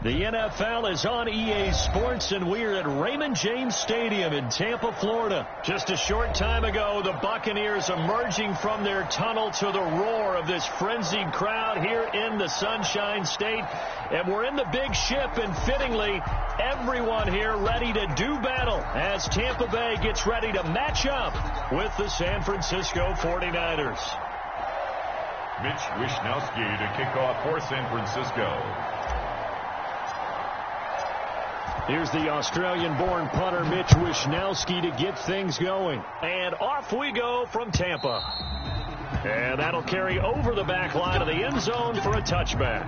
The NFL is on EA Sports, and we're at Raymond James Stadium in Tampa, Florida. Just a short time ago, the Buccaneers emerging from their tunnel to the roar of this frenzied crowd here in the Sunshine State. And we're in the big ship, and fittingly, everyone here ready to do battle as Tampa Bay gets ready to match up with the San Francisco 49ers. Mitch Wishnowsky to kick off for San Francisco. Here's the Australian-born punter Mitch Wishnowsky to get things going. And off we go from Tampa. And that'll carry over the back line of the end zone for a touchback.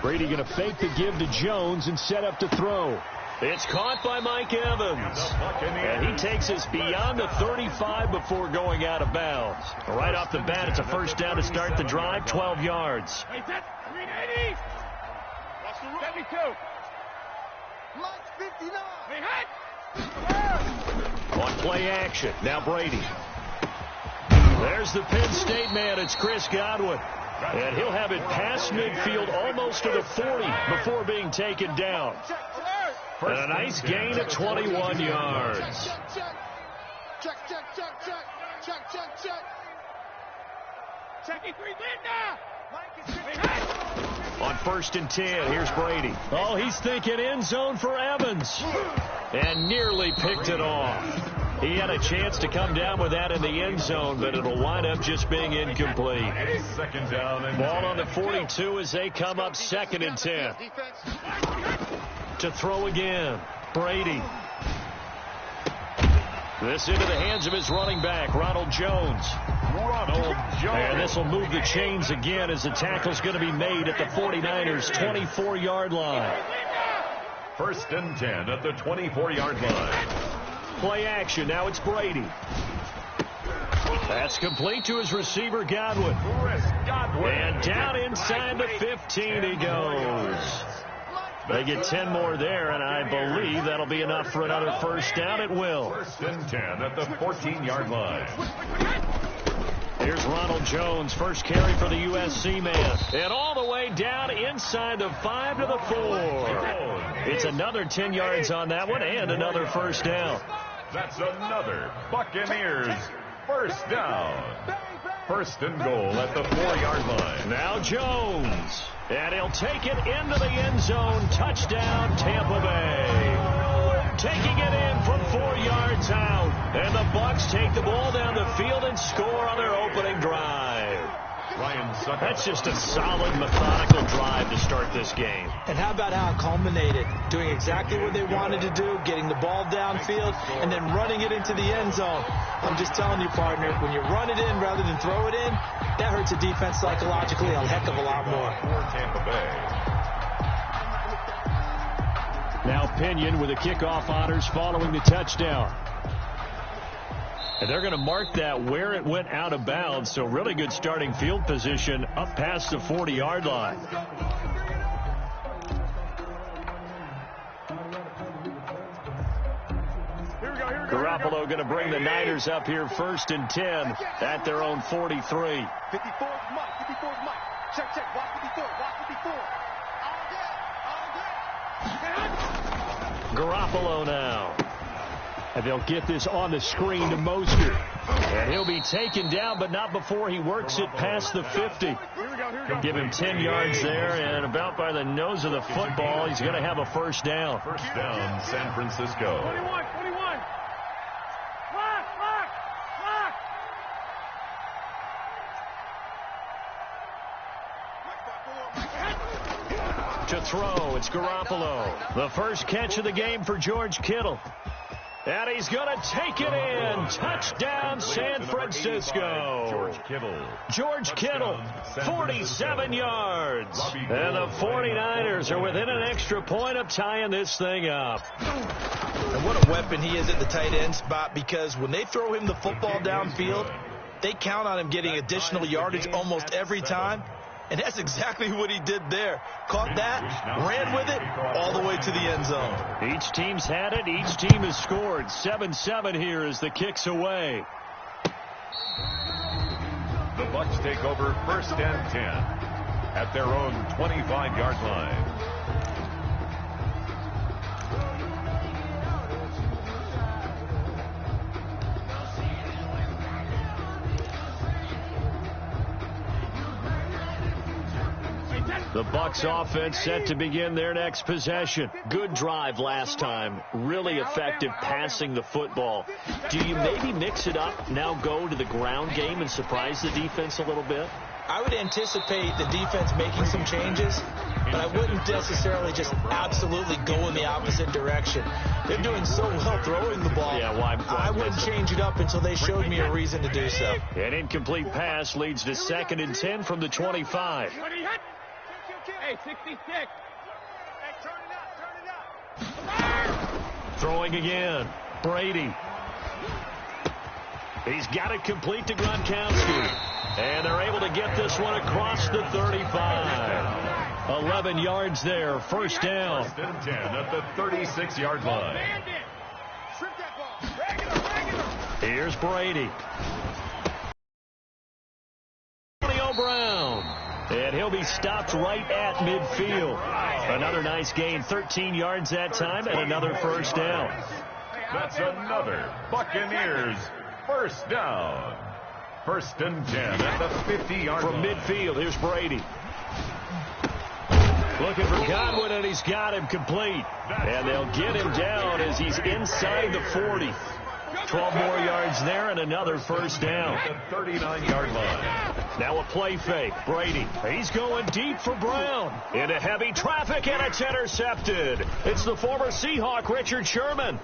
Brady going to fake the give to Jones and set up to throw. It's caught by Mike Evans. And he takes us beyond the 35 before going out of bounds. Right off the bat, it's a first down to start the drive, 12 yards. 380. 72. Mike 59. On play action. Now Brady. There's the Penn State man. It's Chris Godwin. And he'll have it past midfield almost to the 40 before being taken down. And a nice gain of 21 yards. On 1st and 10, here's Brady. Oh, he's thinking end zone for Evans. And nearly picked it off. He had a chance to come down with that in the end zone, but it'll wind up just being incomplete. Second down and ball on the 42 as they come up 2nd and 10. To throw again, Brady. This into the hands of his running back, Ronald Jones. And this will move the chains again as the tackle's going to be made at the 49ers' 24-yard line. 1st and 10 at the 24-yard line. Play action. Now it's Brady. That's complete to his receiver, Godwin. And down inside the 15 he goes. They get 10 more there, and I believe that'll be enough for another first down. It will. 1st and 10 at the 14-yard line. Here's Ronald Jones, first carry for the USC man. And all the way down inside the 5 to the 4. It's another 10 yards on that one and another first down. That's another Buccaneers first down. 1st and goal at the 4-yard line. Now Jones. And he'll take it into the end zone. Touchdown, Tampa Bay. Taking it in from 4 yards out. And the Bucs take the ball down the field and score on their opening drive. That's just a solid, methodical drive to start this game. And how about how it culminated? Doing exactly what they wanted to do, getting the ball downfield, and then running it into the end zone. I'm just telling you, partner, when you run it in rather than throw it in, that hurts a defense psychologically a heck of a lot more. Tampa Bay. Now Pinion with the kickoff honors following the touchdown. And they're going to mark that where it went out of bounds. So really good starting field position up past the 40-yard line. Garoppolo going to bring the Niners up here 1st and 10 at their own 43. 54's Mike. 54's Mike. Check. Watch 54. Garoppolo now. And they'll get this on the screen to Mostert. And he'll be taken down, but not before he works it past the 50. Give him 10 yards there, and about by the nose of the football, he's going to have a first down. First down, San Francisco. 21. To throw, it's Garoppolo. The first catch of the game for George Kittle. And he's going to take it in. Touchdown, San Francisco. George Kittle, 47 yards. And the 49ers are within an extra point of tying this thing up. And what a weapon he is at the tight end spot, because when they throw him the football downfield, they count on him getting additional yardage almost every time. And that's exactly what he did there. Caught that, ran with it, all the way to the end zone. Each team's had it. Each team has scored. 7-7 here as the kick's away. The Bucs take over 1st and 10 at their own 25-yard line. The Bucs offense set to begin their next possession. Good drive last time. Really effective passing the football. Do you maybe mix it up, now go to the ground game and surprise the defense a little bit? I would anticipate the defense making some changes, but I wouldn't necessarily just absolutely go in the opposite direction. They're doing so well throwing the ball. Yeah, why I wouldn't change it up until they showed me a reason to do so. An incomplete pass leads to 2nd and 10 from the 25. Hey, 66. Hey, turn it up. Throwing again. Brady. He's got it complete to Gronkowski. And they're able to get this one across the 35. 11 yards there. 1st down. 1st and 10 at the 36-yard line. Here's Brady. Brown. And he'll be stopped right at midfield. Another nice gain. 13 yards that time and another 1st down. That's another Buccaneers 1st down. 1st and 10 at the 50-yard line. From midfield, here's Brady. Looking for Godwin, and he's got him complete. And they'll get him down as he's inside the 40. 12 more yards there and another 1st down. The 39-yard line. Now a play fake. Brady. He's going deep for Brown. Into heavy traffic, and it's intercepted. It's the former Seahawk, Richard Sherman.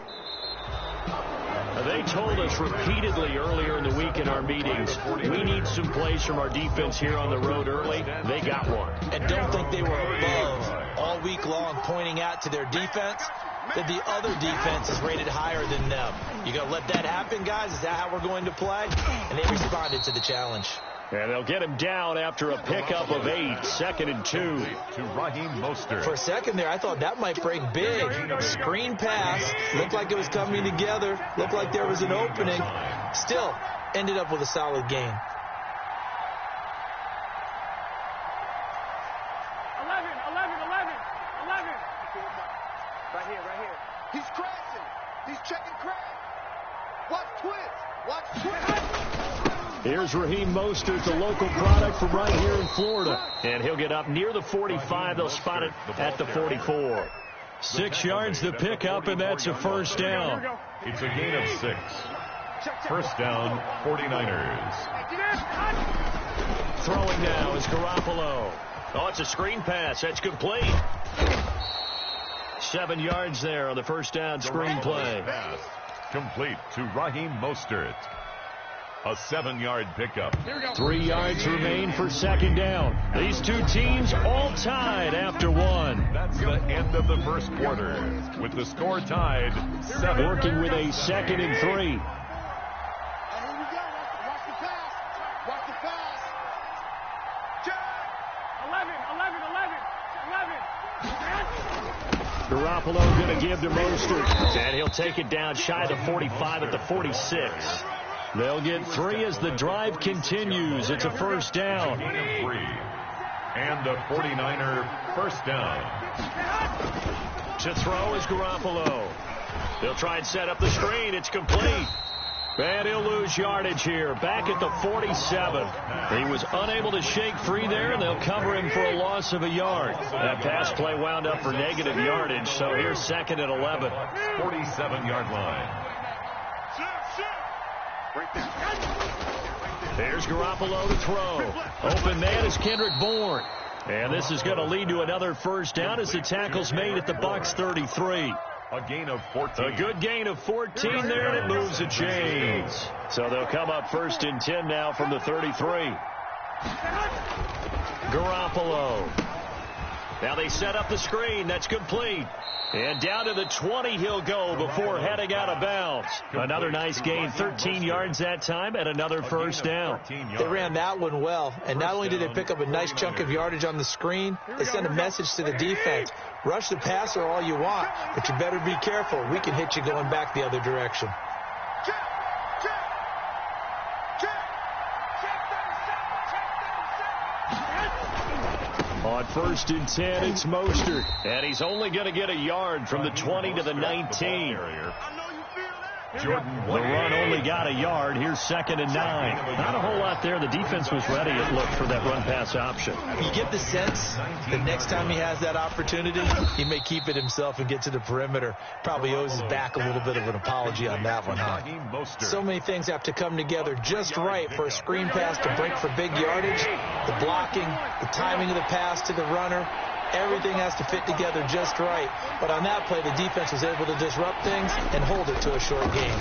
They told us repeatedly earlier in the week in our meetings, we need some plays from our defense here on the road early. They got one. And don't think they were above all week long pointing out to their defense that the other defense is rated higher than them. You going to let that happen, guys? Is that how we're going to play? And they responded to the challenge. And they'll get him down after a pickup of 8. 2nd and 2. To Raheem Mostert. For a second there, I thought that might break big. Screen pass. Looked like it was coming together. Looked like there was an opening. Still, ended up with a solid gain. 11. Right here. He's crashing. He's checking crash. Watch twist. Here's Raheem Mostert, the local product from right here in Florida. And he'll get up near the 45. They'll spot it at the 44. 6 yards the pickup, and that's a 1st down. It's a gain of 6. 1st down, 49ers. Throwing now is Garoppolo. Oh, it's a screen pass. That's complete. 7 yards there on the 1st down screen play. Pass complete to Raheem Mostert. A 7-yard pickup. 3 yards remain for 2nd down. These two teams all tied after 1. That's the end of the 1st quarter, with the score tied 7. Working with a 2nd and 3. Here we go. Watch the pass. Watch the pass. 11. Garoppolo going to give to Mostert. And he'll take it down shy of the 45 at the 46. They'll get 3 as the drive continues. It's a 1st down. Gain of 3. And a 49er 1st down. To throw is Garoppolo. They'll try and set up the screen. It's complete. And he'll lose yardage here. Back at the 47. He was unable to shake free there, and they'll cover him for a loss of a yard. That pass play wound up for negative yardage, so here's 2nd and 11. 47-yard line. There's Garoppolo to throw. Open man is Kendrick Bourne. And this is going to lead to another 1st down as the tackle's made at the Bucs 33. A gain of 14. A good gain of 14 there, and it moves the chains. So they'll come up 1st and 10 now from the 33. Garoppolo. Now they set up the screen. That's complete. And down to the 20 he'll go before heading out of bounds. Another nice gain, 13 yards that time, and another first down. They ran that one well, and not only did they pick up a nice chunk of yardage on the screen, they sent a message to the defense. Rush the passer all you want, but you better be careful. We can hit you going back the other direction. On 1st and 10, it's Mostert. And he's only going to get a yard from the 20 to the 19. The run only got a yard. Here's 2nd and 9. Not a whole lot there. The defense was ready, it looked, for that run-pass option. You get the sense that next time he has that opportunity, he may keep it himself and get to the perimeter. Probably owes his back a little bit of an apology on that one, huh? So many things have to come together just right for a screen pass to break for big yardage. The blocking, the timing of the pass to the runner. Everything has to fit together just right. But on that play, the defense was able to disrupt things and hold it to a short game.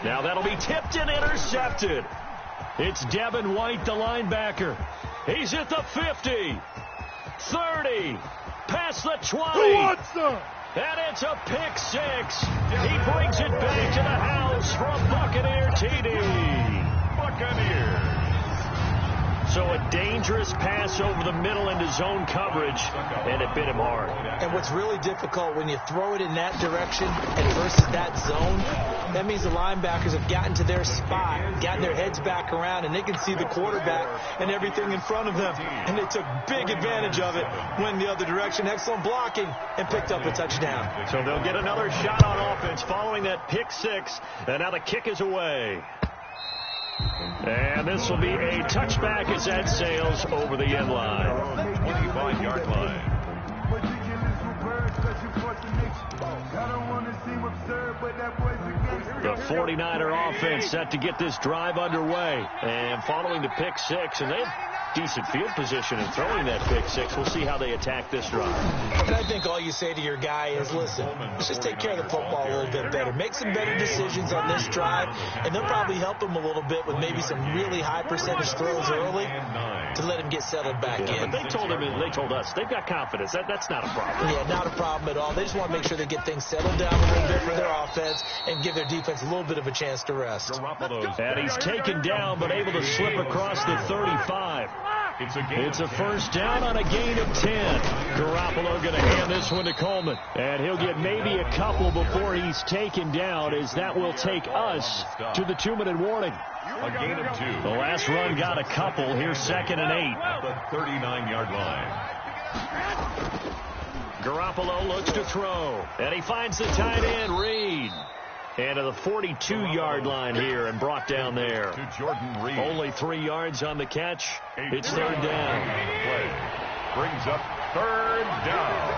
Now that'll be tipped and intercepted. It's Devin White, the linebacker. He's at the 50, 30, past the 20. And it's a pick six. He brings it back to the house from Buccaneer TD. Buccaneers. So a dangerous pass over the middle into zone coverage, and it bit him hard. And what's really difficult when you throw it in that direction and versus that zone, that means the linebackers have gotten to their spot, gotten their heads back around, and they can see the quarterback and everything in front of them. And they took big advantage of it, went the other direction, excellent blocking, and picked up a touchdown. So they'll get another shot on offense following that pick six, and now the kick is away. And this will be a touchback as that sails over the end line. 25-yard line. The 49er offense set to get this drive underway. And following the pick six, and they have decent field position in throwing that pick six. We'll see how they attack this drive. And I think all you say to your guy is, listen, let's just take care of the football a little bit better. Make some better decisions on this drive, and they'll probably help him a little bit with maybe some really high percentage throws early to let him get settled back in. But they told us they've got confidence. That's not a problem. Yeah, not a problem at all. They just want to make sure they get things settled down a little bit for their offense and give their defense a little bit of a chance to rest. And he's taken down but able to slip across the 35. It's a first down on a gain of 10. Garoppolo going to hand this one to Coleman. And he'll get maybe a couple before he's taken down, as that will take us to the 2-minute warning. A gain of 2. The last run got a couple. Here's 2nd and 8. At the 39-yard line. Garoppolo looks to throw. And he finds the tight end, Reed. And to the 42-yard line here and brought down there. To Jordan Reed. Only 3 yards on the catch. It's 3rd down. Play brings up 3rd down.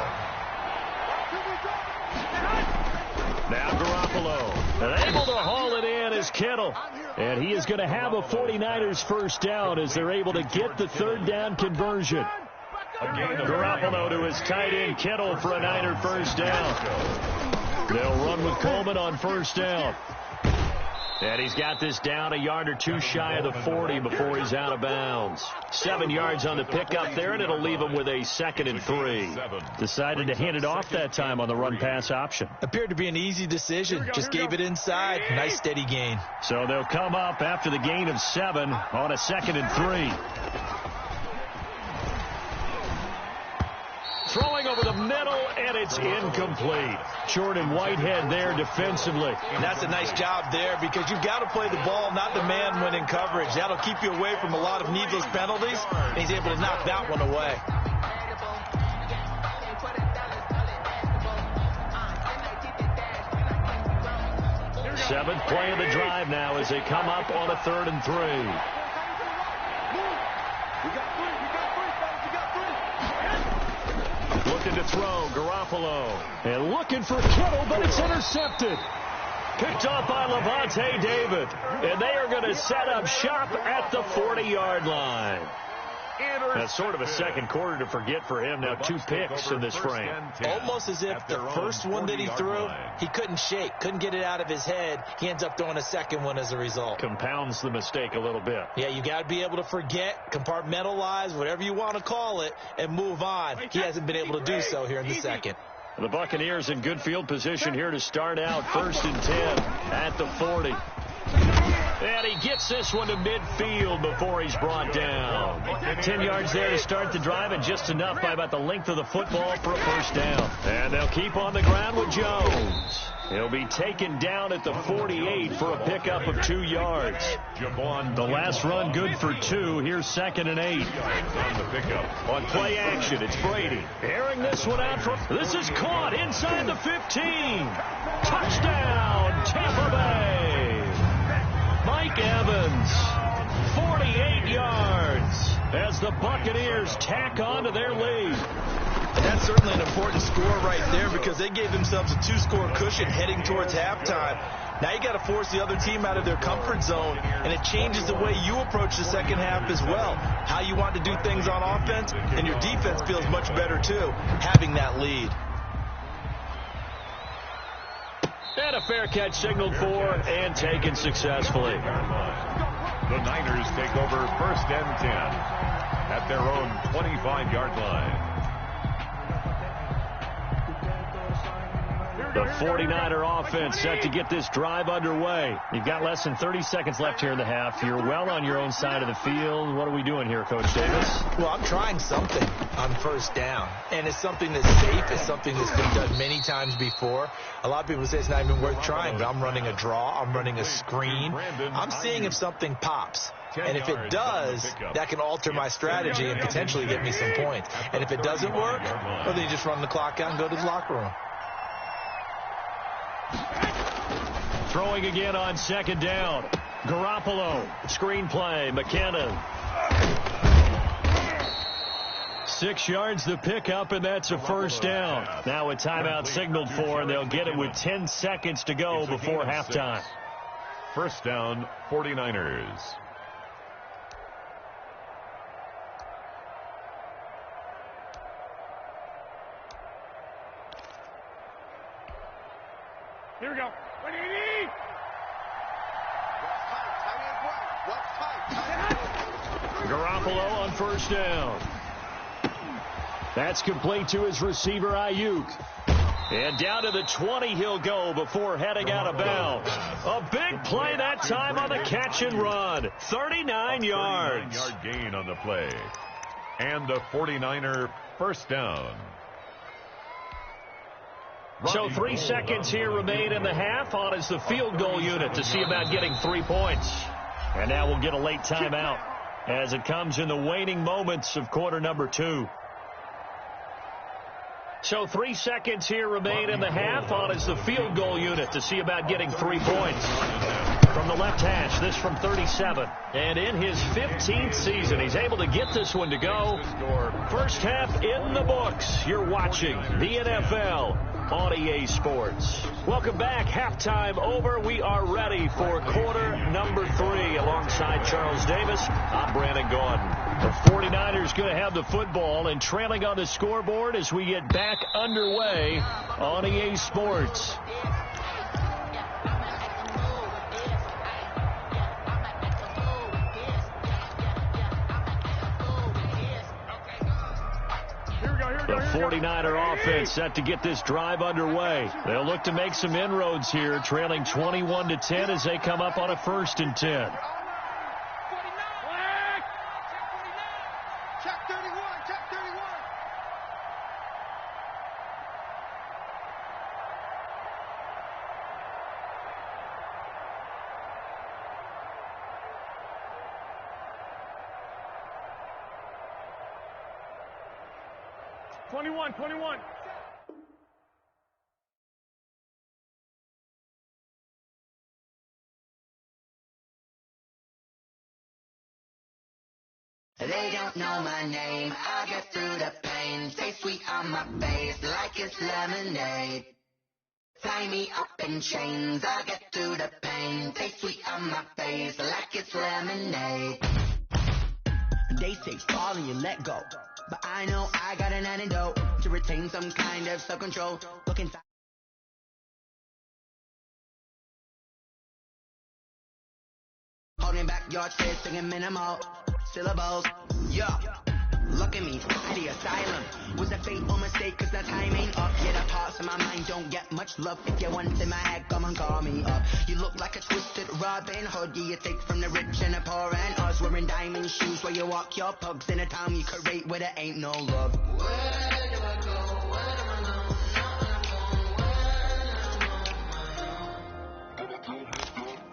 Now Garoppolo. And able to haul it in is Kittle. And he is going to have a 49ers first down as they're able to get the 3rd down conversion. Garoppolo to his tight end Kittle for a Niner first down. They'll run with Coleman on first down. And he's got this down a yard or two shy of the 40 before he's out of bounds. 7 yards on the pickup there, and it'll leave him with a 2nd and 3. Decided to hand it off that time on the run-pass option. Appeared to be an easy decision. Just gave it inside. Nice steady gain. So they'll come up after the gain of 7 on a 2nd and 3. Throwing over the middle, and it's incomplete. Jordan Whitehead there defensively. And that's a nice job there, because you've got to play the ball, not the man when in coverage. That'll keep you away from a lot of needless penalties, and he's able to knock that one away. Seventh play of the drive now as they come up on a 3rd and 3. Looking to throw, Garoppolo. And looking for Kittle, but it's intercepted. Picked off by Levante David. And they are going to set up shop at the 40-yard line. That's sort of a second quarter to forget for him. Now 2 picks in this frame. Almost as if the first one that he threw, he couldn't shake, couldn't get it out of his head. He ends up throwing a second one as a result. Compounds the mistake a little bit. Yeah, you got to be able to forget, compartmentalize, whatever you want to call it, and move on. He hasn't been able to do so here in the second. The Buccaneers in good field position here to start out. 1st and 10 at the 40. And he gets this one to midfield before he's brought down. 10 yards there to start the drive, and just enough by about the length of the football for a first down. And they'll keep on the ground with Jones. He'll be taken down at the 48 for a pickup of 2 yards. The last run good for 2. Here's 2nd and 8. On the pickup. On play action, it's Brady. Airing this one out. This is caught inside the 15. Touchdown, Tampa Bay. Mike Evans, 48 yards as the Buccaneers tack on to their lead. And that's certainly an important score right there because they gave themselves a 2-score cushion heading towards halftime. Now you got to force the other team out of their comfort zone, and it changes the way you approach the second half as well. How you want to do things on offense, and your defense feels much better too, having that lead. And a fair catch signaled for and taken successfully. The Niners take over 1st and 10 at their own 25-yard line. The 49er offense set to get this drive underway. You've got less than 30 seconds left here in the half. You're well on your own side of the field. What are we doing here, Coach Davis? Well, I'm trying something on 1st down, and it's something that's safe. It's something that's been done many times before. A lot of people say it's not even worth trying, but I'm running a draw. I'm running a screen. I'm seeing if something pops. And if it does, that can alter my strategy and potentially get me some points. And if it doesn't work, well, then you just run the clock out and go to the locker room. Throwing again on 2nd down. Garoppolo. Screen play. McKinnon. 6 yards the pickup, and that's a first down. Now a timeout signaled for, and they'll get it with 10 seconds to go before halftime. First down, 49ers. Here we go. Garoppolo on 1st down. That's complete to his receiver, Ayuk. And down to the 20 he'll go before heading out of bounds. A big play that time on the catch and run. 39 yards. 39-yard gain on the play. And a 49er first down. So 3 seconds here remain in the half. On is the field goal unit to see about getting 3 points. And now we'll get a late timeout as it comes in the waning moments of quarter number 2. So 3 seconds here remain in the half. On is the field goal unit to see about getting 3 points. From the left hash, this from 37. And in his 15th season, he's able to get this one to go. First half in the books. You're watching the NFL on EA Sports. Welcome back. Halftime over. We are ready for quarter number 3. Alongside Charles Davis, I'm Brandon Gordon. The 49ers going to have the football and trailing on the scoreboard as we get back underway on EA Sports. The 49er offense set to get this drive underway. They'll look to make some inroads here, trailing 21-10 as they come up on a 1st and 10. They don't know my name, I get through the pain. Stay sweet on my face like it's lemonade. Tie me up in chains, I get through the pain. Stay sweet on my face like it's lemonade. They say fall and you let go, but I know I got an antidote to retain some kind of self-control. Look inside. Holding back your chest, singing minimal syllables. Yeah. Look at me, the asylum. Was a fate or mistake, cause the time ain't up. Yeah, the parts of my mind don't get much love. If you want in my head, come and call me up. You look like a twisted Robin Hood. Yeah, you take from the rich and the poor and us. Wearing diamond shoes where you walk your pugs in a town you create where there ain't no love. Where do I go? Where do I know?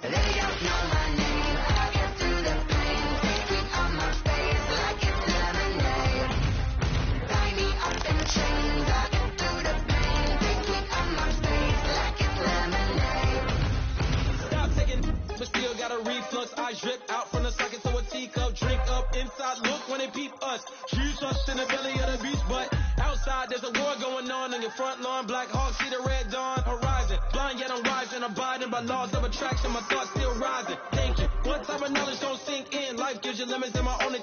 They don't know my name. I get through the pain. Stay sweet on my face like it's lemonade. Tie me up in chains. I get through the pain. Stay sweet on my face like it's lemonade. Stop taking, but still got a reflux. I drip out from the socket to a teacup. Drink up inside. Look when they peep us. Shoes us in the belly of the beast, but outside there's a war going on your front lawn. Black Hawk see the red dawn horizon. Blind yet I'm rising, abiding by laws of attraction. My thoughts still rising. Thinking, what type of knowledge don't sink in? Life gives you limits, and my only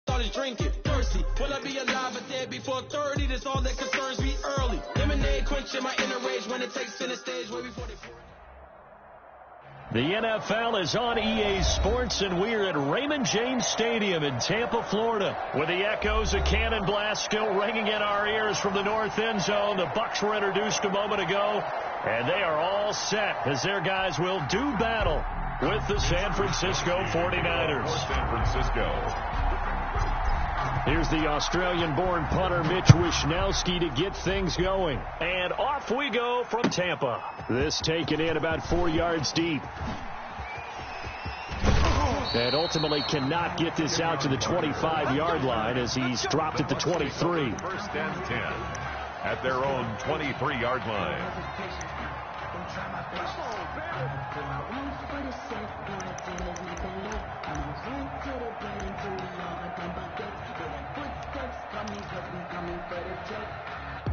thought is drinking. Thirsty, will I be alive or dead before 30? That's all that concerns me early. Lemonade quenching my inner rage when it takes center stage way before they. The NFL is on EA Sports, and we're at Raymond James Stadium in Tampa, Florida, with the echoes of cannon blast still ringing in our ears from the north end zone. The Bucs were introduced a moment ago, and they are all set as their guys will do battle with the San Francisco 49ers. San Francisco. Here's the Australian-born punter Mitch Wishnowsky to get things going. And off we go from Tampa. This taken in about 4 yards deep. And ultimately cannot get this out to the 25-yard line as he's dropped at the 23. First and 10 at their own 23-yard line.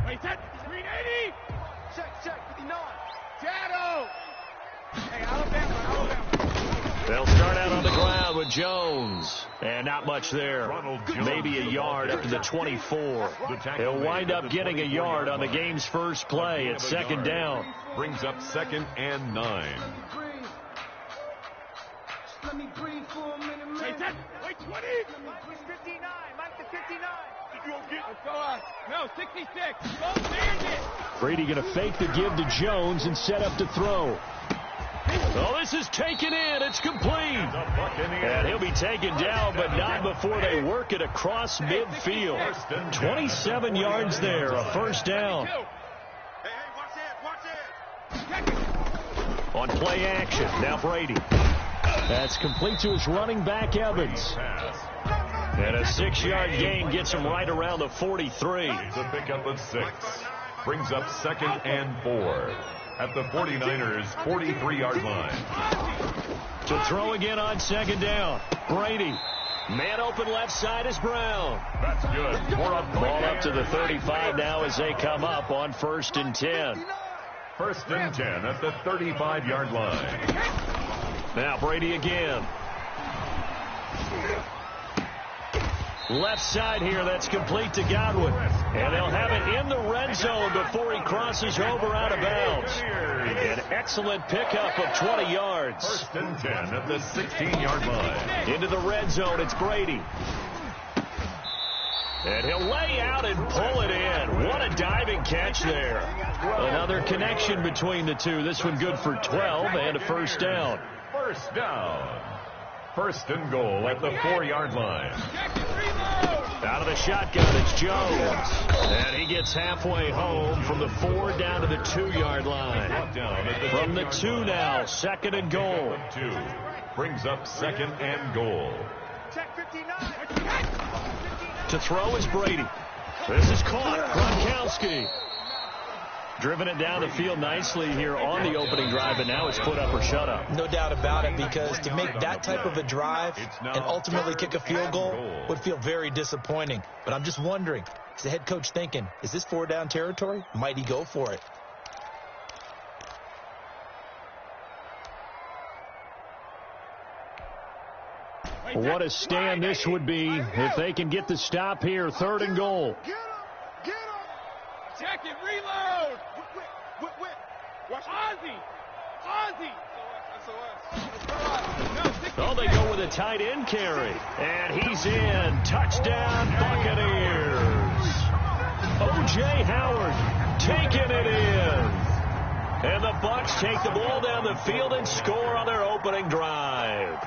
Wait, set, 380. Check, 59. Shadow. Hey, Alabama. They'll start out on the ground with Jones. And not much there. Maybe a yard up to the 24. He'll wind up getting a yard on the game's first play at second down. Brings up 2nd and 9. Let me breathe for a minute, man. Wait, set, wait, 20. Mike was 59. Mike the 59. Let's go on. No, 66. Go, bandit. Brady going to fake the give to Jones and set up to throw. Oh, this is taken in. It's complete. And he'll be taken down, but not before they work it across midfield. 27 yards there, a first down. Hey, watch it. On play action, now Brady. That's complete to his running back, Evans. And a 6-yard gain gets him right around the 43. The pickup of 6. Brings up 2nd and 4 at the 49ers' 43-yard line. To throw again on second down. Brady. Man open left side is Brown. That's good. Ball up to the 35 now as they come up on 1st and 10. 1st and 10 at the 35-yard line. Now Brady again. Left side here, that's complete to Godwin. And they'll have it in the red zone before he crosses over out of bounds. An excellent pickup of 20 yards. 1st and 10 at the 16-yard line. Into the red zone, it's Brady. And he'll lay out and pull it in. What a diving catch there. Another connection between the two. This one good for 12 and a first down. First down. 1st and goal at the 4-yard line. Out of the shotgun, it's Jones. And he gets halfway home from the 4 down to the 2-yard line. From the 2 now, 2nd and goal. 2 brings up 2nd and goal. Check 59. To throw is Brady. This is caught. Gronkowski. Driven it down the field nicely here on the opening drive, and now it's put up or shut up. No doubt about it, because to make that type of a drive and ultimately kick a field goal would feel very disappointing. But I'm just wondering, is the head coach thinking, is this 4-down territory? Might he go for it? What a stand this would be if they can get the stop here. 3rd and goal. Get him! Get him! Check it, reload! Watch Ozzy! Ozzy! Oh, they go with a tight end carry. And he's in. Touchdown, Buccaneers. O.J. Howard taking it in. And the Bucs take the ball down the field and score on their opening drive.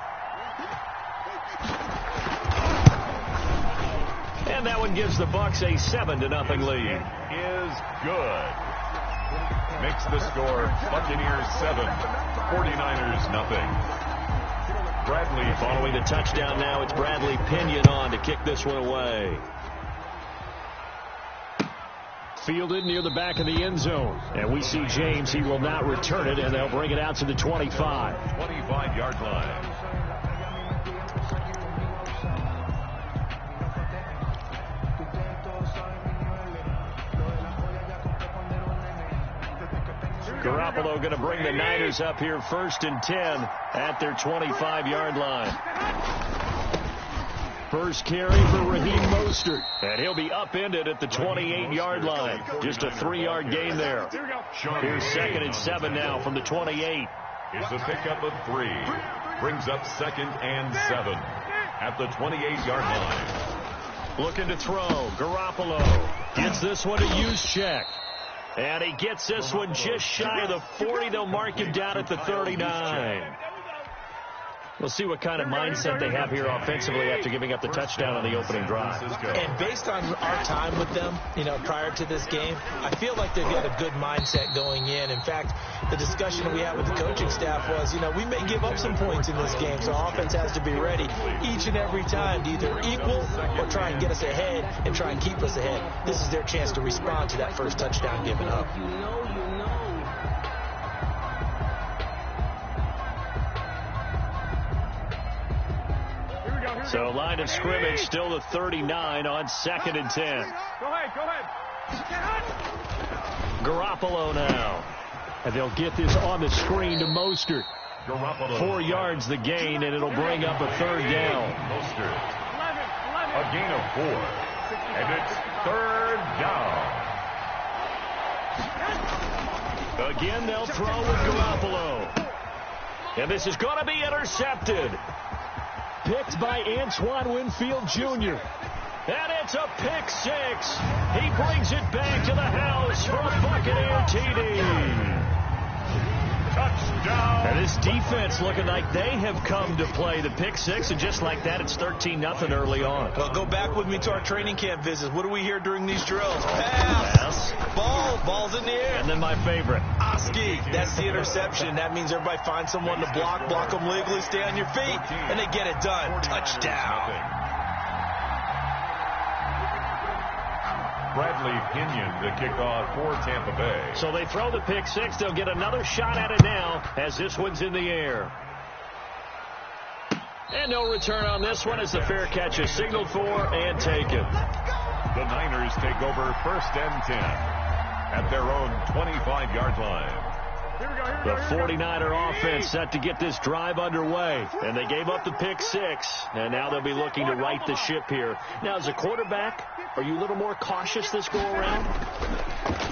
And that one gives the Bucs a 7-0 lead. Is good. Makes the score Buccaneers 7, 49ers nothing. Bradley following the touchdown now. It's Bradley Pinion on to kick this one away. Fielded near the back of the end zone. And we see James. He will not return it, and they'll bring it out to the 25. 25-yard line. Garoppolo going to bring the Niners up here 1st and 10 at their 25-yard line. First carry for Raheem Mostert. And he'll be upended at the 28-yard line. Just a 3-yard gain there. Here's 2nd and 7 now from the 28. Is a pickup of 3. Brings up 2nd and 7 at the 28-yard line. Looking to throw. Garoppolo gets this one to Juszczyk. And he gets this one just shy of the 40. They'll mark him down at the 39. We'll see what kind of mindset they have here offensively after giving up the touchdown on the opening drive. And based on our time with them, prior to this game, I feel like they've got a good mindset going in. In fact, the discussion that we had with the coaching staff was, we may give up some points in this game, so our offense has to be ready each and every time to either equal or try and get us ahead and try and keep us ahead. This is their chance to respond to that first touchdown given up. So line of scrimmage still the 39 on 2nd and 10. Go ahead. Garoppolo now. And they'll get this on the screen to Mostert. Garoppolo. 4 yards the gain, and it'll bring up a 3rd down. Mostert. A gain of 4. And it's 3rd down. Again, they'll throw with Garoppolo. And this is going to be intercepted. Picked by Antoine Winfield Jr. And it's a pick 6. He brings it back to the house for a Buccaneer TD. Touchdown. And this defense looking like they have come to play the pick 6. And just like that, it's 13-0 early on. Well, go back with me to our training camp visits. What do we hear during these drills? Pass. Ball's in the air. And then my favorite. Oski. That's the interception. That means everybody finds someone to block them legally, stay on your feet, and they get it done. Touchdown. Bradley Pinion the kickoff for Tampa Bay. So they throw the pick 6. They'll get another shot at it now as this one's in the air. And no return on this one as the fair catch is signaled for and taken. The Niners take over 1st and 10 at their own 25-yard line. The 49er offense set to get this drive underway. And they gave up the pick 6. And now they'll be looking to right the ship here. Now, as a quarterback, are you a little more cautious this go-around?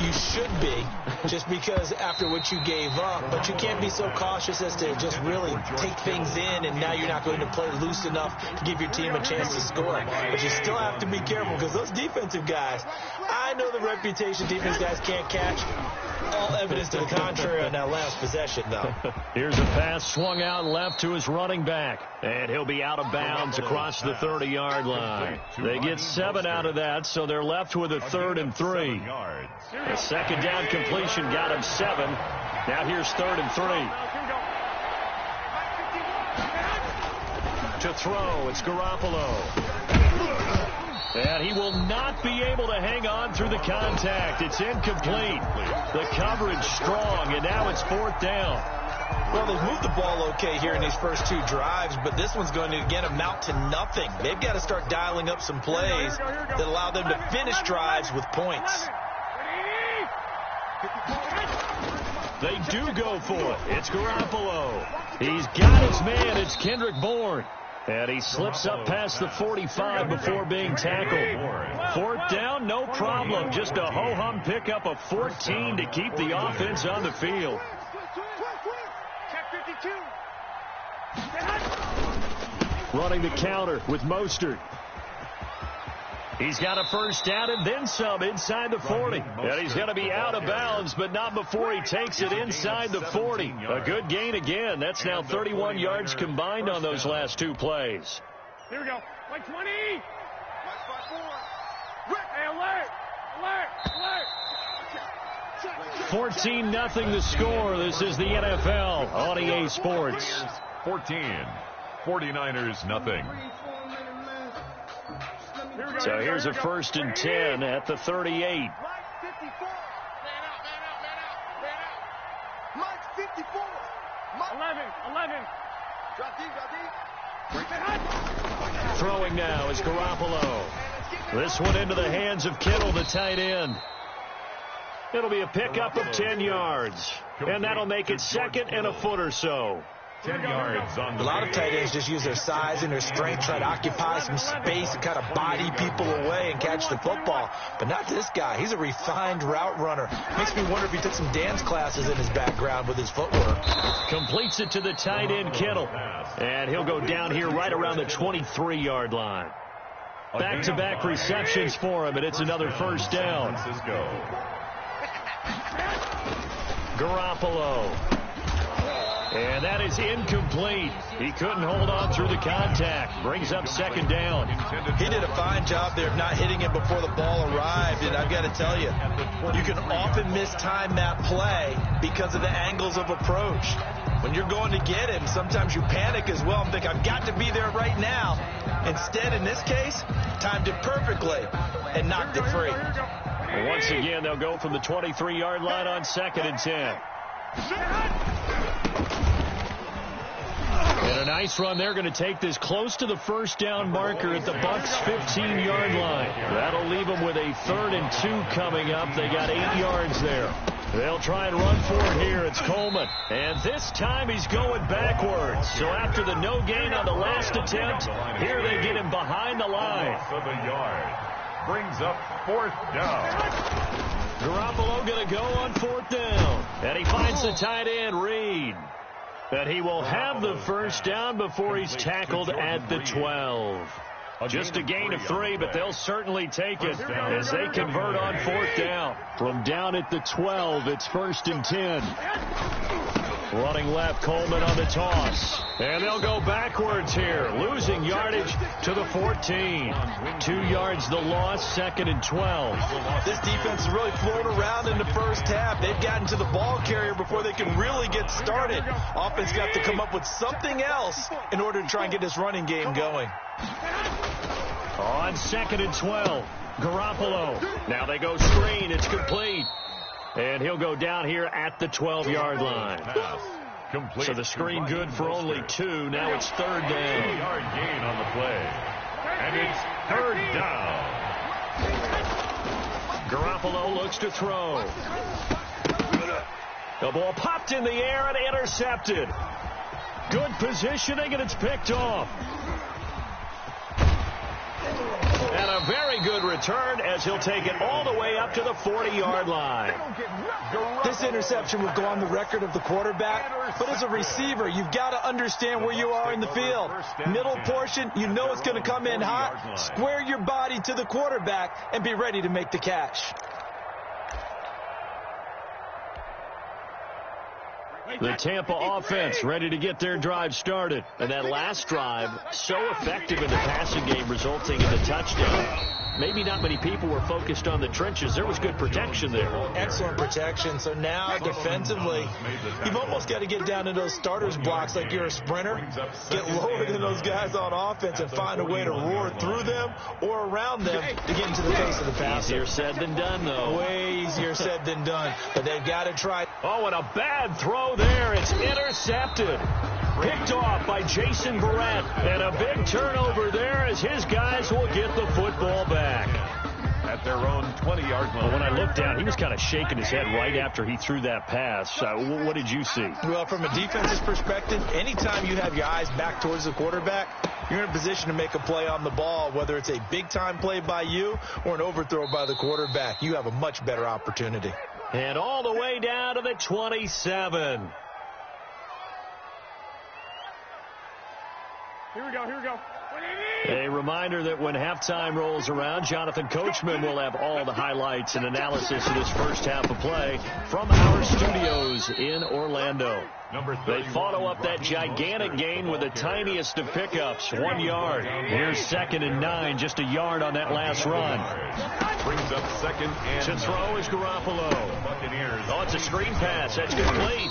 You should be, just because after what you gave up. But you can't be so cautious as to just really take things in, and now you're not going to play loose enough to give your team a chance to score. But you still have to be careful because those defensive guys, I know the reputation defense guys can't catch. All evidence to the contrary on that last possession, though. Here's a pass swung out left to his running back. And he'll be out of bounds across the 30-yard line. They get 7 out of that, so they're left with a 3rd and 3. The 2nd down completion got him 7. Now here's 3rd and 3. To throw, it's Garoppolo. And he will not be able to hang on through the contact. It's incomplete. The coverage strong, and now it's 4th down. Well, they've moved the ball okay here in these first 2 drives, but this one's going to get them out to nothing. They've got to start dialing up some plays that allow them to finish drives with points. They do go for it. It's Garoppolo. He's got his man. It's Kendrick Bourne. And he slips up past the 45 before being tackled. Fourth down, no problem. Just a ho-hum pickup of 14 to keep the offense on the field. Running the counter with Mostert. He's got a first down and then some inside the 40. And he's going to be out of bounds, but not before he takes it inside the 40. A good gain again. That's now 31 yards combined on those last two plays. Here we go. Like 20. Hey, alert! Alert! Alert! 14-0 the score. This is the NFL on EA Sports. 14. 49ers nothing. So here's a 1st and 10 at the 38. Man out. Mike 54. 11. Throwing now is Garoppolo. This one into the hands of Kittle, the tight end. It'll be a pickup of 10 yards. And that'll make it 2nd and a foot or so. 10 yards on the A lot of tight ends just use their size and their strength, try to occupy some space and kind of body people away and catch the football. But not this guy. He's a refined route runner. Makes me wonder if he took some dance classes in his background with his footwork. Completes it to the tight end, Kittle. And he'll go down here right around the 23-yard line. Back-to-back receptions for him, and it's another first down. Garoppolo. And that is incomplete. He couldn't hold on through the contact. Brings up 2nd down. He did a fine job there of not hitting him before the ball arrived. And I've got to tell you, you can often mistime that play because of the angles of approach. When you're going to get him, sometimes you panic as well and think, I've got to be there right now. Instead, in this case, timed it perfectly and knocked it free. Once again, they'll go from the 23-yard line on 2nd and 10. And a nice run. They're going to take this close to the first down marker at the Bucs' 15-yard line. That'll leave them with a 3rd and 2 coming up. They got 8 yards there. They'll try and run for it here. It's Coleman. And this time he's going backwards. So after the no gain on the last attempt, here they get him behind the line. Of a yard. Brings up 4th down. Garoppolo going to go on 4th down. And he finds the tight end, Reed. And he will have the first down before he's tackled at the 12. Just a gain of 3, but they'll certainly take it as they convert on 4th down. From down at the 12, it's 1st and 10. Running left, Coleman on the toss. And they'll go backwards here, losing yardage to the 14. 2 yards the loss, 2nd and 12. This defense has really flown around in the first half. They've gotten to the ball carrier before they can really get started. Offense got to come up with something else in order to try and get this running game going. On 2nd and 12, Garoppolo. Now they go screen. It's complete. And he'll go down here at the 12-yard line. So the screen good for only 2. Now it's 3rd down. 2-yard gain on the play. And it's 3rd down. Garoppolo looks to throw. The ball popped in the air and intercepted. Good positioning, and it's picked off. And a very good return as he'll take it all the way up to the 40-yard line. This interception will go on the record of the quarterback, but as a receiver, you've got to understand where you are in the field. Middle portion, you know it's going to come in hot. Square your body to the quarterback and be ready to make the catch. The Tampa offense ready to get their drive started. And that last drive, so effective in the passing game, resulting in the touchdown. Maybe not many people were focused on the trenches. There was good protection there. Excellent protection. So now, defensively, you've almost got to get down to those starters blocks like you're a sprinter. Get lower than those guys on offense and find a way to roar through them or around them to get into the face of the passer. Easier said than done, though. Way easier said than done. But they've got to try. Oh, and a bad throw there. It's intercepted. Picked off by Jason Verrett. And a big turnover there as his guys will get the football back. their own 20-yard line. When I looked down, he was kind of shaking his head right after he threw that pass. What did you see? Well, from a defensive perspective, anytime you have your eyes back towards the quarterback, you're in a position to make a play on the ball, whether it's a big-time play by you or an overthrow by the quarterback. You have a much better opportunity. And all the way down to the 27. Here we go. A reminder that when halftime rolls around, Jonathan Coachman will have all the highlights and analysis of this first half of play from our studios in Orlando. They follow up that gigantic gain with the tiniest of pickups, 1 yard. Here's 2nd and 9, just a yard on that last run. Brings up 2nd and To throw is Garoppolo. Oh, it's a screen pass. That's complete.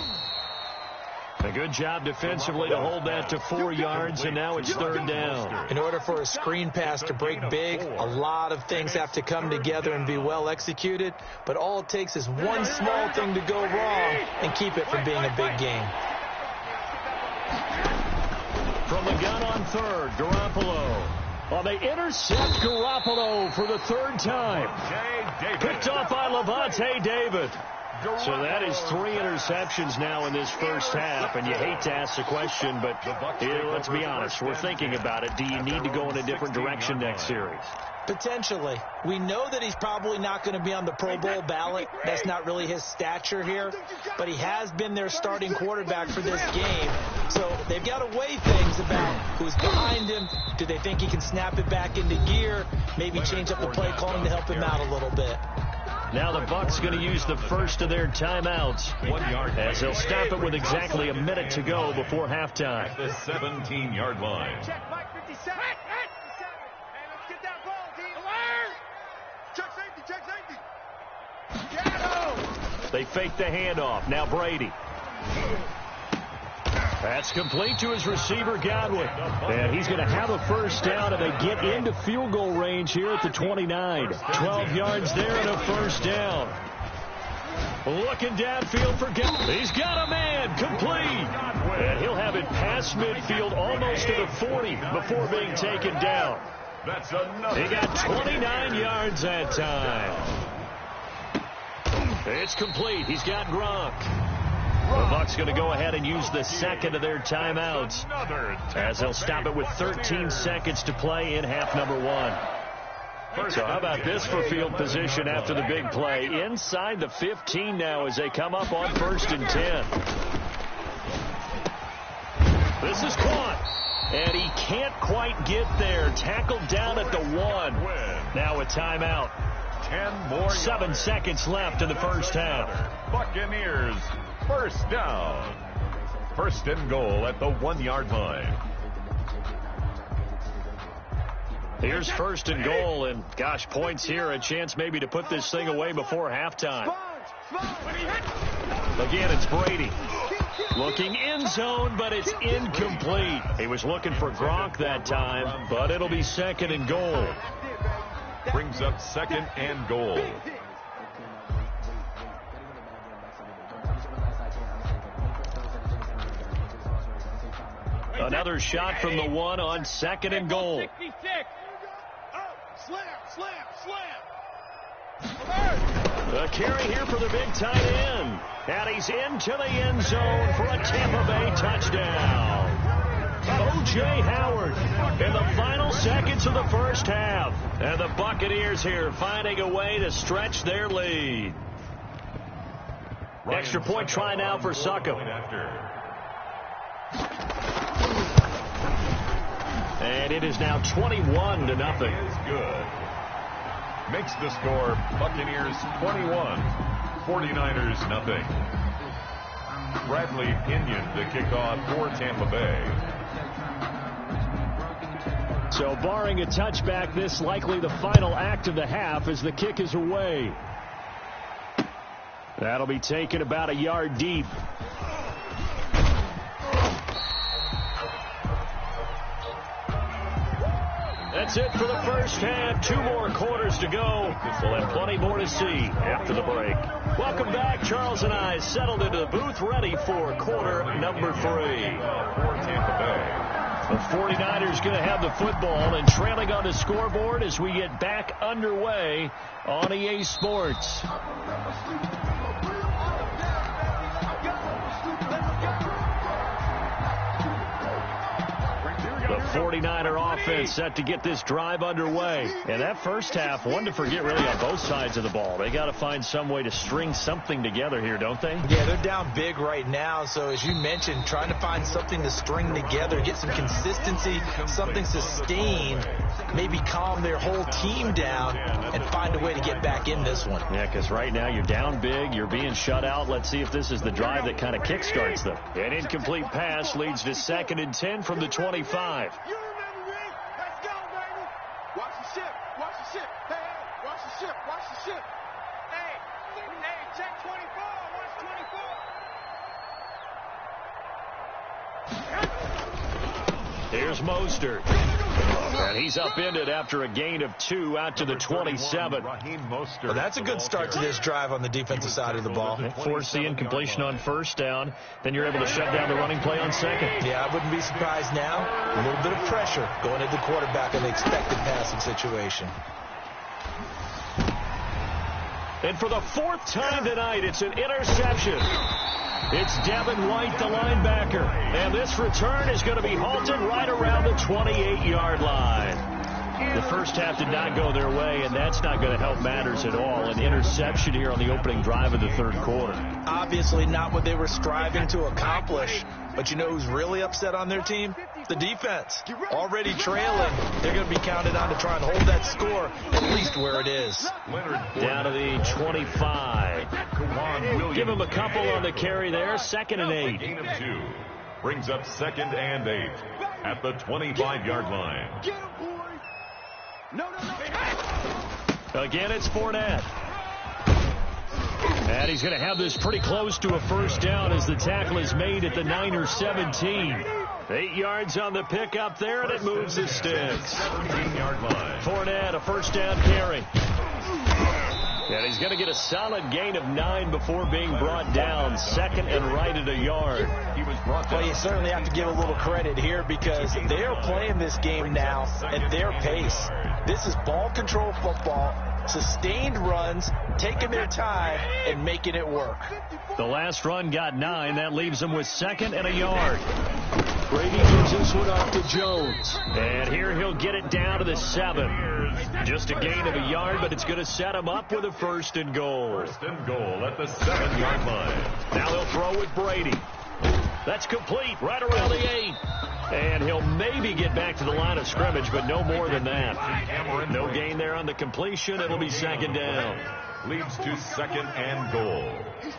A good job defensively to hold that to 4 yards, and now it's 3rd down. In order for a screen pass to break big, a lot of things have to come together and be well executed, but all it takes is one small thing to go wrong and keep it from being a big game. From the gun on 3rd, Garoppolo. Well, they intercept Garoppolo for the 3rd time. Picked off by Levante David. So that is 3 interceptions now in this first half, and you hate to ask the question, but let's be honest, we're thinking about it. Do you need to go in a different direction next series? Potentially. We know that he's probably not going to be on the Pro Bowl ballot. That's not really his stature here, but he has been their starting quarterback for this game. So they've got to weigh things about who's behind him. Do they think he can snap it back into gear? Maybe change up the play calling to help him out a little bit. Now the Bucs going to use the first of their timeouts, as they'll stop it with exactly a minute to go before halftime. At the 17-yard line. Check Mike 57. Hey, let's get that ball, team. Check safety. Shadow. They fake the handoff. Now Brady. That's complete to his receiver, Godwin. And he's going to have a first down, and they get into field goal range here at the 29. 12 yards there and a first down. Looking downfield for Godwin. He's got a man, complete. And he'll have it past midfield almost to the 40 before being taken down. He got 29 yards that time. It's complete. He's got Gronk. The Bucs going to go ahead and use the second of their timeouts, as they'll stop it with 13 seconds to play in half number 1. So how about this for field position after the big play? Inside the 15 now as they come up on 1st and 10. This is caught, and he can't quite get there. Tackled down at the 1. Now a timeout. 7 seconds left in the first half. Buccaneers. First down. 1st and goal at the 1-yard line. Here's 1st and goal, and gosh, points here. A chance maybe to put this thing away before halftime. Again, it's Brady. Looking end zone, but it's incomplete. He was looking for Gronk that time, but it'll be 2nd and goal. Brings up 2nd and goal. Another shot from the 1 on 2nd and goal. 66. A carry here for the big tight end. And he's into the end zone for a Tampa Bay touchdown. O.J. Howard in the final seconds of the first half. And the Buccaneers here finding a way to stretch their lead. Extra point try now for Succop. And it is now 21-0. Good. Makes the score Buccaneers 21, 49ers nothing. Bradley Pinion to kick off for Tampa Bay. So barring a touchback, this likely the final act of the half as the kick is away. That'll be taken about a yard deep. That's it for the first half. 2 more quarters to go. We'll have plenty more to see after the break. Welcome back. Charles and I settled into the booth ready for quarter number 3. For Tampa Bay. The 49ers going to have the football and trailing on the scoreboard as we get back underway on EA Sports. The 49er offense set to get this drive underway. And that first half, one to forget really on both sides of the ball. They got to find some way to string something together here, don't they? Yeah, they're down big right now. So as you mentioned, trying to find something to string together, get some consistency, something sustained, maybe calm their whole team down and find a way to get back in this one. Yeah, because right now you're down big, you're being shut out. Let's see if this is the drive that kind of kickstarts them. An incomplete pass leads to 2nd and 10 from the 25. You remember me? Let's go, baby. Watch the ship. Watch the ship. Hey, watch the ship. Watch the ship. Hey, check 24. Watch 24. Here's Mostert. And he's upended after a gain of 2 out to the 27. Well, that's a good start to this drive on the defensive side of the ball. Force the incompletion on first down. Then you're able to shut down the running play on second. Yeah, I wouldn't be surprised now. A little bit of pressure going into the quarterback in the expected passing situation. And for the 4th time tonight, it's an interception. It's Devin White, the linebacker. And this return is going to be halted right around the 28-yard line. The first half did not go their way, and that's not going to help matters at all. An interception here on the opening drive of the 3rd quarter. Obviously not what they were striving to accomplish. But you know who's really upset on their team? The defense. Already trailing. They're going to be counted on to try and hold that score at least where it is. Down to the 25. Give him a couple on the carry there. 2nd and 8. Gain of 2. Brings up 2nd and 8 at the 25-yard line. Get him, boy. No. Again, it's Fournette. And he's going to have this pretty close to a first down as the tackle is made at the Niners 17. 8 yards on the pickup there, and it moves the sticks. 17-yard line. Fournette, a first down carry. And he's going to get a solid gain of 9 before being brought down. 2nd and right at a yard. He was brought down. Well, you certainly have to give a little credit here because they are playing this game now at their pace. This is ball control football, sustained runs, taking their time, and making it work. The last run got 9. That leaves him with 2nd and a yard. Brady gives this one off to Jones. And here he'll get it down to the 7. Just a gain of a yard, but it's going to set him up with a 1st and goal. 1st and goal at the 7-yard line. Now he'll throw with Brady. That's complete right around the 8. And he'll maybe get back to the line of scrimmage, but no more than that. No gain there on the completion. It'll be 2nd down. Leads to 2nd and goal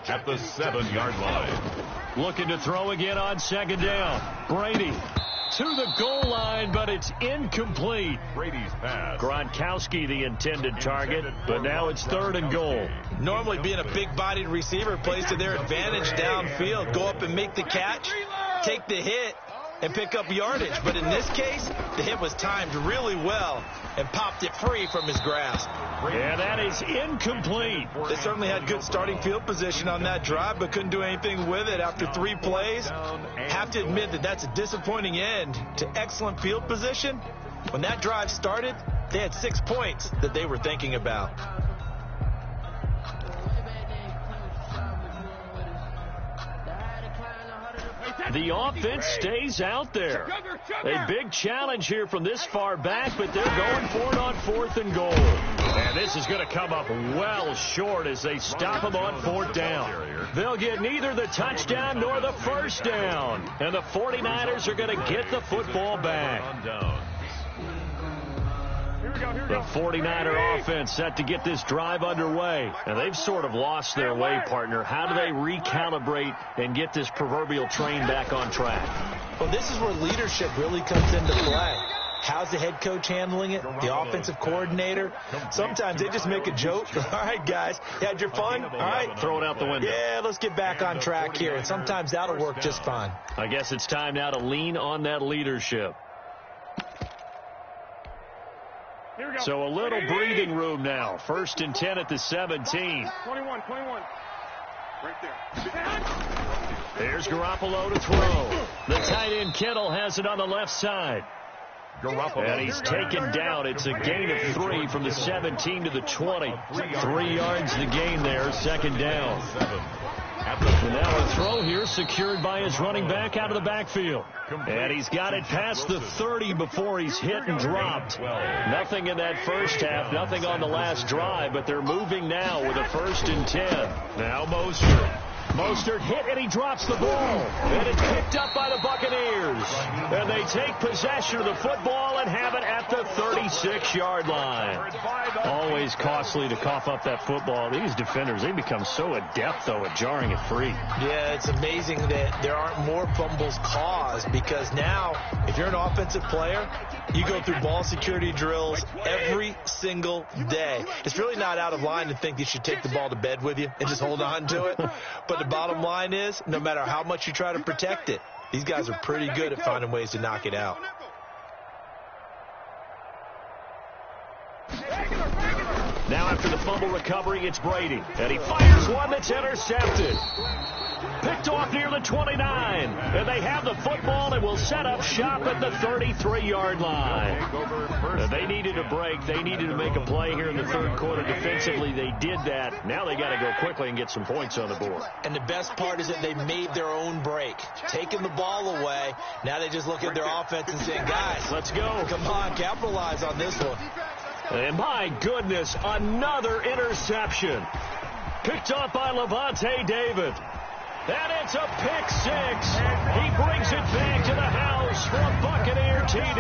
at the 7-yard line. Looking to throw again on 2nd down. Brady to the goal line, but it's incomplete. Brady's pass. Gronkowski the intended target, but now it's 3rd and goal. Normally being a big-bodied receiver plays to their advantage downfield. Go up and make the catch, take the hit, and pick up yardage. But in this case, the hit was timed really well and popped it free from his grasp. And that is incomplete. They certainly had good starting field position on that drive, but couldn't do anything with it after 3 plays. Have to admit that that's a disappointing end to excellent field position. When that drive started, they had 6 points that they were thinking about. The offense stays out there. A big challenge here from this far back, but they're going for it on 4th and goal. And this is going to come up well short as they stop them on 4th down. They'll get neither the touchdown nor the first down. And the 49ers are going to get the football back. The 49er offense set to get this drive underway. And they've sort of lost their way, partner. How do they recalibrate and get this proverbial train back on track? Well, this is where leadership really comes into play. How's the head coach handling it? The offensive coordinator? Sometimes they just make a joke. All right, guys, you had your fun? All right. Throw it out the window. Yeah, let's get back on track here. And sometimes that'll work just fine. I guess it's time now to lean on that leadership. So a little breathing room now. 1st and 10 at the 17. 21. Right there. There's Garoppolo to throw. The tight end Kittle has it on the left side. And he's taken down. It's a gain of 3 from the 17 to the 20. 3 yards the gain there, second down. And now a throw here secured by his running back out of the backfield. And he's got it past the 30 before he's hit and dropped. Nothing in that first half, nothing on the last drive, but they're moving now with a 1st and 10. Now Mostert. Mostert hit and he drops the ball. And it's picked up by the Buccaneers. And they take possession of the football and have it at the 36-yard line. Always costly to cough up that football. These defenders, they become so adept, though, at jarring it free. Yeah, it's amazing that there aren't more fumbles caused, because now, if you're an offensive player, you go through ball security drills every single day. It's really not out of line to think you should take the ball to bed with you and just hold on to it. But the bottom line is, no matter how much you try to protect it, these guys are pretty good at finding ways to knock it out. Now after the fumble recovery, it's Brady. And he fires one that's intercepted. Picked off near the 29. And they have the football and will set up shop at the 33-yard line. They needed a break. They needed to make a play here in the third quarter defensively. They did that. Now they got to go quickly and get some points on the board. And the best part is that they made their own break. Taking the ball away. Now they just look at their offense and say, guys, let's go. Come on, capitalize on this one. And my goodness, another interception. Picked off by Levante David. And it's a pick 6. He brings it back to the house for a Buccaneer TD.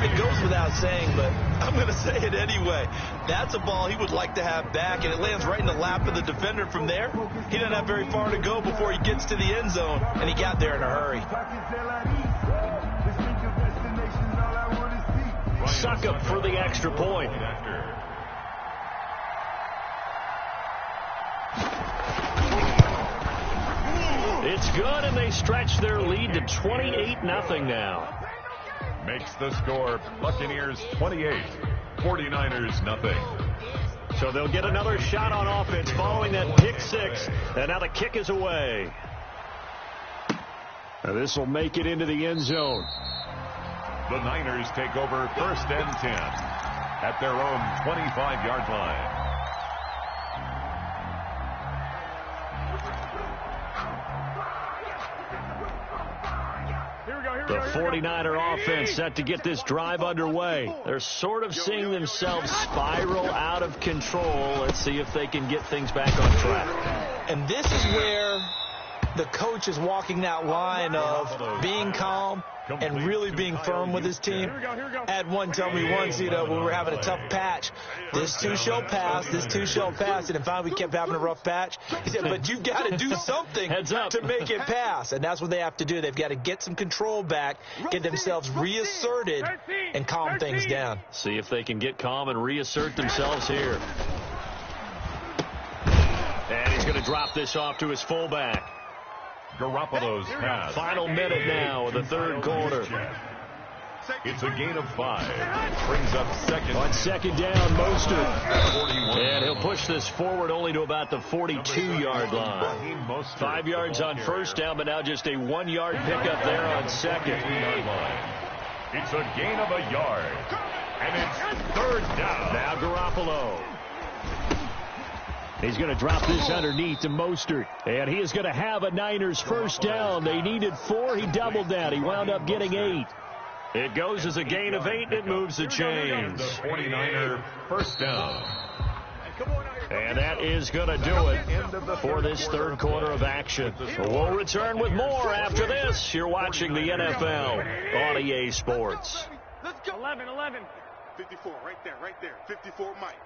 It goes without saying, but I'm going to say it anyway. That's a ball he would like to have back, and it lands right in the lap of the defender from there. He doesn't have very far to go before he gets to the end zone, and he got there in a hurry. Suck up for the extra point. It's good, and they stretch their lead to 28-0 now. Makes the score Buccaneers 28, 49ers nothing. So they'll get another shot on offense following that pick 6, and now the kick is away. Now this will make it into the end zone. The Niners take over 1st and 10 at their own 25-yard line. The 49er offense set to get this drive underway. They're sort of seeing themselves spiral out of control. Let's see if they can get things back on track. And this is where the coach is walking that line of being calm and really being firm with his team. I had one tell me once, when we were having a tough patch, this too shall pass, this too shall pass, and finally we kept having a rough patch. He said, but you got to do something to make it pass, and that's what they have to do. They've got to get some control back, get themselves reasserted, and calm things down. See if they can get calm and reassert themselves here. And he's going to drop this off to his fullback. Garoppolo's pass. Final minute now of the third quarter. It's a gain of 5. Brings up second. On second down, Mostert. And he'll push this forward only to about the 42-yard line. 5 yards on first down, but now just a 1-yard pickup there on second. It's a gain of a yard. And it's third down. Now Garoppolo. He's going to drop this underneath to Mostert. And he is going to have a Niners first down. They needed 4. He doubled that. He wound up getting 8. It goes as a gain of 8, and it moves the chains. The 49er first down. And that is going to do it for this third quarter of action. We'll return with more after this. You're watching the NFL on EA Sports. Let's go. 11. 54, right there. 54, Mike.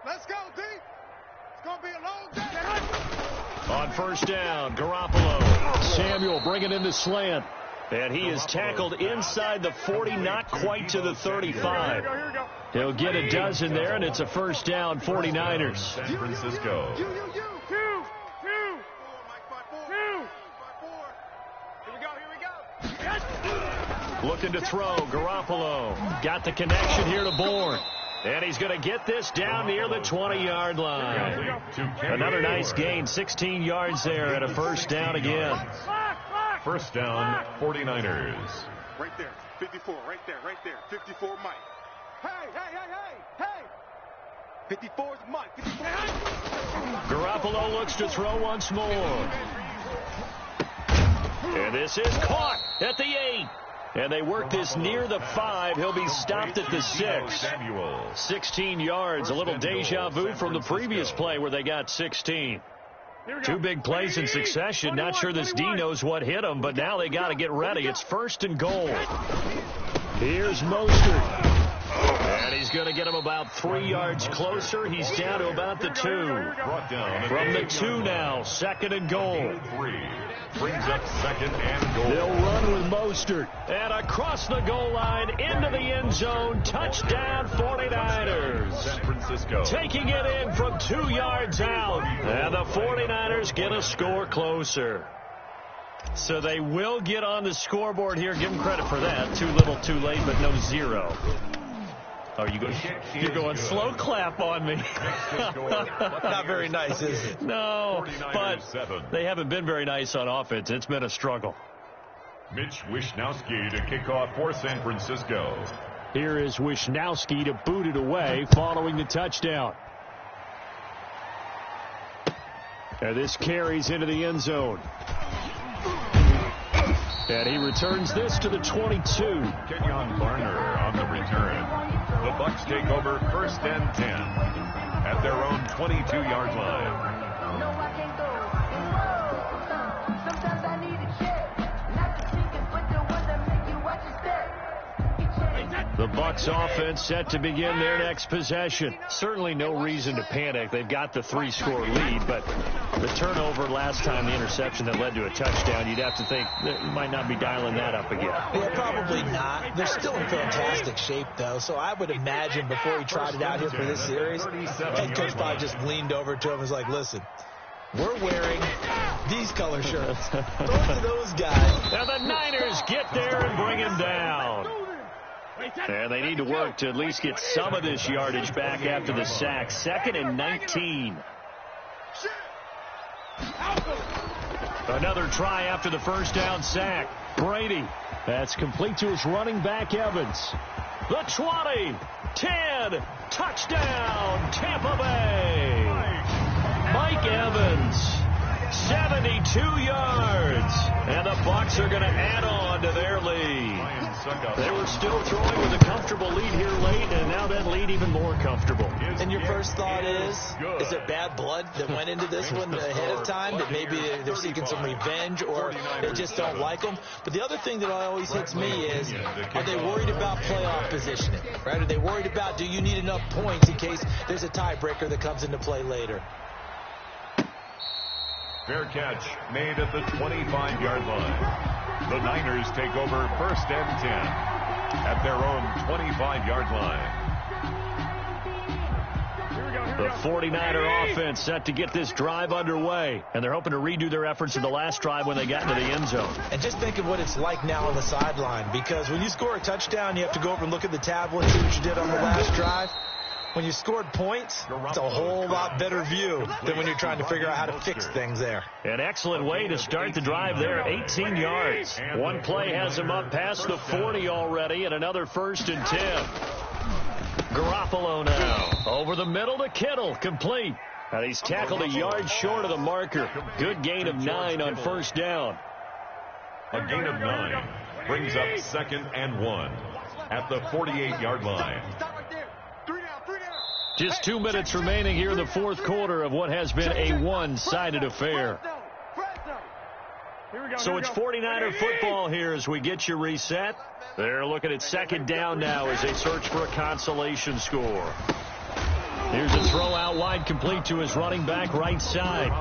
Let's go, D. It's going to be a long day. On first down, Garoppolo. Samuel bringing in the slant. And he is tackled inside the 40, not quite to the 35. He'll get a dozen there, and it's a first down, 49ers. San Francisco. Two. Here we go. Looking to throw, Garoppolo. Got the connection here to Bourne. And he's going to get this down near the 20-yard line. Another nice gain, 16 yards there and a first down again. First down, 49ers. Right there, 54, right there, 54 Mike. Hey! 54 is Mike. 54. Garoppolo looks to throw once more. And this is caught at the 8. And they work this near the 5. He'll be stopped at the 6. 16 yards, a little deja vu from the previous play where they got 16. Two big plays in succession. Not sure this D knows what hit him, but now they got to get ready. It's first and goal. Here's Mostert. And he's going to get him about 3 yards closer. He's down to about the 2. From the 2 now, second and goal. Brings up second and goal. They'll run with Mostert. And across the goal line, into the end zone. Touchdown, 49ers. San Francisco. Taking it in from 2 yards out. And the 49ers get a score closer. So they will get on the scoreboard here. Give them credit for that. Too little, too late, but no 0. Oh, you're going slow clap on me. Not very nice, is it? No, but they haven't been very nice on offense. It's been a struggle. Mitch Wishnowsky to kick off for San Francisco. Here is Wishnowsky to boot it away following the touchdown. And this carries into the end zone. And he returns this to the 22. Kenyon Barner on the return. The Bucs take over first and 10 at their own 22-yard line. The Bucs offense set to begin their next possession. Certainly no reason to panic. They've got the 3-score lead, but the turnover last time, the interception that led to a touchdown, you'd have to think that you might not be dialing that up again. Yeah, probably not. They're still in fantastic shape, though, so I would imagine before he trotted out here for this series, head coach probably just leaned over to him and was like, listen, we're wearing these color shirts. Throw it to those guys. And the Niners get there and bring him down. And they need to work to at least get some of this yardage back after the sack. Second and 19. Another try after the first down sack. Brady. That's complete to his running back, Evans. The 20. 10. Touchdown, Tampa Bay. Mike Evans. 72 yards. And the Bucs are going to add on to their lead. They were still throwing with a comfortable lead here late, and now that lead even more comfortable. And your first thought is there bad blood that went into this one ahead of time, that maybe they're seeking some revenge or they just don't like them? But the other thing that always hits me is, are they worried about playoff positioning? Right? Are they worried about, do you need enough points in case there's a tiebreaker that comes into play later? Fair catch made at the 25-yard line. The Niners take over first and 10 at their own 25-yard line. The 49er offense set to get this drive underway, and they're hoping to redo their efforts in the last drive when they got into the end zone. And just think of what it's like now on the sideline, because when you score a touchdown, you have to go over and look at the tablet and see what you did on the last drive. When you scored points, it's a whole lot better view than when you're trying to figure out how to fix things there. An excellent way to start the drive there, 18 yards. One play has him up past the 40 already, and another first and 10. Garoppolo now. Over the middle to Kittle, complete. And he's tackled a yard short of the marker. Good gain of 9 on first down. A gain of 9 brings up second and 1 at the 48-yard line. Just 2 minutes remaining here in the fourth quarter of what has been a one-sided affair. So it's 49er football here as we get you reset. They're looking at second down now as they search for a consolation score. Here's a throw out wide, complete to his running back right side.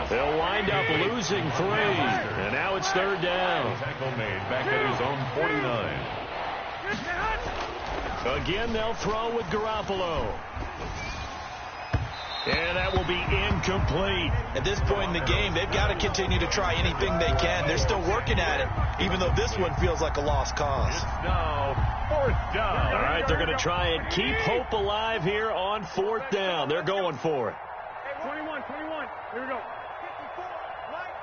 They'll wind up losing 3. And now it's third down. Tackle made back at his own 49. Again, they'll throw with Garoppolo. And that will be incomplete. At this point in the game, they've got to continue to try anything they can. They're still working at it, even though this one feels like a lost cause. It's now 4th down. All right, they're going to try and keep hope alive here on 4th down. They're going for it. 21. Here we go.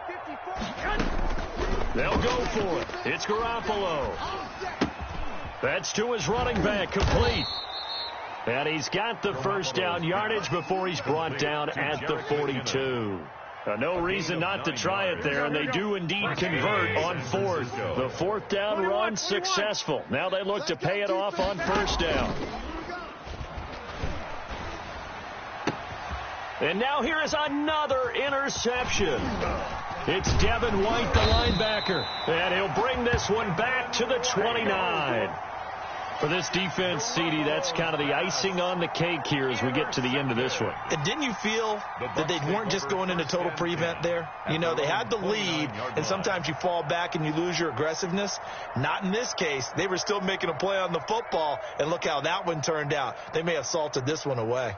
54. They'll go for it. It's Garoppolo. That's to his running back, complete. And he's got the first down yardage before he's brought down at the 42. No reason not to try it there, and they do indeed convert on 4th. The 4th down run successful. Now they look to pay it off on 1st down. And now here is another interception. It's Devin White, the linebacker, and he'll bring this one back to the 29. For this defense, CD, that's kind of the icing on the cake here as we get to the end of this one. And didn't you feel that they weren't just going into total prevent there? You know, they had the lead, and sometimes you fall back and you lose your aggressiveness. Not in this case. They were still making a play on the football, and look how that one turned out. They may have salted this one away.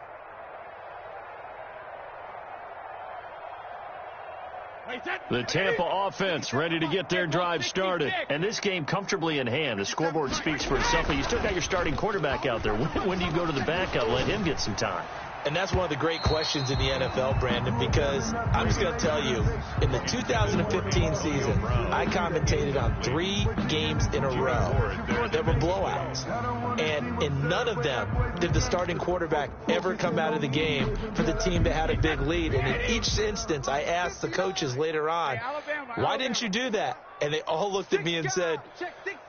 The Tampa offense ready to get their drive started. And this game comfortably in hand. The scoreboard speaks for itself, but you still got your starting quarterback out there. When do you go to the backup? Let him get some time. And that's one of the great questions in the NFL, Brandon, because I'm just going to tell you, in the 2015 season, I commentated on 3 games in a row that were blowouts. And in none of them did the starting quarterback ever come out of the game for the team that had a big lead. And in each instance, I asked the coaches later on, why didn't you do that? And they all looked at me and said,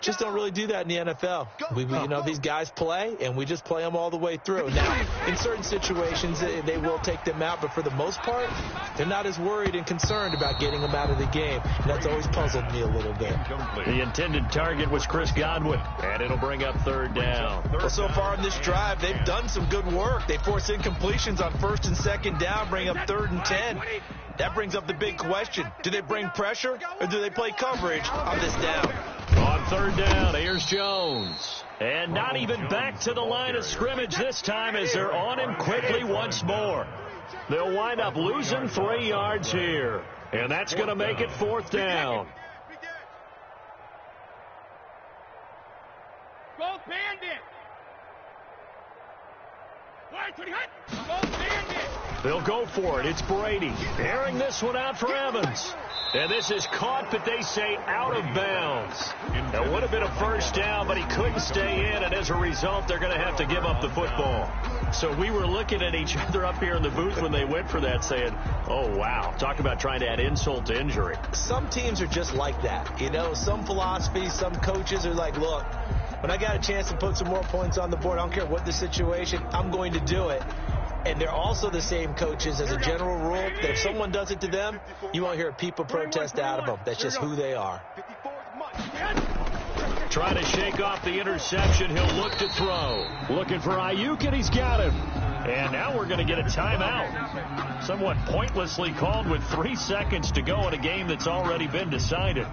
just don't really do that in the NFL. You know, these guys play, and we just play them all the way through. Now, in certain situations, they will take them out, but for the most part, they're not as worried and concerned about getting them out of the game. And that's always puzzled me a little bit. The intended target was Chris Godwin, and it'll bring up 3rd down. Well, so far on this drive, they've done some good work. They force incompletions on 1st and 2nd down, bring up 3rd and 10. That brings up the big question. Do they bring pressure, or do they play coverage on this down? On 3rd down, here's Jones. And not even back to the line of scrimmage this time as they're on him quickly once more. They'll wind up losing 3 yards here. And that's going to make it 4th down. Go Bandit! Go Bandit! They'll go for it. It's Brady. Airing this one out for Evans. And this is caught, but they say out of bounds. That would have been a 1st down, but he couldn't stay in, and as a result, they're going to have to give up the football. So we were looking at each other up here in the booth when they went for that, saying, oh, wow, talk about trying to add insult to injury. Some teams are just like that. You know, some philosophies, some coaches are like, look, when I got a chance to put some more points on the board, I don't care what the situation, I'm going to do it. And they're also the same coaches as a general rule that if someone does it to them, you won't hear a people protest out of them. That's just who they are. Trying to shake off the interception. He'll look to throw. Looking for Ayuk, and he's got him. And now we're going to get a timeout. Somewhat pointlessly called with 3 seconds to go in a game that's already been decided.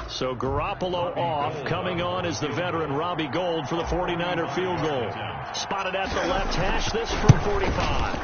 So Garoppolo off. Coming on is the veteran Robbie Gould for the 49er field goal. Spotted at the left hash. This from 45.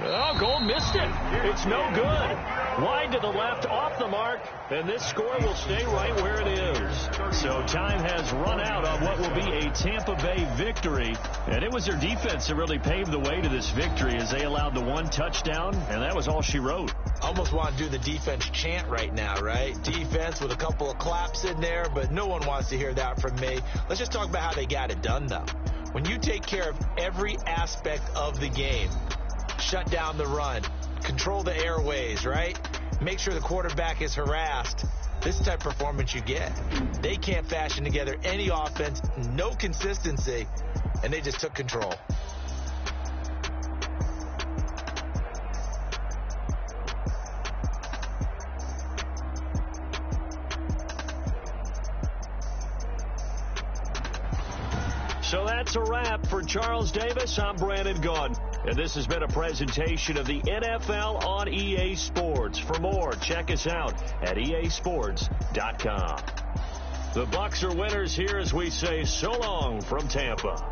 Oh, Gould missed it. It's no good. Wide to the left, off the mark, and this score will stay right where it is. So time has run out on what will be a Tampa Bay victory. And it was their defense that really paved the way to this victory as they allowed the 1 touchdown, and that was all she wrote. Almost want to do the defense chant right now, right? Defense with a couple of claps in there, but no one wants to hear that from me. Let's just talk about how they got it done, though. When you take care of every aspect of the game, shut down the run, control the airways, right? Make sure the quarterback is harassed. This is the type of performance you get. They can't fashion together any offense, no consistency, and they just took control. So that's a wrap for Charles Davis. I'm Brandon Gaudin, and this has been a presentation of the NFL on EA Sports. For more, check us out at easports.com. The Bucs are winners here as we say so long from Tampa.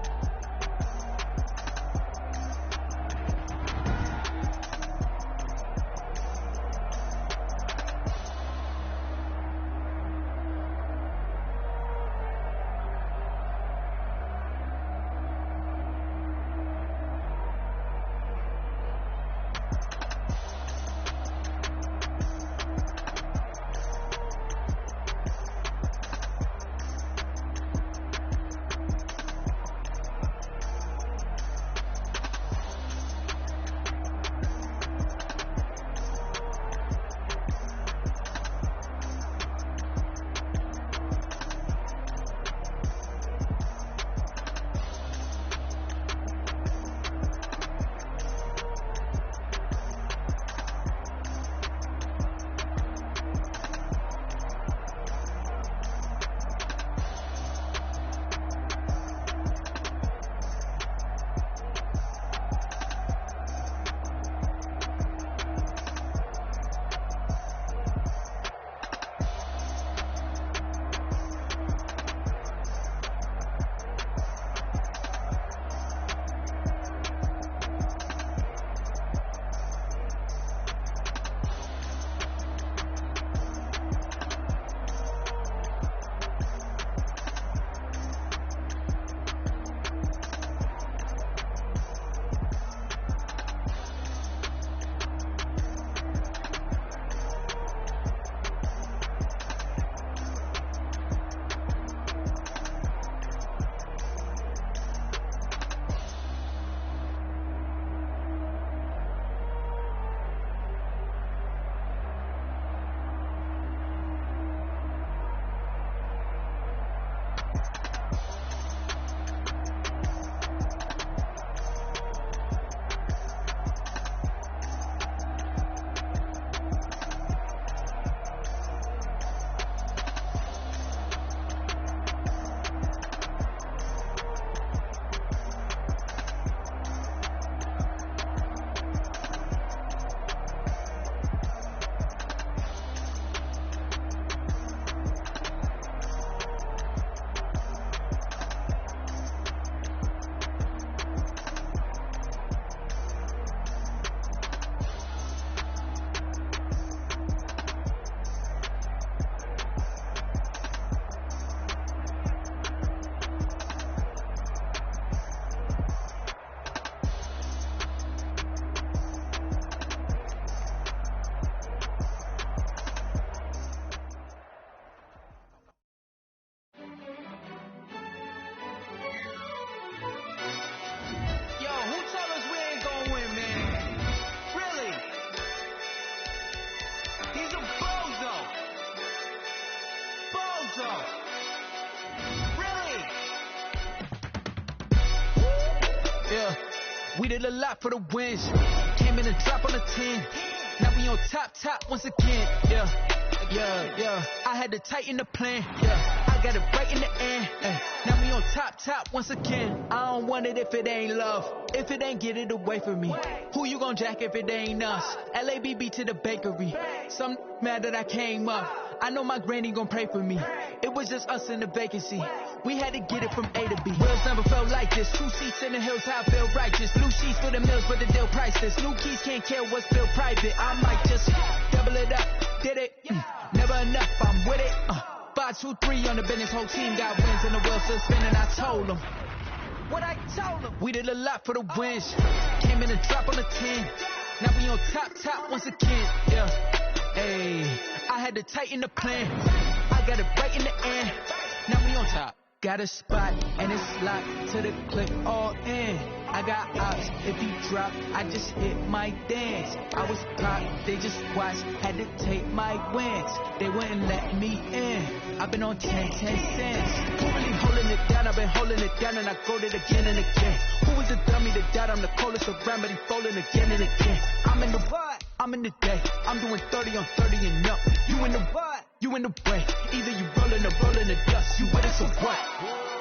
We did a lot for the wins. Came in and drop on the 10. Now we on top once again. Yeah. I had to tighten the plan. Yeah. I got it right in the end. Now we on top once again. I don't want it if it ain't love. If it ain't, get it away from me. Who you gon' jack if it ain't us? LABB to the bakery. Some mad that I came up. I know my granny gon' pray for me. It was just us in the vacancy. We had to get it from A to B. Wheels never felt like this. 2 seats in the hills, how I feel righteous. Blue sheets for the mills, but the deal priceless. New keys can't care what's still private. I might just double it up. Did it? Never enough, I'm with it. 5, 2, 3 on the business. Whole team got wins and the wheels still spinning. I told them what I told them. We did a lot for the wins. Came in and drop on the 10. Now we on top once again. Yeah. Hey, I had to tighten the plan. I got it right in the end. Now we on top. Got a spot and it's locked to the clip all in. I got ops, if he drop, I just hit my dance. I was popped, they just watched, had to take my wins. They wouldn't let me in. I've been on 10 cents. Who really holding it down? I've been holding it down and I go it again and again. Who was the dummy that doubt I'm the coldest around, but he folding again and again. I'm in the what? I'm in the day. I'm doing 30 on 30 and up. You in the what? You in the way. Either you rolling or rolling the dust. You with it or what?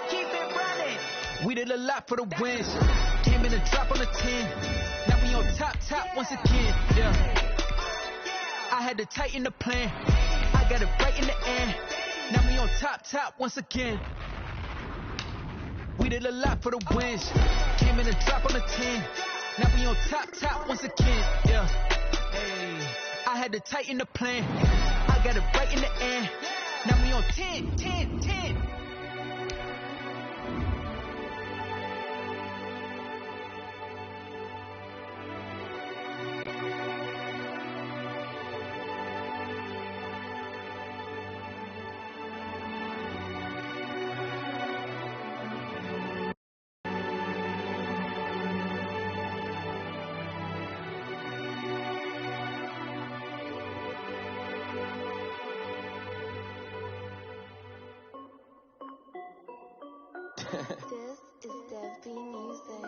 Keep it running. We did a lot for the wins. Came in and drop on the 10. Now we on top once again. Yeah. I had to tighten the plan. I got it right in the end. Now we on top once again. We did a lot for the wins. Came in and drop on the 10. Now we on top once again. Yeah. Hey, I had to tighten the plan. I got it right in the end. Now we on 10. This is Dev B Music.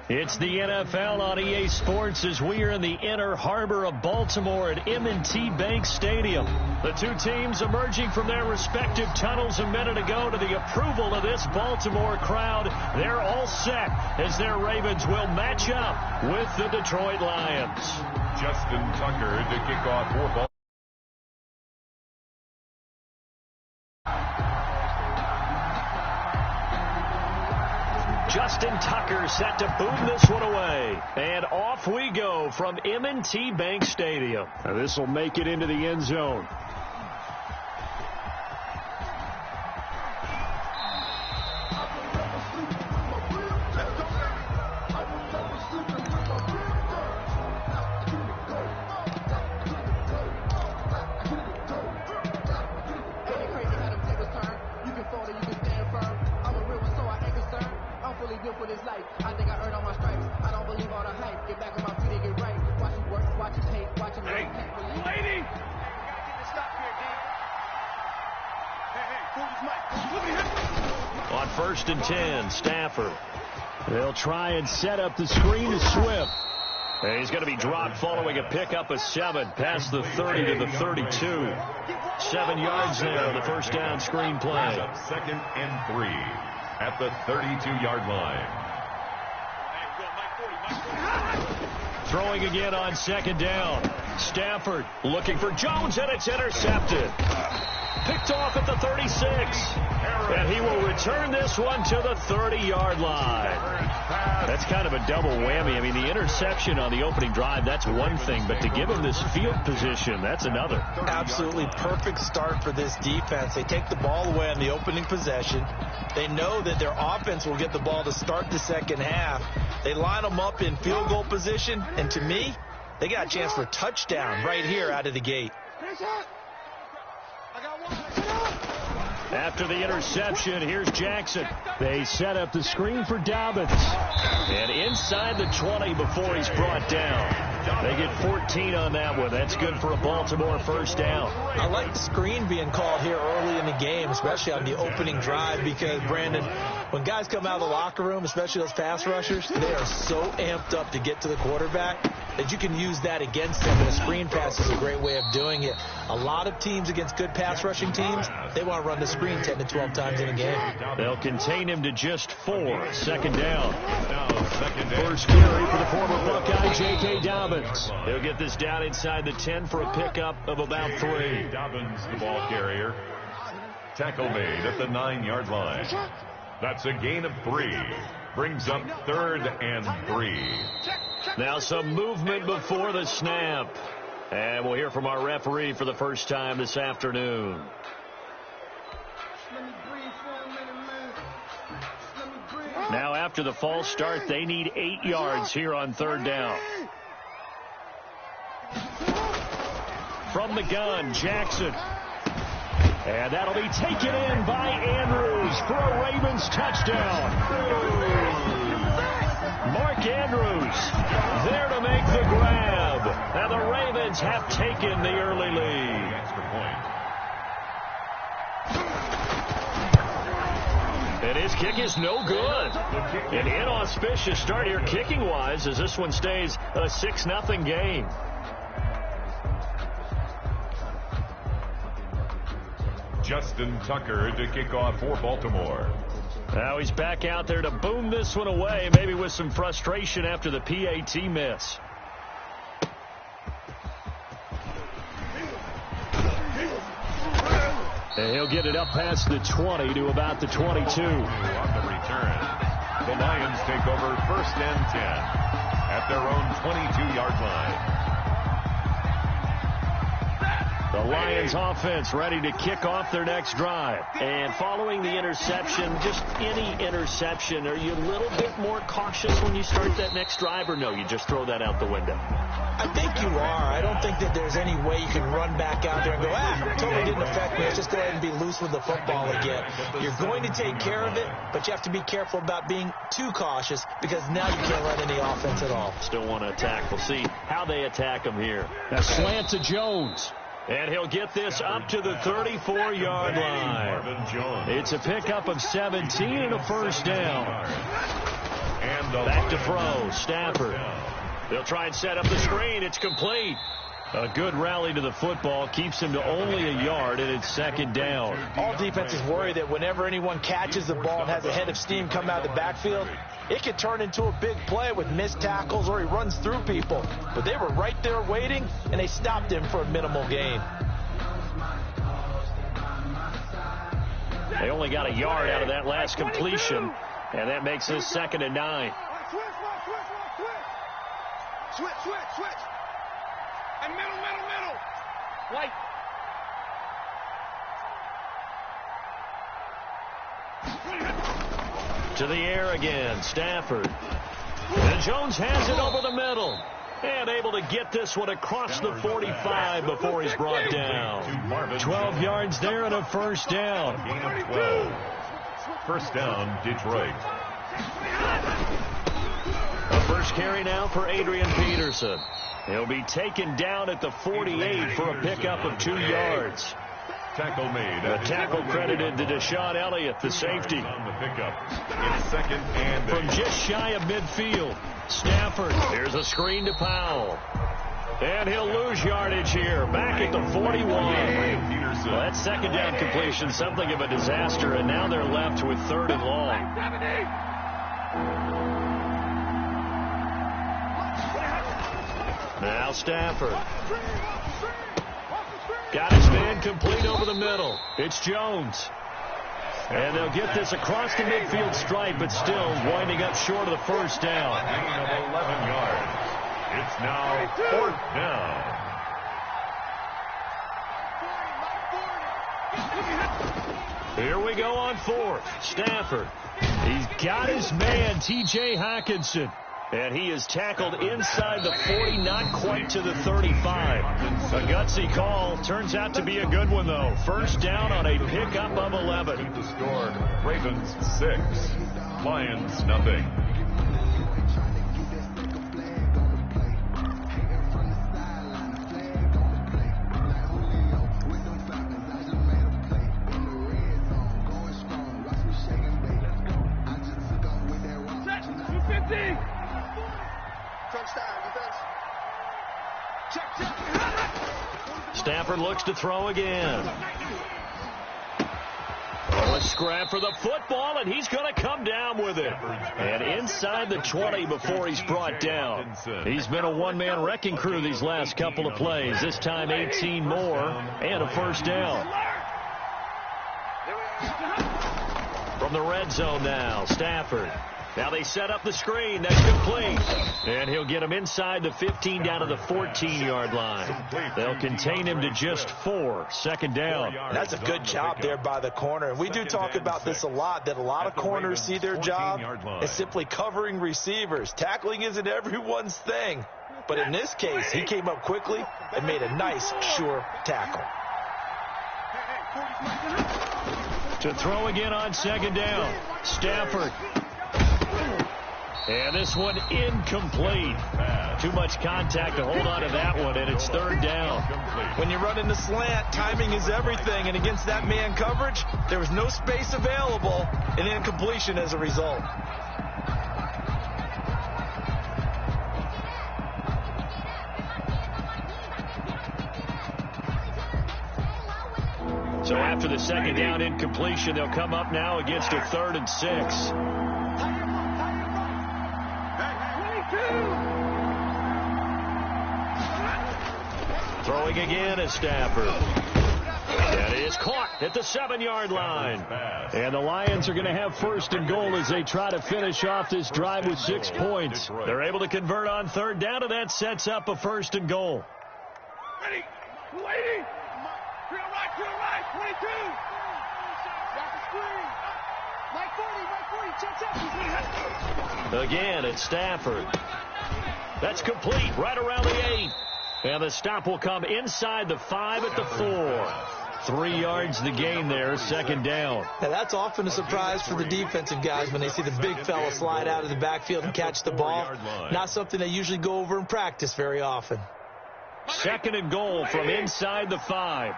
It's the NFL on EA Sports as we are in the inner harbor of Baltimore at M&T Bank Stadium. The two teams emerging from their respective tunnels a minute ago to the approval of this Baltimore crowd. They're all set as their Ravens will match up with the Detroit Lions. Justin Tucker to kick off for Baltimore. Justin Tucker set to boom this one away. And off we go from M&T Bank Stadium. Now this will make it into the end zone. For this life, I think I earned all my stripes. I don't believe all the hype. Get back on my feet and get right. Watch you work, watch you paint, watch you work. Hey, lady! 1st and 10. Stafford. They'll try and set up the screen to Swift. And he's going to be dropped following a pickup of 7 past the 30 to the 32. 7 yards there, the first down screen play. 2nd and 3 at the 32-yard line. Throwing again on 2nd down. Stafford looking for Jones, and it's intercepted. Picked off at the 36. And he will return this one to the 30-yard line. That's kind of a double whammy. I mean, the interception on the opening drive, that's one thing. But to give him this field position, that's another. Absolutely perfect start for this defense. They take the ball away on the opening possession. They know that their offense will get the ball to start the second half. They line them up in field goal position. And to me, they got a chance for a touchdown right here out of the gate. After the interception, here's Jackson. They set up the screen for Dobbins. And inside the 20 before he's brought down. They get 14 on that one. That's good for a Baltimore first down. I like the screen being called here early in the game, especially on the opening drive, because, Brandon, when guys come out of the locker room, especially those pass rushers, they are so amped up to get to the quarterback that you can use that against them. And a screen pass is a great way of doing it. A lot of teams against good pass rushing teams, they want to run the screen 10 to 12 times in a game. They'll contain him to just 4. 2nd down. First carry for the former Buckeye, J.K. Dobbins. He'll get this down inside the 10 for a pickup of about 3. Dobbins, the ball carrier. Tackle made at the 9-yard line. That's a gain of 3. Brings up 3rd and 3. Now some movement before the snap. And we'll hear from our referee for the first time this afternoon. Now after the false start, they need 8 yards here on 3rd down. From the gun, Jackson. And that'll be taken in by Andrews for a Ravens touchdown. Mark Andrews there to make the grab. Now the Ravens have taken the early lead. And his kick is no good. An inauspicious start here kicking-wise as this one stays a 6-0 game. Justin Tucker to kick off for Baltimore. Now he's back out there to boom this one away, maybe with some frustration after the PAT miss. And he'll get it up past the 20 to about the 22. On the return, the Lions take over 1st and 10 at their own 22-yard line. The Lions offense ready to kick off their next drive. And following the interception, just any interception, are you a little bit more cautious when you start that next drive, or no, you just throw that out the window? I think you are. I don't think that there's any way you can run back out there and go, totally didn't affect me. Let's just go ahead and be loose with the football again. You're going to take care of it, but you have to be careful about being too cautious because now you can't run any offense at all. Still want to attack. We'll see how they attack them here. Now slant to Jones. And he'll get this up to the 34-yard line. It's a pickup of 17 and a first down. Back to throw, Stafford. They'll try and set up the screen. It's complete. A good rally to the football keeps him to only a yard, and it's 2nd down. All defenses worry that whenever anyone catches the ball and has a head of steam come out of the backfield, it could turn into a big play with missed tackles or he runs through people. But they were right there waiting, and they stopped him for a minimal gain. They only got a yard out of that last completion, and that makes this 2nd and 9. Switch. And middle. White. To the air again, Stafford. And Jones has it over the middle. And able to get this one across the 45 before he's brought down. 12 yards there and a first down. Gain of 12. First down, Detroit. A first carry now for Adrian Peterson. He'll be taken down at the 48 for a pickup of 2 yards. Tackle made. The tackle credited to Deshaun Elliott, the safety. On the pickup. It's 2nd and 8. From just shy of midfield, Stafford. Here's a screen to Powell. And he'll lose yardage here, back at the 41. Well, that second down completion, something of a disaster, and now they're left with 3rd and long. Now Stafford. Got his man complete over the middle. It's Jones. And they'll get this across the midfield stripe, but still winding up short of the first down. Gain of 11 yards. It's now 4th down. Here we go on 4th. Stafford. He's got his man, T.J. Hockenson. And he is tackled inside the 40, not quite to the 35. A gutsy call. Turns out to be a good one, though. First down on a pickup of 11. To score, Ravens 6, Lions nothing. Stafford looks to throw again. A scrap for the football, and he's going to come down with it. And inside the 20 before he's brought down. He's been a one-man wrecking crew these last couple of plays. This time 18 more and a first down. From the red zone now, Stafford. Now they set up the screen. That's complete. And he'll get him inside the 15 down to the 14-yard line. They'll contain him to just 4. Second down. That's a good job there by the corner. And we do talk about this a lot, that a lot of corners see their job as simply covering receivers. Tackling isn't everyone's thing. But in this case, he came up quickly and made a nice, sure tackle. To throw again on second down. Stafford. And this one incomplete. Too much contact to hold on to that one, and it's 3rd down. When you run in the slant, timing is everything, and against that man coverage, there was no space available, and incompletion as a result. So after the second down incompletion, they'll come up now against a 3rd and 6. Throwing again is Stafford. And it is caught at the 7-yard line. And the Lions are going to have 1st and goal as they try to finish off this drive with 6 points. They're able to convert on 3rd down, and that sets up a 1st and goal. Ready. 280. To the right, 22. Got the screen. Right 40, check. Again, it's Stafford. That's complete right around the 8. And the stop will come inside the 5 at the 4. 3 yards the gain there, second down. Now that's often a surprise for the defensive guys when they see the big fella slide out of the backfield and catch the ball. Not something they usually go over in practice very often. Second and goal from inside the 5.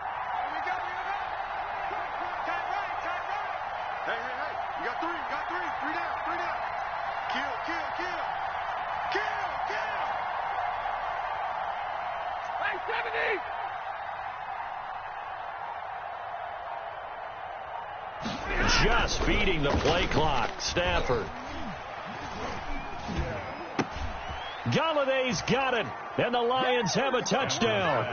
Hey, you got 3 down. Kill. Hey, 70. Just beating the play clock. Stafford. Galladay's got it. And the Lions have a touchdown.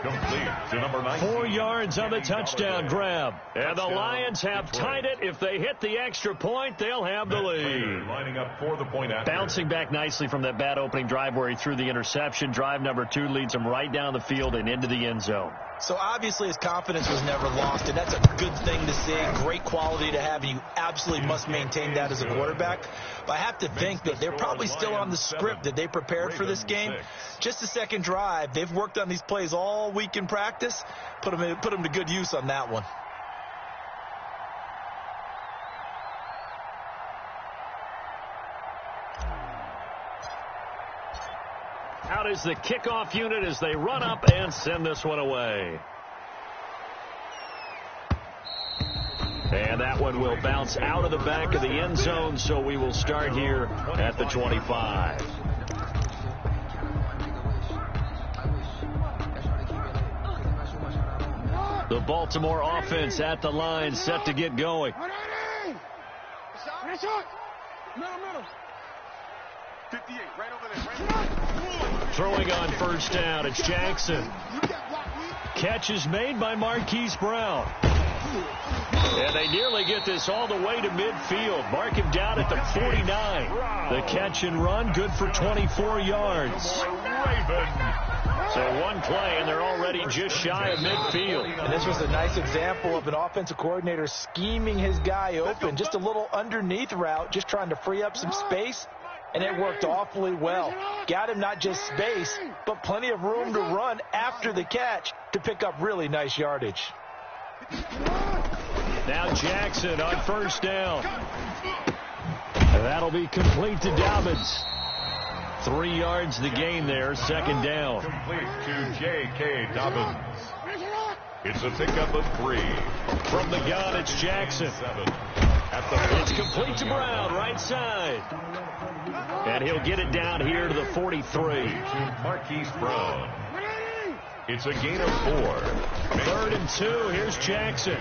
Complete to number 19. 4 yards on the touchdown grab. And the Lions have tied it. If they hit the extra point, they'll have the lead. Lining up for the point after. Bouncing back nicely from that bad opening drive where he threw the interception. Drive number 2 leads him right down the field and into the end zone. So obviously his confidence was never lost, and that's a good thing to see. Great quality to have, and you absolutely must maintain that as a quarterback. But I have to think that they're probably still on the script that they prepared for this game. Just the second drive. They've worked on these plays all week in practice. Put them to good use on that one. Out is the kickoff unit as they run up and send this one away. And that one will bounce out of the back of the end zone, so we will start here at the 25. The Baltimore offense at the line, set to get going. Throwing on first down, it's Jackson. Catch is made by Marquise Brown. And they nearly get this all the way to midfield. Mark him down at the 49. The catch and run, good for 24 yards. So one play, and they're already just shy of midfield. And this was a nice example of an offensive coordinator scheming his guy open. Just a little underneath route, just trying to free up some space. And it worked awfully well. Got him not just space, but plenty of room to run after the catch to pick up really nice yardage. Now Jackson on first down. And that'll be complete to Dobbins. 3 yards the gain there, second down. Complete to J.K. Dobbins. It's a pickup of 3. From the gun, it's Jackson. It's complete to Brown, right side. And he'll get it down here to the 43. Marquise Brown. It's a gain of 4. 3rd and 2. Here's Jackson.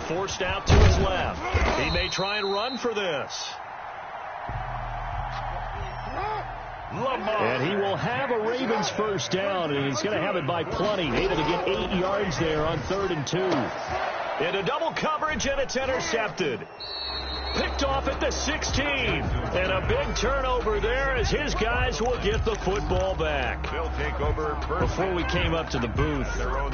Forced out to his left. He may try and run for this. And he will have a Ravens first down, and he's going to have it by plenty. Able to get 8 yards there on 3rd and 2. Into double coverage, and it's intercepted. Picked off at the 16. And a big turnover there as his guys will get the football back. They'll take over before we came up to the booth,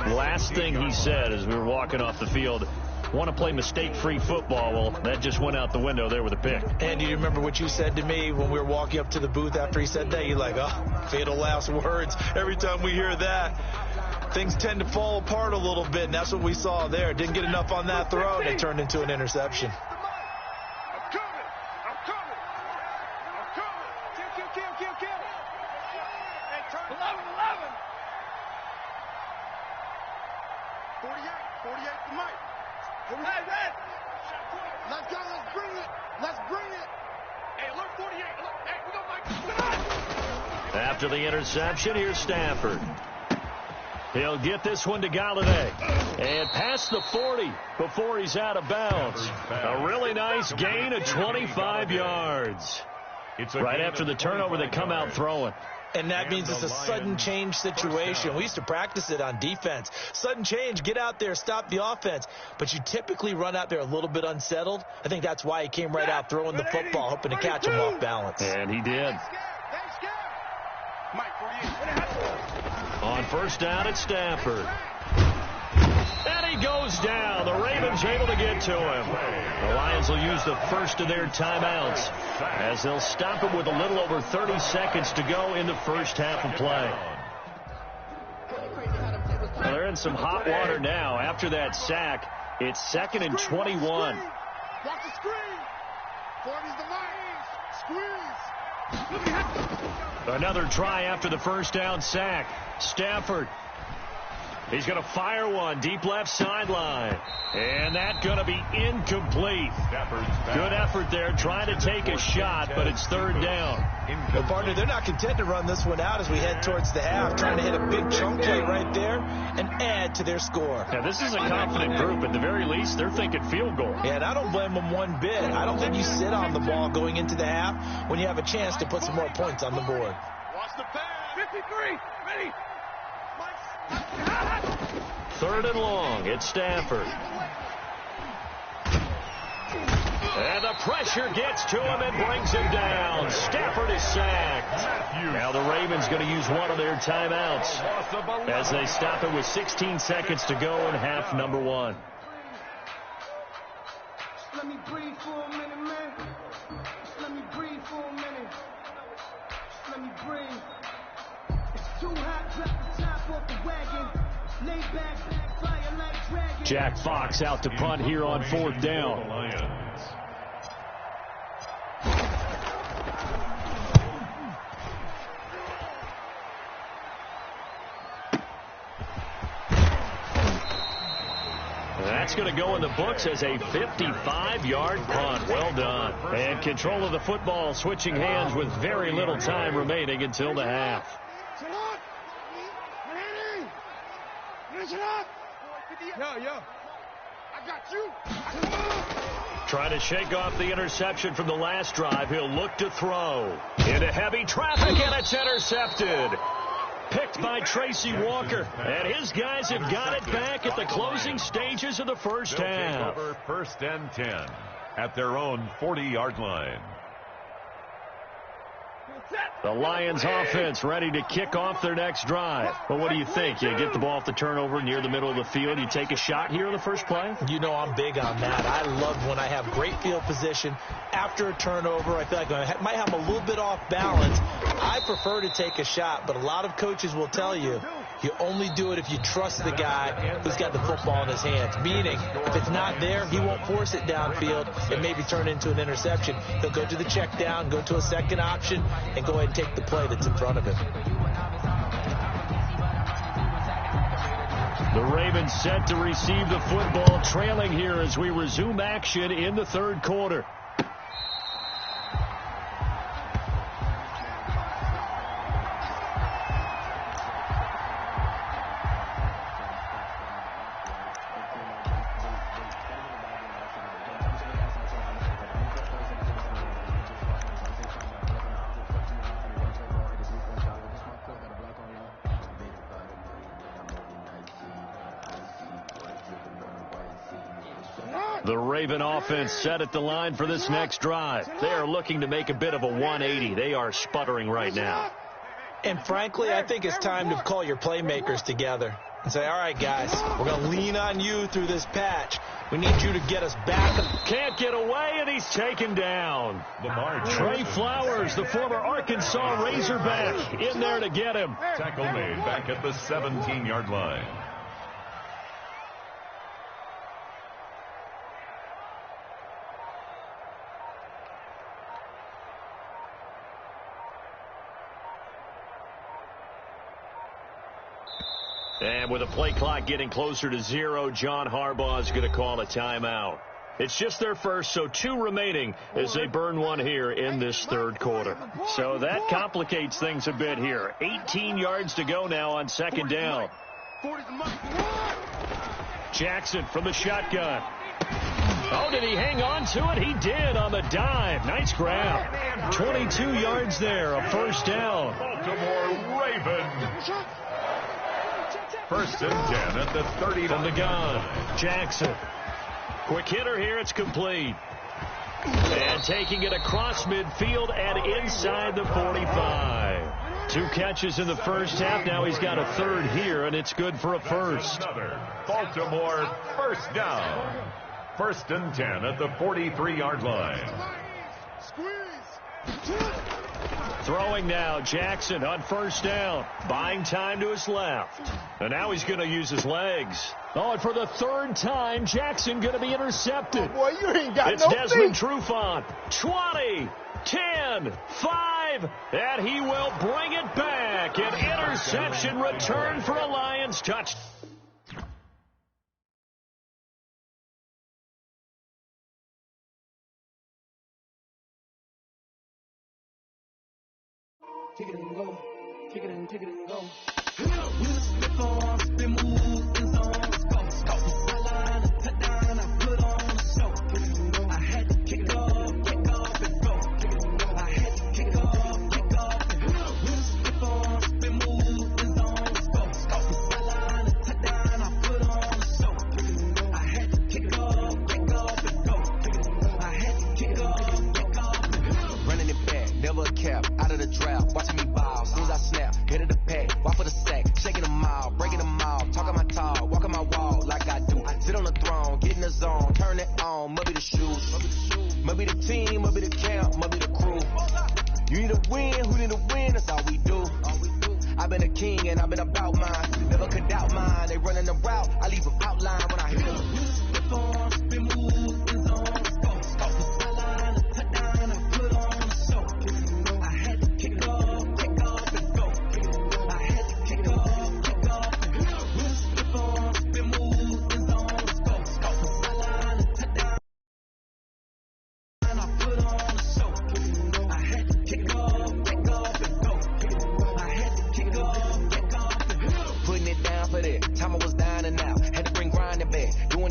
last thing he said as we were walking off the field, want to play mistake-free football. Well, that just went out the window there with a pick. And you remember what you said to me when we were walking up to the booth after he said that? You're like, oh, fatal last words. Every time we hear that, things tend to fall apart a little bit, and that's what we saw there. Didn't get enough on that throw, and it turned into an interception. After the interception, here's Stafford. He'll get this one to Galladay. And past the 40 before he's out of bounds. A really nice gain of 25 yards. Right after the turnover, they come out throwing. And that means it's a sudden change situation. We used to practice it on defense. Sudden change, get out there, stop the offense. But you typically run out there a little bit unsettled. I think that's why he came right out throwing the football, hoping to catch him off balance. And he did. On first down at Stafford. And he goes down. The Ravens are able to get to him. The Lions will use the first of their timeouts as they'll stop him with a little over 30 seconds to go in the first half of play. Well, they're in some hot water now. After that sack, it's 2nd and 21. Watch the screen. 40's the line. Squeeze. Another try after the first down sack. Stafford. He's going to fire one deep left sideline. And that's going to be incomplete. Good effort there trying to take a shot, but it's 3rd down. Well, partner, they're not content to run this one out as we head towards the half, trying to hit a big chunk play right there and add to their score. Now, this is a confident group. At the very least, they're thinking field goal. Yeah, and I don't blame them one bit. I don't think you sit on the ball going into the half when you have a chance to put some more points on the board. Watch the pass. 53. Ready. 3rd and long. It's Stafford. And the pressure gets to him and brings him down. Stafford is sacked. Now the Ravens going to use one of their timeouts as they stop it with 16 seconds to go in half number 1. Let me breathe for a minute, man. Let me breathe for a minute. Let me breathe. It's too hot, drop the top off the wagon. Lay back, fire like dragon. Jack Fox out to punt here on 4th down. That's going to go in the books as a 55-yard punt. Well done. And control of the football switching hands with very little time remaining until the half. Yo, I got you. Trying to shake off the interception from the last drive. He'll look to throw. Into heavy traffic, and it's intercepted. Picked by Tracy Walker. And his guys have got it back at the closing stages of the first half. Over 1st and 10 at their own 40-yard line. The Lions offense ready to kick off their next drive. But what do you think? You get the ball off the turnover near the middle of the field. You take a shot here on the first play? You know I'm big on that. I love when I have great field position after a turnover. I feel like I might have a little bit off balance. I prefer to take a shot, but a lot of coaches will tell you you only do it if you trust the guy who's got the football in his hands. Meaning, if it's not there, he won't force it downfield and maybe turn it into an interception. He'll go to the check down, go to a second option, and go ahead and take the play that's in front of him. The Ravens set to receive the football, trailing here as we resume action in the third quarter. The Raven offense set at the line for this next drive. They are looking to make a bit of a 180. They are sputtering right now. And frankly, I think it's time to call your playmakers together and say, all right, guys, we're going to lean on you through this patch. We need you to get us back. Can't get away, and he's taken down. Trey Flowers, the former Arkansas Razorback, in there to get him. Tackle made back at the 17-yard line. And with the play clock getting closer to 0, John Harbaugh is going to call a timeout. It's just their first, so 2 remaining as they burn one here in this third quarter. So that complicates things a bit here. 18 yards to go now on second down. Jackson from the shotgun. Oh, did he hang on to it? He did on the dive. Nice grab. 22 yards there, a first down. Baltimore Ravens. 1st and 10 at the 30 from the gun. Jackson. Quick hitter here. It's complete. And taking it across midfield and inside the 45. 2 catches in the first half. Now he's got a third here, and it's good for a first. Another Baltimore first down. 1st and 10 at the 43-yard line. Throwing now, Jackson on first down. Buying time to his left. And now he's going to use his legs. Oh, and for the 3rd time, Jackson going to be intercepted. Oh, boy, you ain't got it's no Desmond feet. Trufant. 20, 10, 5, and he will bring it back. An interception return for a Lions touch. Kick it and go. Kick it and go.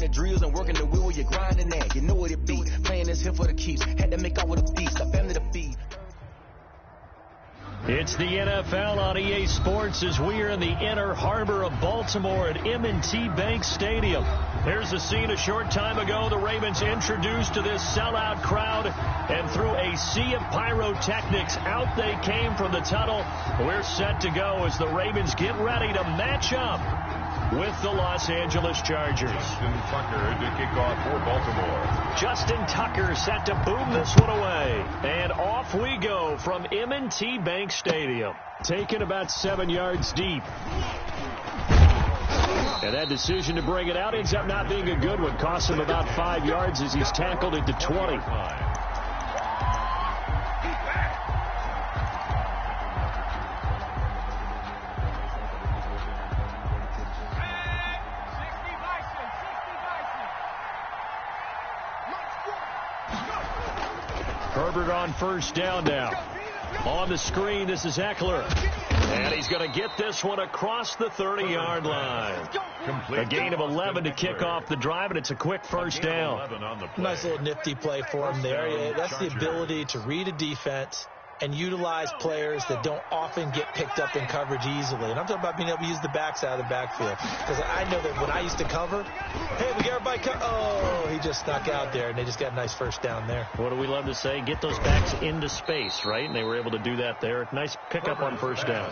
the drills and working the wheel where you're grinding at. You know what it be. Playing this here for the keeps. Had to make out with a feast. A family to feed. It's the NFL on EA Sports as we are in the inner harbor of Baltimore at M&T Bank Stadium. Here's the scene a short time ago. The Ravens introduced to this sellout crowd, and through a sea of pyrotechnics, out they came from the tunnel. We're set to go as the Ravens get ready to match up with the Los Angeles Chargers. Justin Tucker to kick off for Baltimore. Justin Tucker set to boom this one away. And off we go from M&T Bank Stadium. Taken about 7 yards deep. And that decision to bring it out ends up not being a good one. Costs him about 5 yards as he's tackled into 20. Herbert on first down now. On the screen, this is Eckler. And he's going to get this one across the 30-yard line. A gain of 11 to kick off the drive, and it's a quick first down. Nice little nifty play for him there. Yeah, that's the ability to read a defense and utilize players that don't often get picked up in coverage easily. And I'm talking about being able to use the backside of the backfield. Because I know that when I used to cover, hey, we got everybody oh, he just snuck out there, and they just got a nice first down there. What do we love to say? Get those backs into space, right? And they were able to do that there. Nice pickup on first down.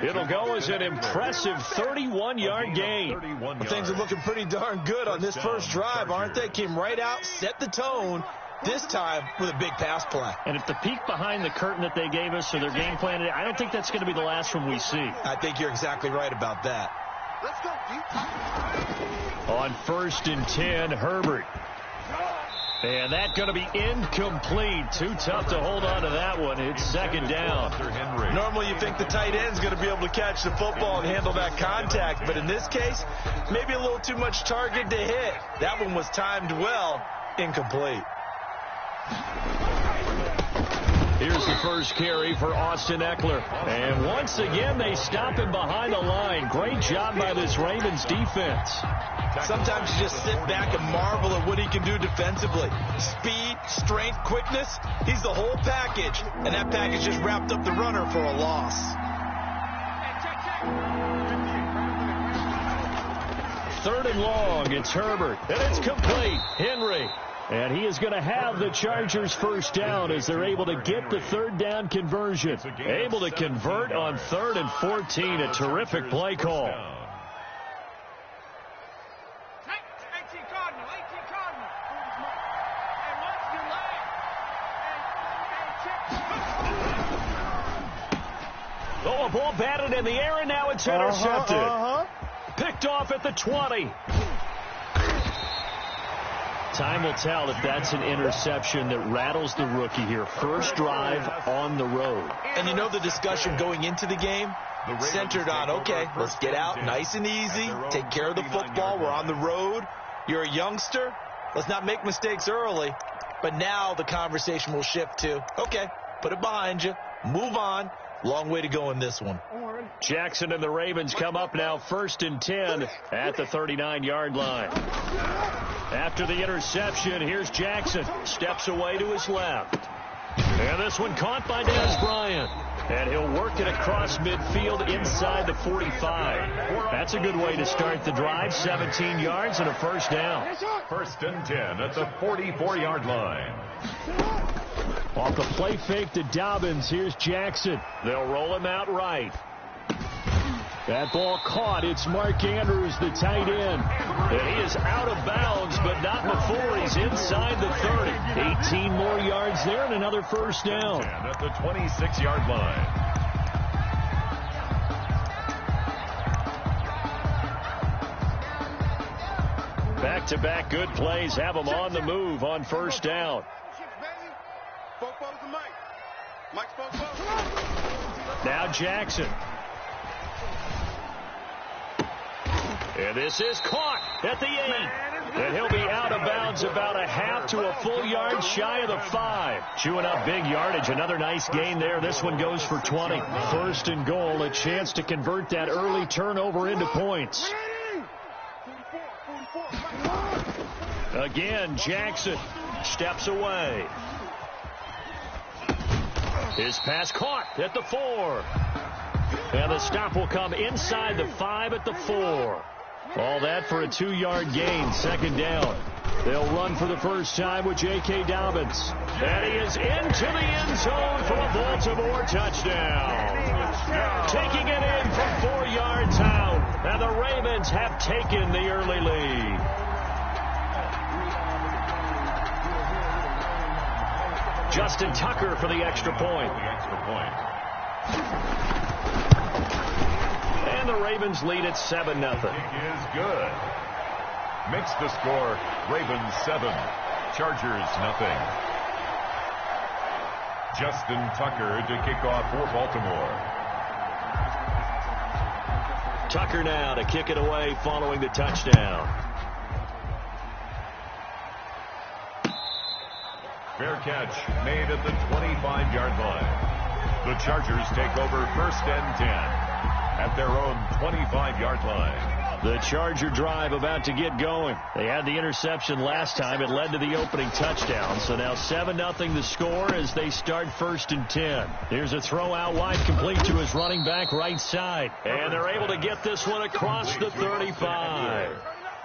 It'll go as an impressive 31-yard gain. Well, things are looking pretty darn good on this first drive, aren't they? Came right out, set the tone. This time with a big pass play. And if the peek behind the curtain that they gave us or their game plan, I don't think that's going to be the last one we see. I think you're exactly right about that. Let's go. On 1st and 10, Herbert. And that's going to be incomplete. Too tough to hold on to that one. It's second down. Normally you think the tight end's going to be able to catch the football and handle that contact. But in this case, maybe a little too much target to hit. That one was timed well. Incomplete. Here's the first carry for Austin Eckler. And once again, they stop him behind the line. Great job by this Ravens defense. Sometimes you just sit back and marvel at what he can do defensively. Speed, strength, quickness. He's the whole package. And that package just wrapped up the runner for a loss. 3rd and long. It's Herbert. And it's complete. Henry. And he is going to have the Chargers first down as they're able to get the 3rd down conversion. Able to convert on 3rd and 14. A terrific play call. Oh, a ball batted in the air, and now it's intercepted. Picked off at the 20. Time will tell if that's an interception that rattles the rookie here. First drive on the road. And you know the discussion going into the game centered on, okay, let's get out nice and easy, take care of the football, we're on the road, you're a youngster, let's not make mistakes early. But now the conversation will shift to, okay, put it behind you, move on, long way to go in this one. Jackson and the Ravens come up now 1st and 10 at the 39-yard line. After the interception, here's Jackson. Steps away to his left. And this one caught by Dez Bryant. And he'll work it across midfield inside the 45. That's a good way to start the drive. 17 yards and a first down. 1st and 10 at the 44-yard line. Off the play fake to Dobbins, here's Jackson. They'll roll him out right. That ball caught. It's Mark Andrews, the tight end. And he is out of bounds, but not before he's inside the 30. 18 more yards there and another first down. And at the 26-yard line. Back-to-back good plays have him on the move on first down. Now Jackson. And this is caught at the 8. And he'll be out of bounds about a half to a full yard shy of the 5. Chewing up big yardage. Another nice gain there. This one goes for 20. 1st and goal. A chance to convert that early turnover into points. 44. Again, Jackson steps away. His pass caught at the 4. And the stop will come inside the 5 at the 4. All that for a 2-yard gain, second down. They'll run for the first time with J.K. Dobbins. And he is into the end zone for a Baltimore touchdown. Taking it in from 4 yards out. And the Ravens have taken the early lead. Justin Tucker for the extra point. And the Ravens lead at 7-0. Is good. Makes the score Ravens 7, Chargers 0. Justin Tucker to kick off for Baltimore. Tucker now to kick it away following the touchdown. Fair catch made at the 25-yard line. The Chargers take over 1st and 10 at their own 25-yard line. The Charger drive about to get going. They had the interception last time. It led to the opening touchdown. So now 7-0 the score as they start 1st and 10. Here's a throw out wide complete to his running back right side. And they're able to get this one across the 35.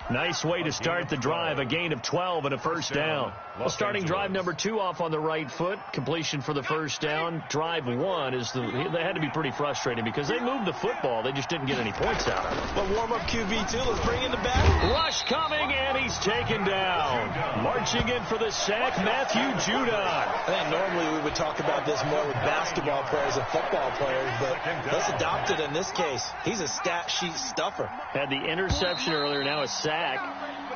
Nice way to start the drive, a gain of 12 and a first down. Well, starting drive number 2 off on the right foot, completion for the first down. Drive 1 is they had to be pretty frustrating because they moved the football. They just didn't get any points out of it. But warm-up QB2, let's bring in the back. Rush coming, and he's taken down. Marching in for the sack, Matthew Judon. I think normally we would talk about this more with basketball players and football players, but let's adopt it in this case. He's a stat sheet stuffer. Had the interception earlier, now a sack.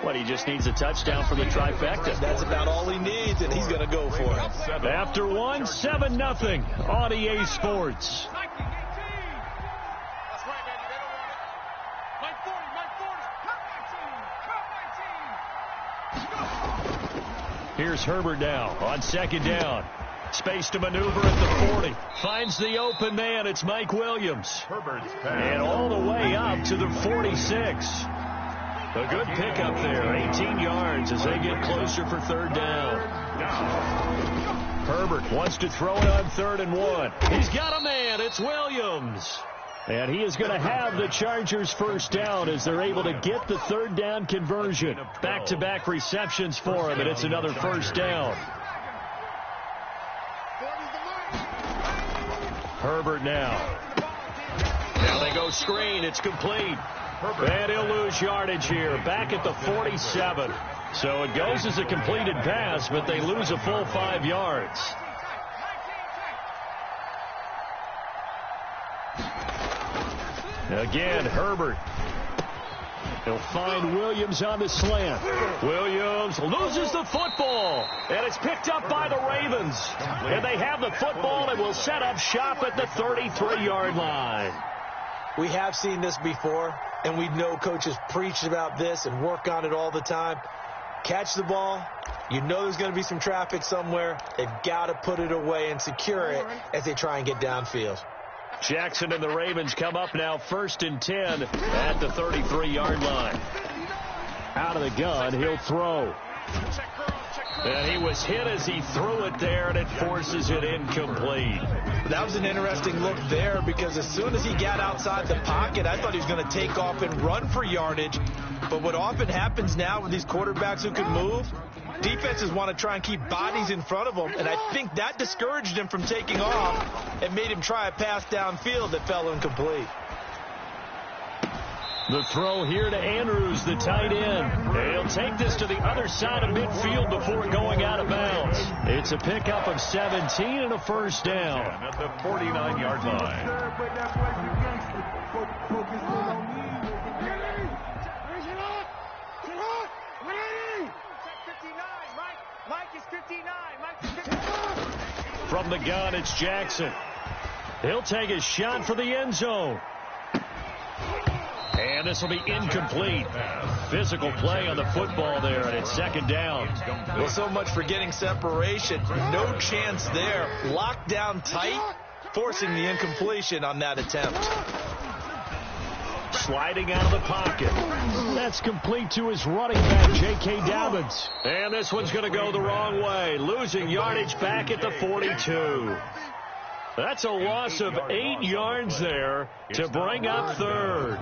What, he just needs a touchdown for the trifecta. That's about all he needs, and he's going to go for it. After 1, 7-0 on EA Sports. Here's Herbert now on second down. Space to maneuver at the 40. Finds the open man. It's Mike Williams. And all the way up to the 46. A good pickup there, 18 yards as they get closer for third down. Herbert wants to throw it on 3rd and 1. He's got a man, it's Williams. And he is going to have the Chargers first down as they're able to get the third down conversion. Back-to-back receptions for him, and it's another first down. Herbert now. Now they go screen, it's complete. And he'll lose yardage here, back at the 47. So it goes as a completed pass, but they lose a full 5 yards. Again, Herbert. He'll find Williams on the slant. Williams loses the football, and it's picked up by the Ravens. And they have the football and will set up shop at the 33-yard line. We have seen this before, and we know coaches preach about this and work on it all the time. Catch the ball. You know there's going to be some traffic somewhere. They've got to put it away and secure it as they try and get downfield. Jackson and the Ravens come up now 1st and 10 at the 33-yard line. Out of the gun, he'll throw. And he was hit as he threw it there, and it forces it incomplete. That was an interesting look there because as soon as he got outside the pocket, I thought he was going to take off and run for yardage. But what often happens now with these quarterbacks who can move, defenses want to try and keep bodies in front of them, and I think that discouraged him from taking off and made him try a pass downfield that fell incomplete. The throw here to Andrews, the tight end. He'll take this to the other side of midfield before going out of bounds. It's a pickup of 17 and a first down. At the 49-yard line. From the gun, it's Jackson. He'll take a shot for the end zone. And this will be incomplete. Physical play on the football there, and it's second down. Well, so much for getting separation. No chance there. Locked down tight, forcing the incompletion on that attempt. sliding out of the pocket. That's complete to his running back, J.K. Dobbins. And this one's going to go the wrong way, losing yardage back at the 42. That's a loss of 8 yards there to bring up third.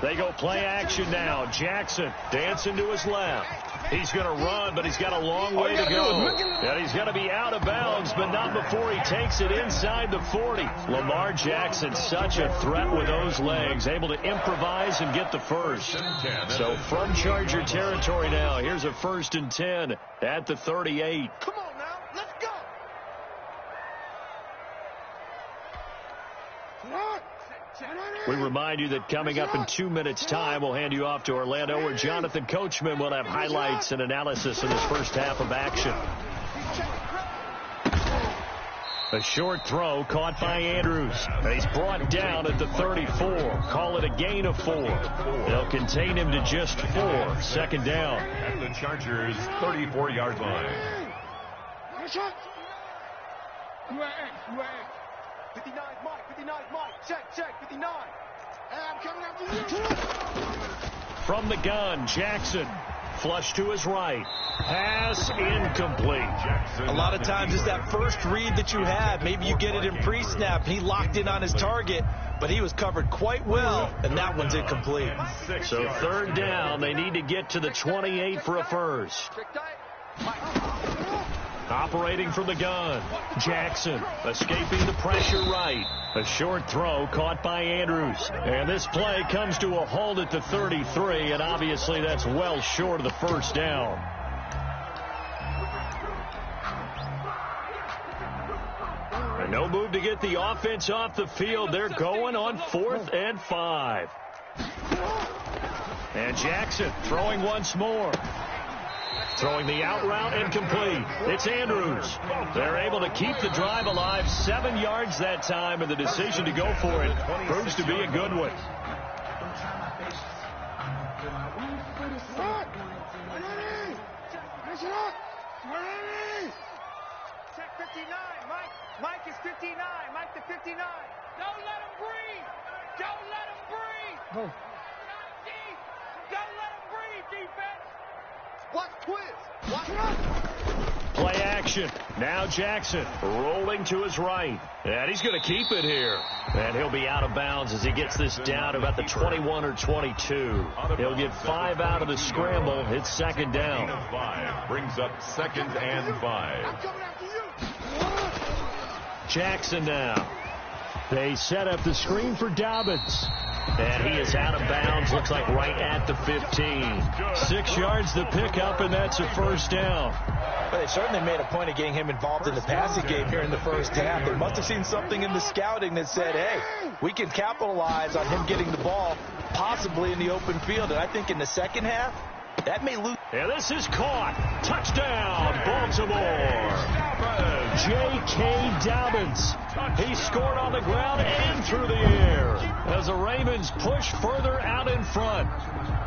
They go play action now. Jackson dancing to his left. He's going to run, but he's got a long way to go. And he's going to be out of bounds, but not before he takes it inside the 40. Lamar Jackson, such a threat with those legs, able to improvise and get the first. So from Charger territory now, here's a 1st and 10 at the 38. Come on now, let's go. We remind you that coming up in 2 minutes' time, we'll hand you off to Orlando, where Jonathan Coachman will have highlights and analysis in this first half of action. A short throw caught by Andrews. And he's brought down at the 34. Call it a gain of 4. They'll contain him to just 4. 2nd down. At the Chargers' 34-yard line. 59, Mike, 59, Mike, check, 59. Hey, I'm coming after you. From the gun, Jackson, flush to his right. Pass incomplete. A lot of times it's that first read that you have. Maybe you get it in pre-snap. He locked in on his target, but he was covered quite well, and that one's incomplete. So 3rd down, they need to get to the 28 for a first. Operating from the gun, Jackson escaping the pressure right. A short throw caught by Andrews. And this play comes to a halt at the 33, and obviously that's well short of the 1st down. And no move to get the offense off the field. They're going on 4th and 5. And Jackson throwing once more. Throwing the out route incomplete. It's Andrews. They're able to keep the drive alive. 7 yards that time, and the decision to go for it proves to be a good one. Check 59, Mike is 59, Mike the 59. Don't let him breathe. Don't let him breathe. Don't let him breathe, defense. Watch twist. Watch run. Play action. Now Jackson rolling to his right. And he's going to keep it here. And he'll be out of bounds as he gets this down to about the 21 or 22. He'll get 5 out of the scramble. It's 2nd down. 5 brings up 2nd and 5. Jackson now. They set up the screen for Dobbins. And he is out of bounds, looks like right at the 15. 6 yards to pick up, and that's a 1st down. Well, they certainly made a point of getting him involved in the passing game here in the first half. They must have seen something in the scouting that said, hey, we can capitalize on him getting the ball, possibly in the open field. And I think in the second half, that may lose. And this is caught. Touchdown, Baltimore. J.K. Dobbins. He scored on the ground and through the air as the Ravens push further out in front.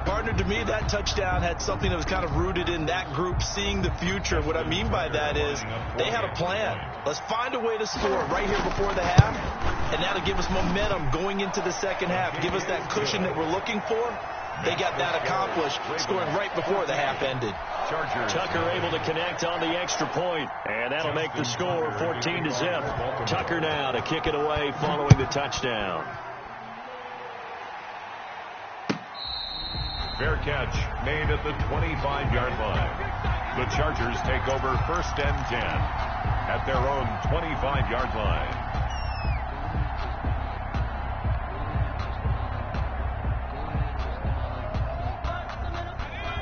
Partner, to me, that touchdown had something that was kind of rooted in that group seeing the future. What I mean by that is they had a plan. Let's find a way to score right here before the half, and that'll give us momentum going into the second half. Give us that cushion that we're looking for. They got that accomplished, scoring right before the half ended. Tucker able to connect on the extra point, and that'll make the score 14-0. Tucker now to kick it away following the touchdown. Fair catch made at the 25-yard line. The Chargers take over 1st and 10 at their own 25-yard line.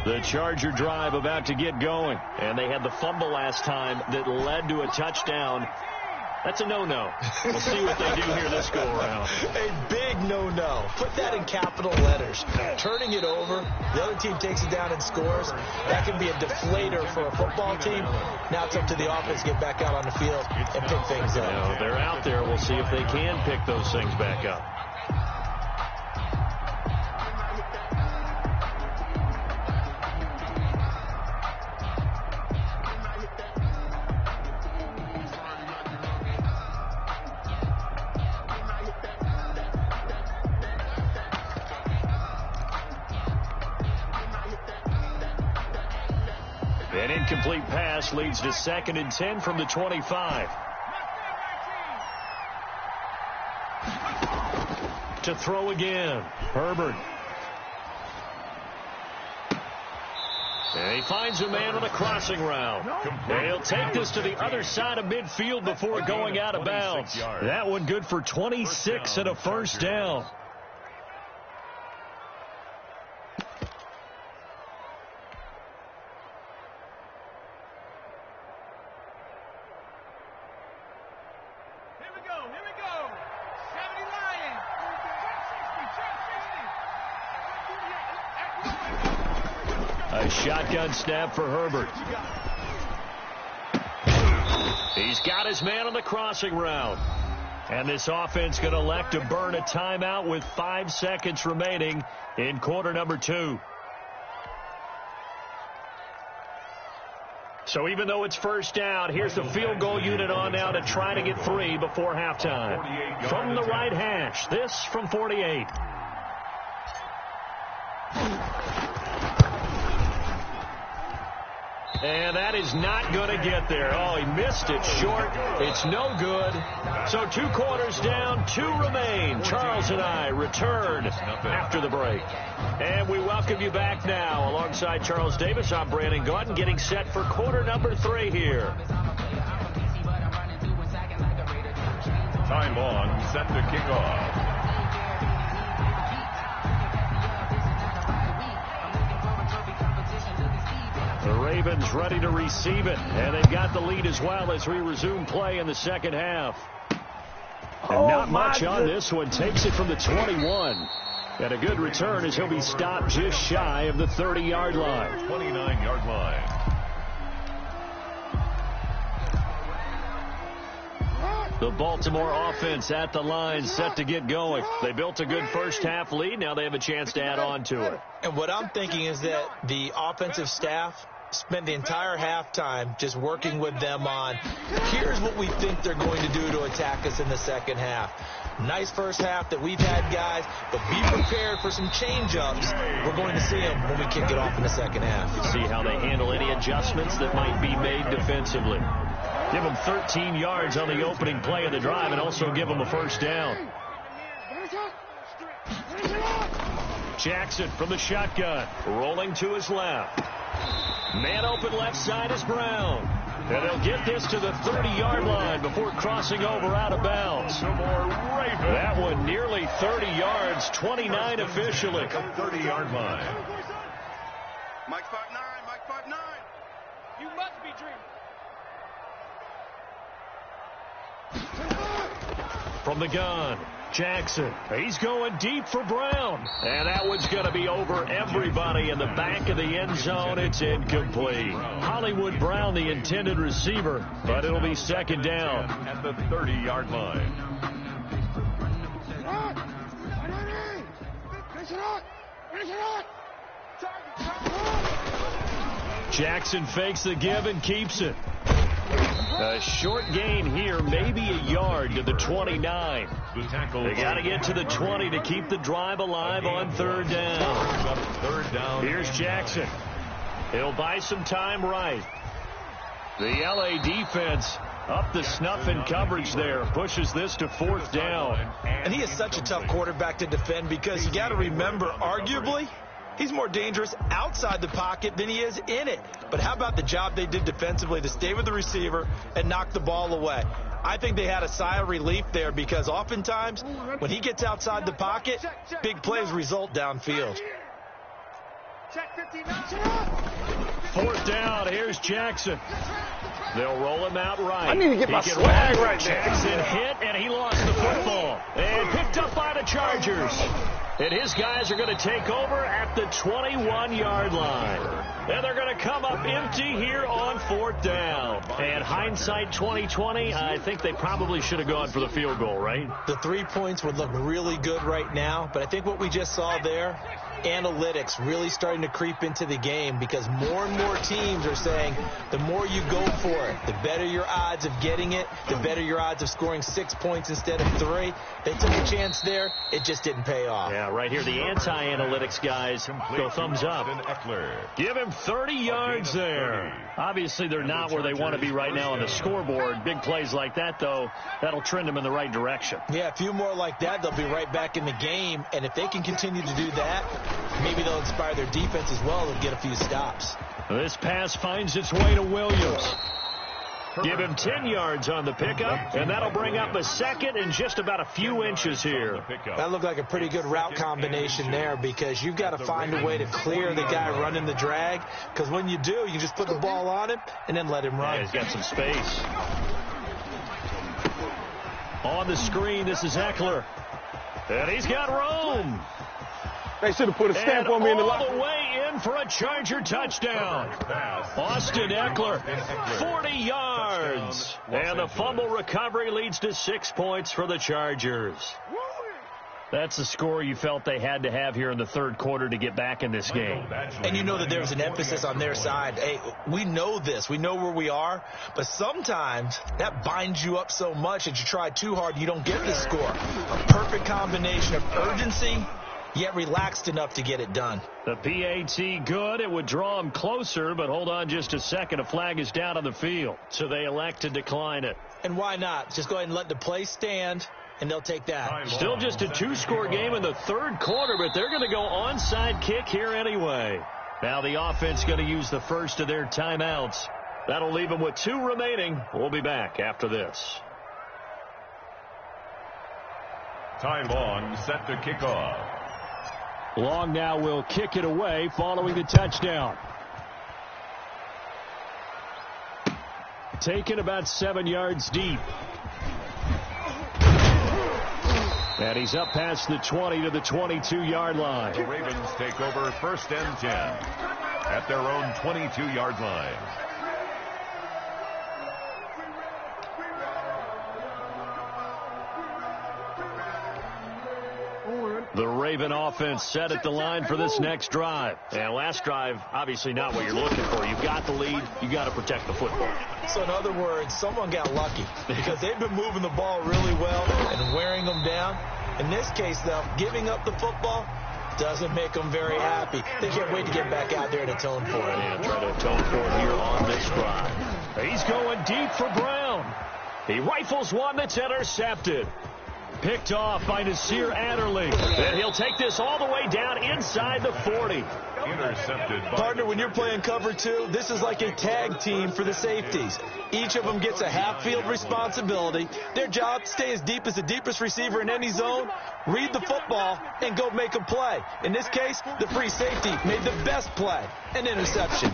The Charger drive about to get going, and they had the fumble last time that led to a touchdown. That's a no-no. We'll see what they do here this go-around. A big no-no. Put that in capital letters. Turning it over, the other team takes it down and scores. That can be a deflator for a football team. Now it's up to the offense to get back out on the field and pick things up. You know, they're out there. We'll see if they can pick those things back up. An incomplete pass leads to 2nd and 10 from the 25. To throw again, Herbert. And he finds a man on a crossing route. He'll take this to the other side of midfield before going out of bounds. That one good for 26 and a first down. A shotgun snap for Herbert. He's got his man on the crossing route. And this offense going to elect to burn a timeout with 5 seconds remaining in quarter number 2. So even though it's first down, here's the field goal unit on now to try to get 3 before halftime. From the right hash, this from 48. And that is not going to get there. Oh, he missed it short. It's no good. So 2 quarters down, 2 remain. Charles and I return after the break. And we welcome you back now. Alongside Charles Davis, I'm Brandon Gautin, getting set for quarter number 3 here. Time on, set to kick off. The Ravens ready to receive it, and they've got the lead as well as we resume play in the second half. And not much on this one. Takes it from the 21. And a good return as he'll be stopped just shy of the 30-yard line. 29-yard line. The Baltimore offense at the line, set to get going. They built a good first-half lead. Now they have a chance to add on to it. And what I'm thinking is that the offensive staff spent the entire halftime just working with them on, here's what we think they're going to do to attack us in the second half. Nice first half that we've had, guys, but be prepared for some change-ups. We're going to see them when we kick it off in the second half. See how they handle any adjustments that might be made defensively. Give them 13 yards on the opening play of the drive and also give them a first down. Jackson from the shotgun, rolling to his left. Man open left side is Brown. And they'll get this to the 30-yard line before crossing over out of bounds. That one nearly 30 yards, 29 officially. 30-yard line. Mike 5'9", Mike 5'9". You must be dreaming. From the gun, Jackson. He's going deep for Brown. And that one's going to be over everybody in the back of the end zone. It's incomplete. Hollywood Brown, the intended receiver, but it'll be second down. At the 30-yard line. Jackson fakes the give and keeps it. A short gain here, maybe a yard to the 29. They got to get to the 20 to keep the drive alive on third down. Here's Jackson. He'll buy some time right. The LA defense up the snuff in coverage there. Pushes this to fourth down. And he is such a tough quarterback to defend because you got to remember, arguably, he's more dangerous outside the pocket than he is in it. But how about the job they did defensively to stay with the receiver and knock the ball away? I think they had a sigh of relief there because oftentimes when he gets outside the pocket, big plays result downfield. Fourth down, here's Jackson. They'll roll him out right. I need to get my swag right there. Jackson hit, and he lost the football. And picked up by the Chargers. And his guys are going to take over at the 21-yard line. And they're going to come up empty here on fourth down. And hindsight 2020, I think they probably should have gone for the field goal, right? The 3 points would look really good right now, but I think what we just saw there, analytics really starting to creep into the game because more and more teams are saying the more you go for it, the better your odds of getting it, the better your odds of scoring 6 points instead of 3. They took a chance there. It just didn't pay off. Yeah, Yeah, right here, the anti-analytics guys go thumbs up. Give him 30 yards there. Obviously, they're not where they want to be right now on the scoreboard. Big plays like that, though, that'll trend them in the right direction. Yeah, a few more like that, they'll be right back in the game. And if they can continue to do that, maybe they'll inspire their defense as well. They'll get a few stops. This pass finds its way to Williams. Give him 10 yards on the pickup, and that'll bring up a second and just about a few inches here. That looked like a pretty good route combination there, because you've got to find a way to clear the guy running the drag, because when you do, you just put the ball on him and then let him run. Yeah, he's got some space. On the screen, this is Eckler. And he's got room. They should have put a stamp on me in the locker room. All the way in for a Charger touchdown. Austin Eckler, 40 yards. And the fumble recovery leads to 6 points for the Chargers. That's the score you felt they had to have here in the third quarter to get back in this game. And you know that there's an emphasis on their side. Hey, we know this. We know where we are. But sometimes that binds you up so much that you try too hard, you don't get the score. A perfect combination of urgency, yet relaxed enough to get it done. The PAT good. It would draw him closer, but hold on just a second. A flag is down on the field, so they elect to decline it. And why not? Just go ahead and let the play stand, and they'll take that. Still just a two-score game in the third quarter, but they're going to go onside kick here anyway. Now the offense going to use the first of their timeouts. That'll leave them with 2 remaining. We'll be back after this. Ty Long set to kick off. Long now will kick it away following the touchdown. Taken about 7 yards deep. And he's up past the 20 to the 22-yard line. The Ravens take over 1st and 10 at their own 22-yard line. The Raven offense set at the line for this next drive. And last drive, obviously not what you're looking for. You've got the lead. You've got to protect the football. So in other words, someone got lucky because they've been moving the ball really well and wearing them down. In this case, though, giving up the football doesn't make them very happy. They can't wait to get back out there and atone for it. And try to atone for it here on this drive. He's going deep for Brown. He rifles one that's intercepted. Picked off by Nasir Adderley. And he'll take this all the way down inside the 40. Intercepted. Partner, when you're playing cover 2, this is like a tag team for the safeties. Each of them gets a half-field responsibility. Their job, stay as deep as the deepest receiver in any zone, read the football, and go make a play. In this case, the free safety made the best play, an interception.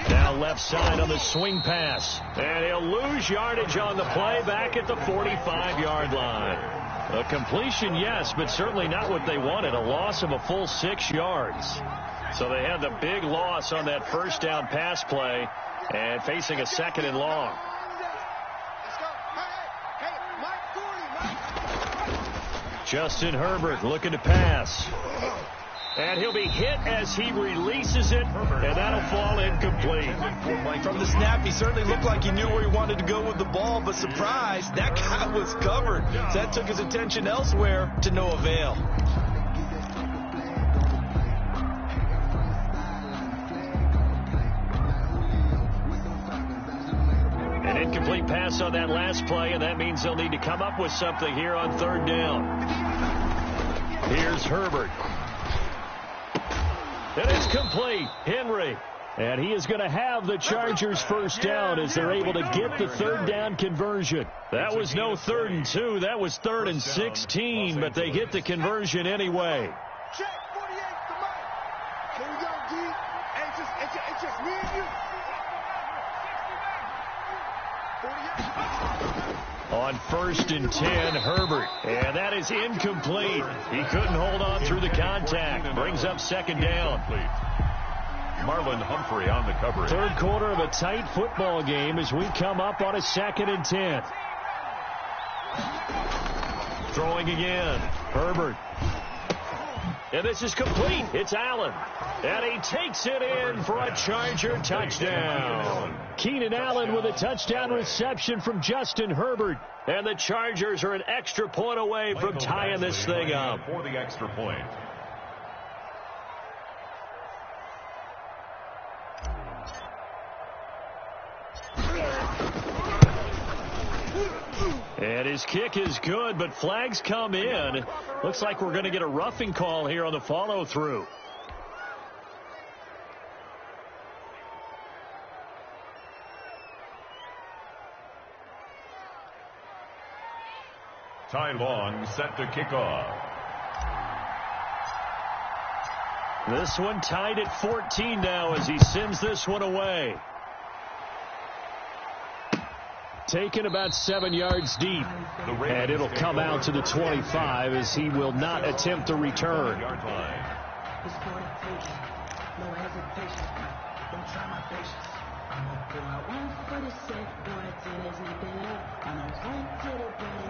Now left side on the swing pass. And he'll lose yardage on the play back at the 45-yard line. A completion, yes, but certainly not what they wanted. A loss of a full 6 yards. So they had the big loss on that first down pass play and facing a 2nd and long. Justin Herbert looking to pass. And he'll be hit as he releases it, and that'll fall incomplete. From the snap, he certainly looked like he knew where he wanted to go with the ball, but surprise, that guy was covered. So that took his attention elsewhere to no avail. An incomplete pass on that last play, and that means they'll need to come up with something here on 3rd down. Here's Herbert. And it's complete. Henry. And he is going to have the Chargers first down as they're able to get the 3rd down conversion. That was no 3rd and 2. That was 3rd and 16, but they get the conversion anyway. Check 48 to Mike. Here we go, D. It's just me and you. 48. On 1st and 10, Herbert. And that is incomplete. He couldn't hold on through the contact. Brings up 2nd down. Marlon Humphrey on the coverage. Third quarter of a tight football game as we come up on a 2nd and 10. Throwing again. Herbert. And this is complete. It's Allen. And he takes it in for a Charger touchdown. Keenan Allen with a touchdown reception from Justin Herbert. And the Chargers are an extra point away from tying this thing up. For the extra point. And his kick is good, but flags come in. Looks like we're going to get a roughing call here on the follow-through. Ty Long set to kick off. This one tied at 14 now as he sends this one away. Taken about 7 yards deep. And it'll come out to the 25 as he will not attempt to return.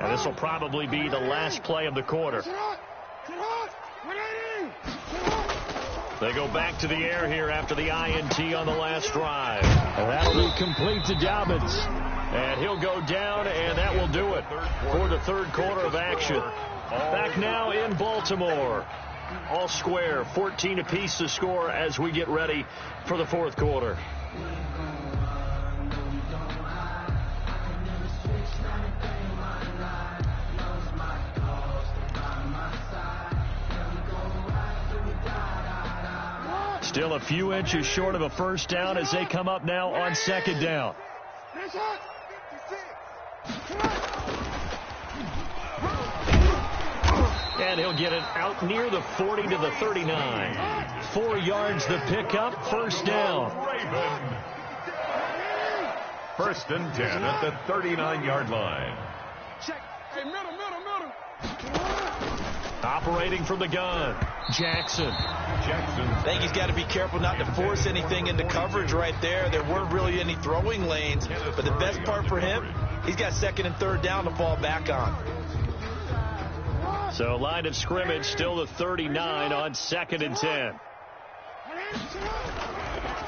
And this will probably be the last play of the quarter. They go back to the air here after the INT on the last drive. And that'll be complete to Dobbins. And he'll go down, and that will do it for the third quarter of action. Back now in Baltimore. All square, 14 apiece to score as we get ready for the fourth quarter. Still a few inches short of a first down as they come up now on second down. And he'll get it out near the 40 to the 39. 4 yards the pickup, first down. First and 10 at the 39-yard line. Check. Hey, middle. Operating from the gun, Jackson. I think he's got to be careful not to force anything into coverage right there. There weren't really any throwing lanes, but the best part for him, he's got second and third down to fall back on. So line of scrimmage still the 39 on second and 10.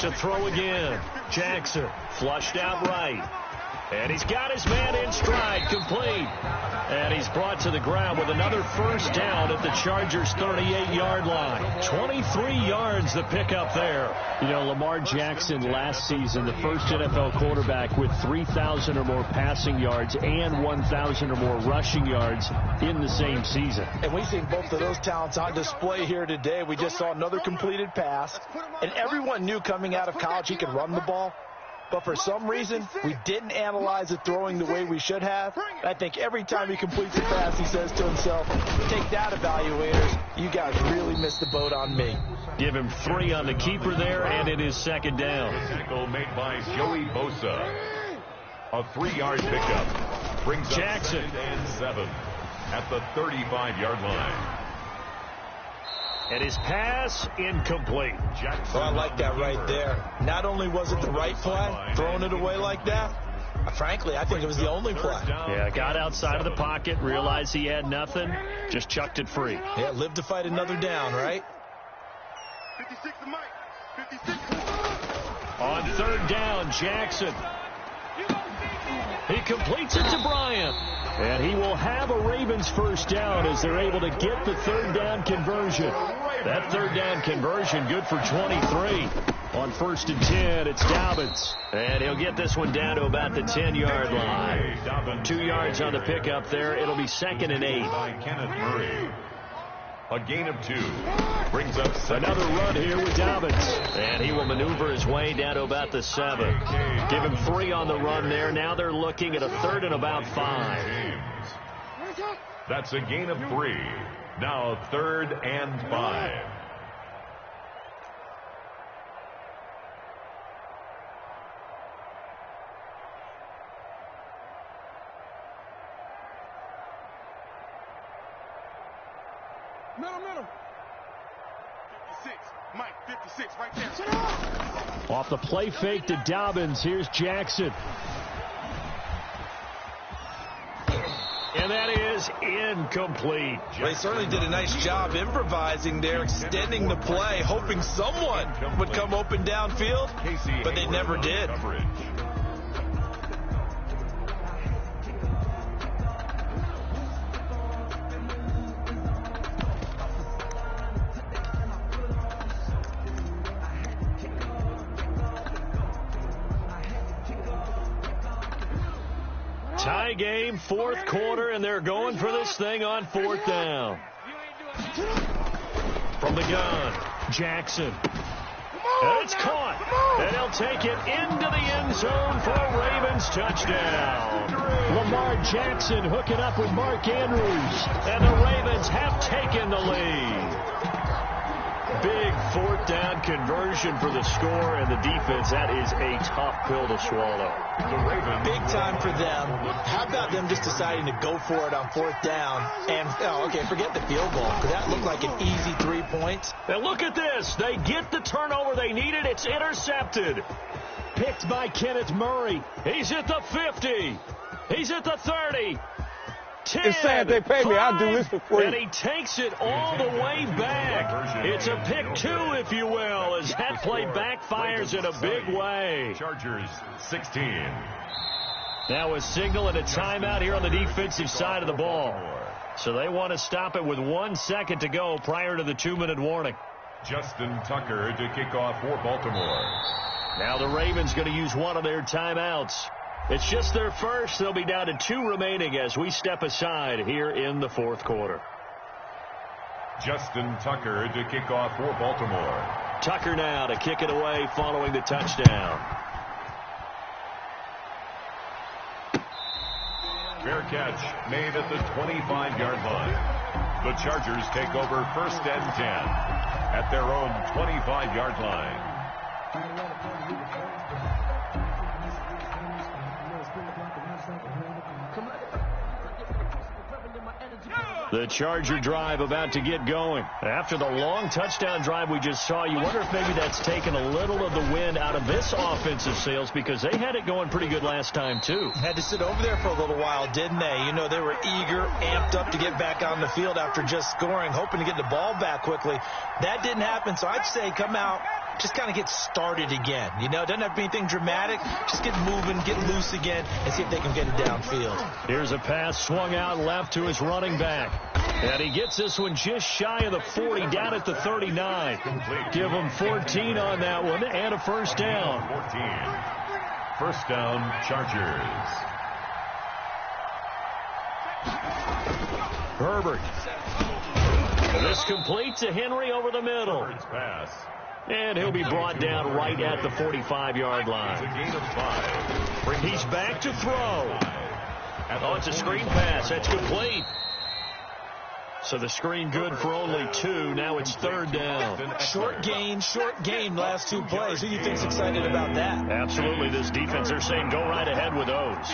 To throw again, Jackson flushed out right. And he's got his man in stride, complete. And he's brought to the ground with another first down at the Chargers' 38-yard line. 23 yards the pickup there. You know, Lamar Jackson last season, the first NFL quarterback with 3,000 or more passing yards and 1,000 or more rushing yards in the same season. And we've seen both of those talents on display here today. We just saw another completed pass. And everyone knew coming out of college he could run the ball. But for some reason, we didn't analyze it throwing the way we should have. I think every time he completes a pass, he says to himself, take that, evaluators. You guys really missed the boat on me. Give him 3 on the keeper there, and it is second down. Tackle made by Joey Bosa. A 3-yard pickup brings Jackson. up 2nd and 7 at the 35-yard line. And his pass incomplete. Well, I like that right there. Not only was it the right play, throwing it away like that, frankly, I think it was the only play. Yeah, got outside of the pocket, realized he had nothing, just chucked it free. Yeah, live to fight another down, right? 56 to Mike. 56. On third down, Jackson. He completes it to Bryant. And he will have a Ravens first down as they're able to get the third down conversion. That third down conversion good for 23. On first and 10, it's Dobbins. And he'll get this one down to about the 10-yard line. 2 yards on the pickup there. It'll be second and 8. By Kenneth Murray. A gain of 2 brings up another run here with Dobbins. And he will maneuver his way down to about the 7. Give him 3 on the run there. Now they're looking at a third and about 5. That's a gain of 3. Now 3rd and 5. Middle. 56. Mike, 56 right there. Off the play fake to Dobbins. Here's Jackson. And that is incomplete. They certainly did a nice job improvising there, extending the play, hoping someone would come open downfield, but they never did. Tie game, fourth quarter, and they're going for this thing on fourth down. From the gun, Jackson. And it's caught. And he'll take it into the end zone for a Ravens touchdown. Lamar Jackson hooking up with Mark Andrews. And the Ravens have taken the lead. Big fourth down conversion for the score, and the defense, that is a tough pill to swallow. Big time for them. How about them just deciding to go for it on fourth down? And, forget the field goal, because that looked like an easy 3 points. Now look at this. They get the turnover they needed. It's intercepted. Picked by Kenneth Murray. He's at the 50. He's at the 30. 10, it's sad they pay me. I'll do this for free. And he takes it all the way back. It's a pick two, if you will, as that play backfires in a big way. Chargers 16. Now a signal and a timeout here on the defensive side of the ball. So they want to stop it with 1 second to go prior to the 2-minute warning. Justin Tucker to kick off for Baltimore. Now the Ravens going to use one of their timeouts. It's just their first. They'll be down to 2 remaining as we step aside here in the fourth quarter. Justin Tucker to kick off for Baltimore. Tucker now to kick it away following the touchdown. Fair catch made at the 25-yard line. The Chargers take over 1st and 10 at their own 25-yard line. The Charger drive about to get going. After the long touchdown drive we just saw, you wonder if maybe that's taken a little of the wind out of this offensive sails, because they had it going pretty good last time, too. Had to sit over there for a little while, didn't they? You know, they were eager, amped up to get back on the field after just scoring, hoping to get the ball back quickly. That didn't happen, so I'd say come out, just kind of get started again. You know, it doesn't have to be anything dramatic. Just get moving, get loose again, and see if they can get it downfield. Here's a pass swung out left to his running back. And he gets this one just shy of the 40, down at the 39. Give him 14 on that one, and a first down. 14. First down, Chargers. Herbert. And this complete to Henry over the middle. Herbert's pass. And he'll be brought down right at the 45-yard line. It's a gain of 5. He's back to throw. Oh, it's a screen pass. That's complete. So the screen good for only 2. Now it's 3rd down. Short game, last 2 plays. Who do you think's excited about that? Absolutely. This defense, they're saying go right ahead with those.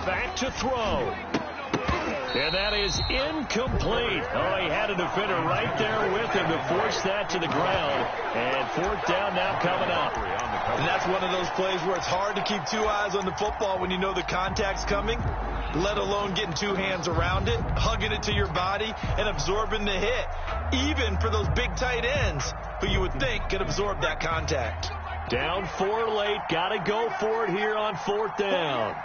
Back to throw. And that is incomplete. Oh, he had a defender right there with him to force that to the ground. And 4th down now coming up. And that's one of those plays where it's hard to keep 2 eyes on the football when you know the contact's coming, let alone getting 2 hands around it, hugging it to your body, and absorbing the hit. Even for those big tight ends who you would think could absorb that contact. Down 4 late. Got to go for it here on 4th down.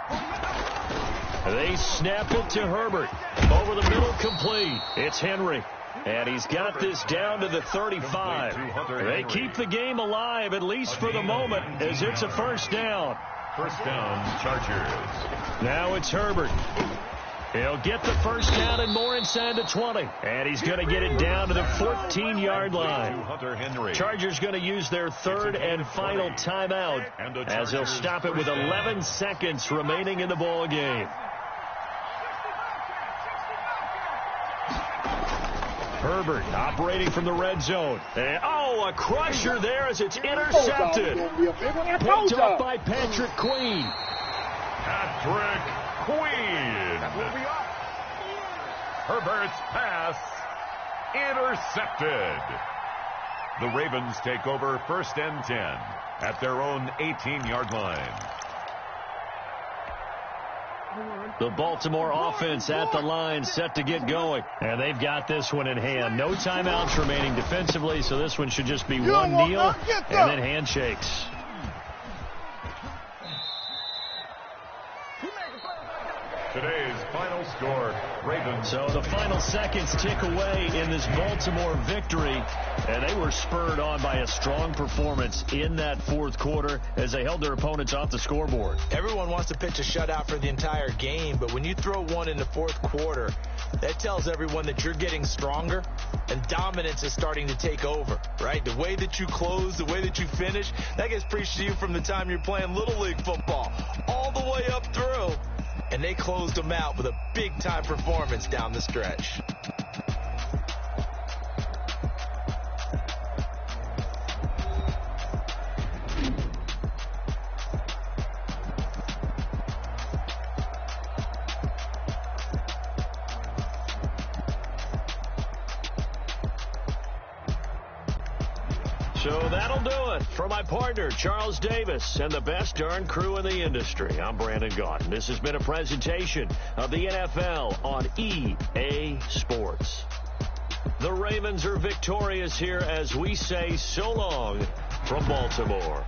They snap it to Herbert. Over the middle, complete. It's Henry. And he's got this down to the 35. They keep the game alive, at least for the moment, as it's a first down. First down, Chargers. Now it's Herbert. He'll get the first down and more inside the 20. And he's going to get it down to the 14-yard line. Chargers going to use their 3rd and final timeout as they'll stop it with 11 seconds remaining in the ball game. Herbert operating from the red zone. And, a crusher there as it's intercepted. Picked up by Patrick Queen. Patrick Queen. Herbert's pass intercepted. The Ravens take over 1st and 10 at their own 18-yard line. The Baltimore offense at the line, set to get going. And they've got this one in hand. No timeouts remaining defensively, so this one should just be one kneel and then handshakes. Today's final score, Ravens. So the final seconds tick away in this Baltimore victory, and they were spurred on by a strong performance in that fourth quarter as they held their opponents off the scoreboard. Everyone wants to pitch a shutout for the entire game, but when you throw one in the fourth quarter, that tells everyone that you're getting stronger and dominance is starting to take over, right? The way that you close, the way that you finish, that gets preached to you from the time you're playing Little League football all the way up through. And they closed them out with a big-time performance down the stretch. So that'll do it for my partner, Charles Davis, and the best darn crew in the industry. I'm Brandon Gaudin. This has been a presentation of the NFL on EA Sports. The Ravens are victorious here as we say so long from Baltimore.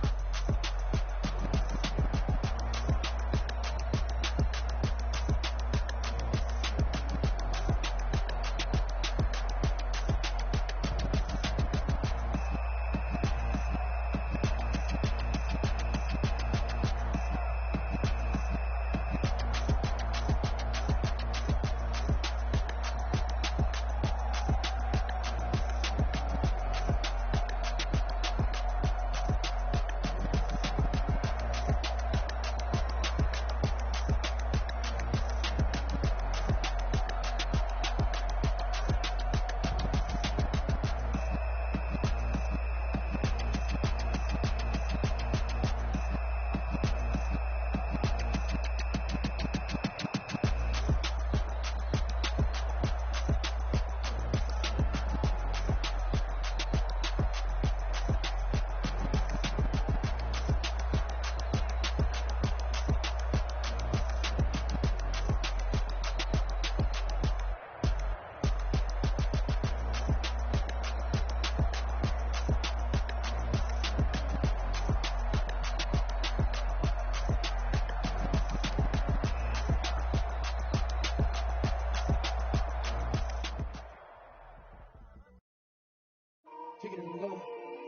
Take it and go.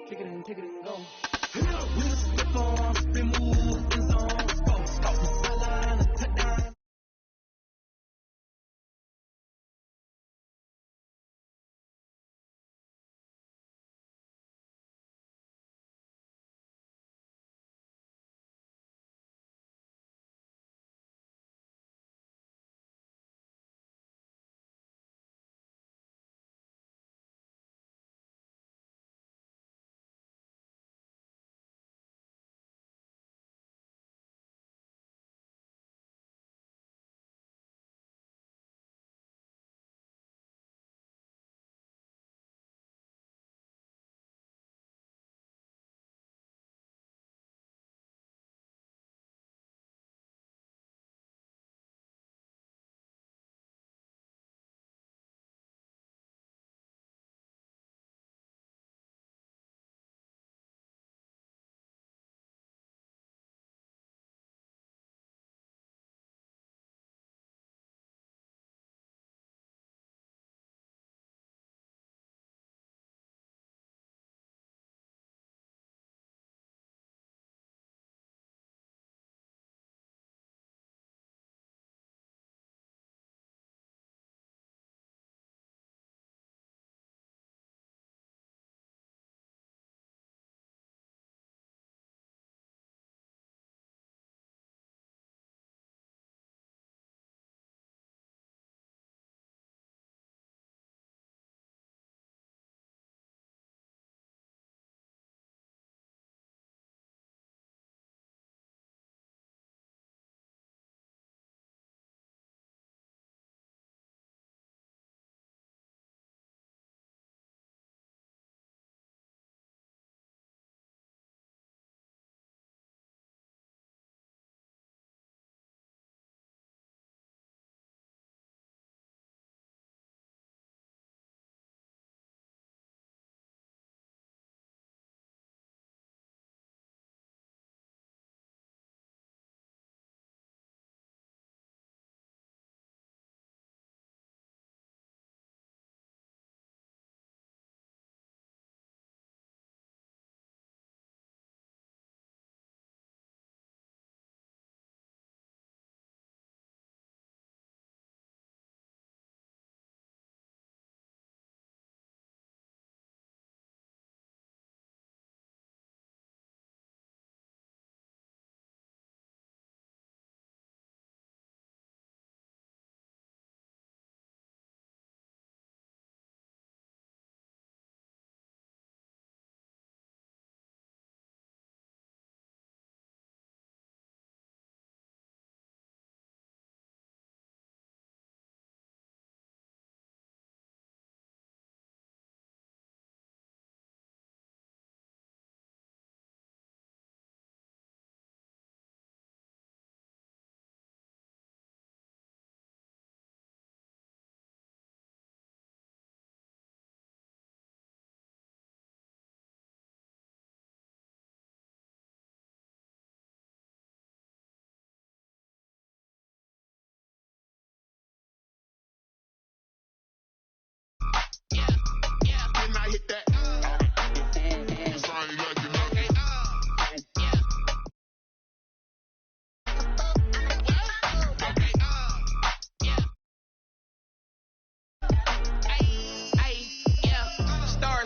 Take it and go. We'll step on, spin, move, in zone, spot,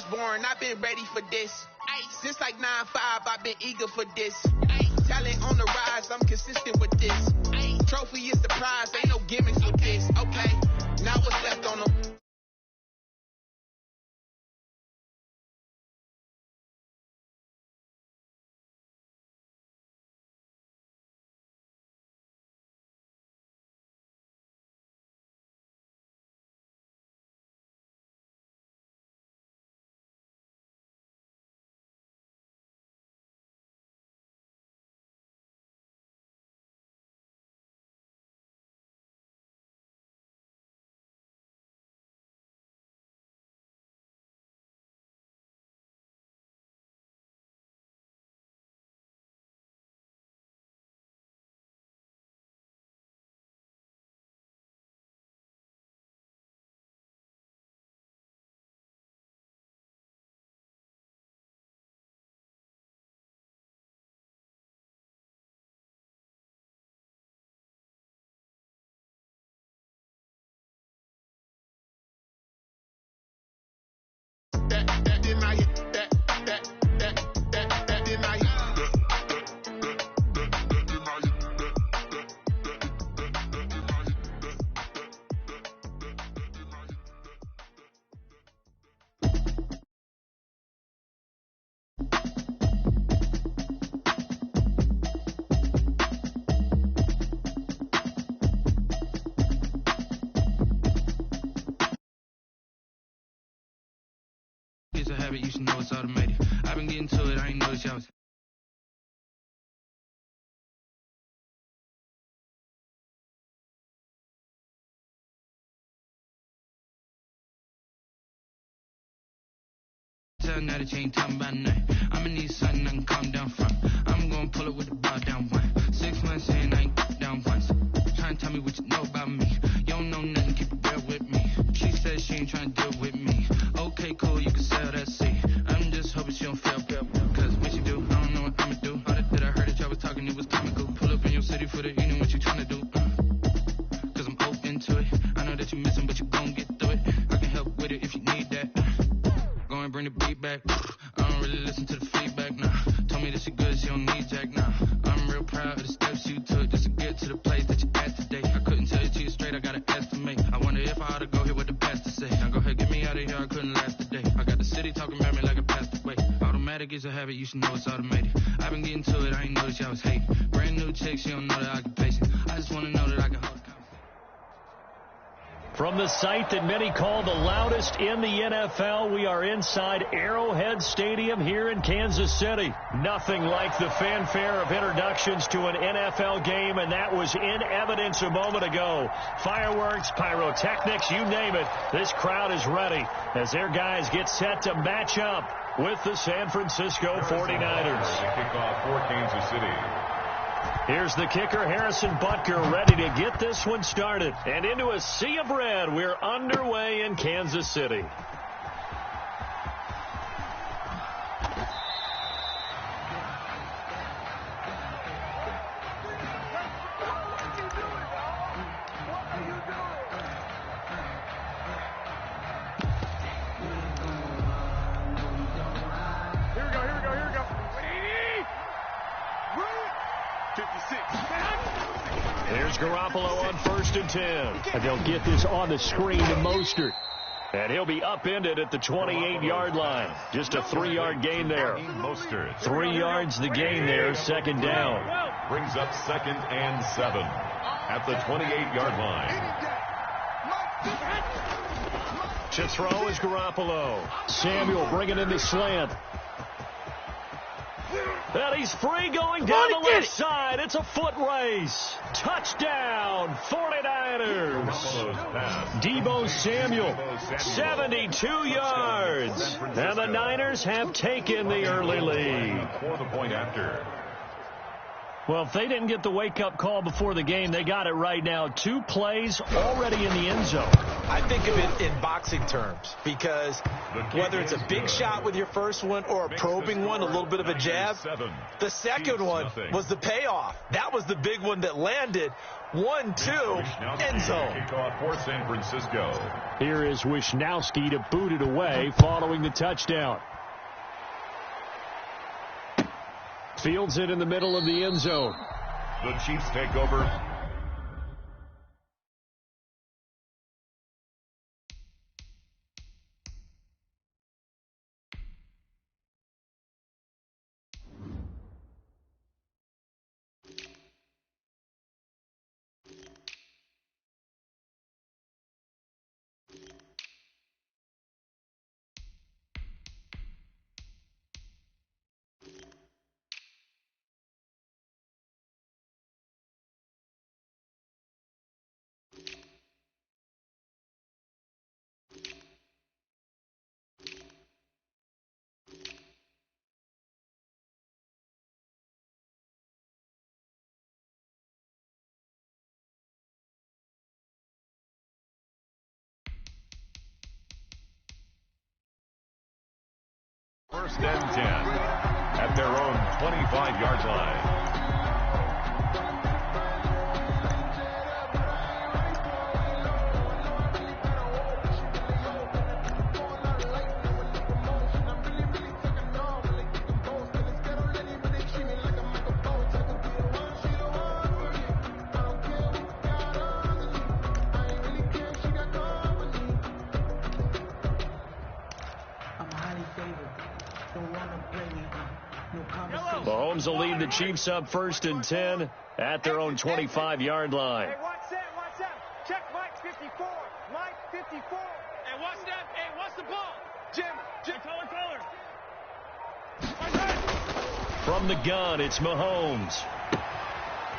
born, I've been ready for this. Since like 9-5, I've been eager for this. Talent on the rise, I'm consistent with this. Trophy is the prize, ain't no gimmicks with this. Okay, now what's left on them? It's a habit, you should know it's automated. I've been getting to it, I ain't noticed y'all was. Now that you ain't talking about nothing. I'ma need something I can calm down from. I'm gonna pull it with the bar down one. 6 months in, I ain't down once. Trying to tell me what you know about me. You don't know nothing, keep it real with me. She said she ain't trying to deal with me. Okay, cool, you can sell that seat. I'm just hoping she don't fail. Cause when she do, I don't know what I'ma do. All that I heard that y'all was talking, it was comical. Pull up in your city for the evening, what you trying to do? Cause I'm open to it. I know that you missing, but you gon' get through it. I can help with it if you need that. Go and bring the beat back. I don't really listen to the feedback, nah. Told me that she good, she don't need jack, nah. I'm real proud of the steps you took just to get to the place that you at today. I couldn't tell you to you straight, I gotta estimate. I wonder if I ought to go here with the best to say. Now go ahead, get me out of here, I couldn't last today. I got the city talking about me like a passed away. Automatic is a habit, you should know it's automated. I've been getting to it, I ain't noticed y'all was hating. Brand new chick, she don't know the occupation. I just wanna know that I can hold a conversation. From the site that many call the loudest in the NFL, we are inside Arrowhead Stadium here in Kansas City. Nothing like the fanfare of introductions to an NFL game, and that was in evidence a moment ago. Fireworks, pyrotechnics, you name it. This crowd is ready as their guys get set to match up with the San Francisco 49ers. Kickoff for Kansas City. Here's the kicker, Harrison Butker, ready to get this one started. And into a sea of red, we're underway in Kansas City. Here's Garoppolo on 1st and 10. And they'll get this on the screen to Mostert. And he'll be upended at the 28-yard line. Just a 3-yard gain there. Mostert. 3 yards the gain there, 2nd down. Brings up 2nd and 7 at the 28-yard line. To throw is Garoppolo. Samuel bringing in the slant. And he's free going down the left side. It's a foot race. Touchdown, 49ers. Deebo Samuel, 72 yards. And the Niners have taken the early lead. For the point after. Well, if they didn't get the wake-up call before the game, they got it right now. 2 plays already in the end zone. I think of it in boxing terms because whether it's a big shot with your first one or a probing one, a little bit of a jab, the second one was the payoff. That was the big one that landed. 1-2, end zone. Kickoff for San Francisco. Here is Wisnowski to boot it away following the touchdown. Fields it in the middle of the end zone. The Chiefs take over. First and 10 at their own 25-yard line. Mahomes will lead the Chiefs up 1st and 10 at their own 25-yard line. Hey, watch that. Check Mike 54. Mike 54. Hey, watch that. Hey, watch the ball. Jim, color. From the gun, it's Mahomes.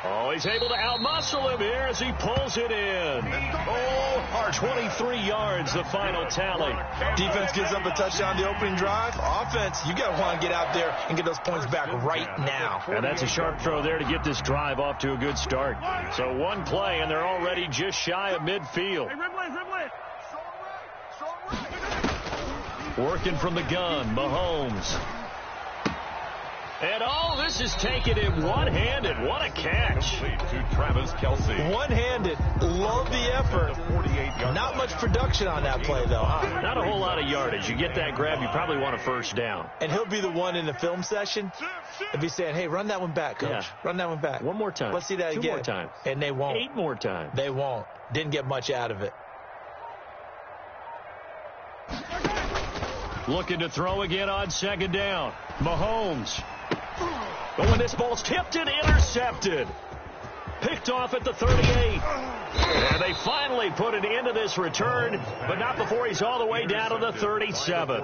Oh, he's able to outmuscle him here as he pulls it in. Oh, 23 yards, the final tally. Defense gives up a touchdown the opening drive. Offense, you got to want to get out there and get those points back right now. And that's a sharp throw there to get this drive off to a good start. So one play, and they're already just shy of midfield. Working from the gun, Mahomes. And this is taken in one-handed. What a catch. To Travis Kelce. One-handed. Love the effort. Not much production on that play, though, huh? Not a whole lot of yardage. You get that grab, you probably want a first down. And he'll be the one in the film session and be saying, hey, run that one back, Coach. Yeah. Run that one back. One more time. Let's see that again. 2 more times. And they won't. 8 more times. They won't. Didn't get much out of it. Looking to throw again on 2nd down. Mahomes. But when this ball's tipped and intercepted. Picked off at the 38. And they finally put an end to this return, but not before he's all the way down to the 37.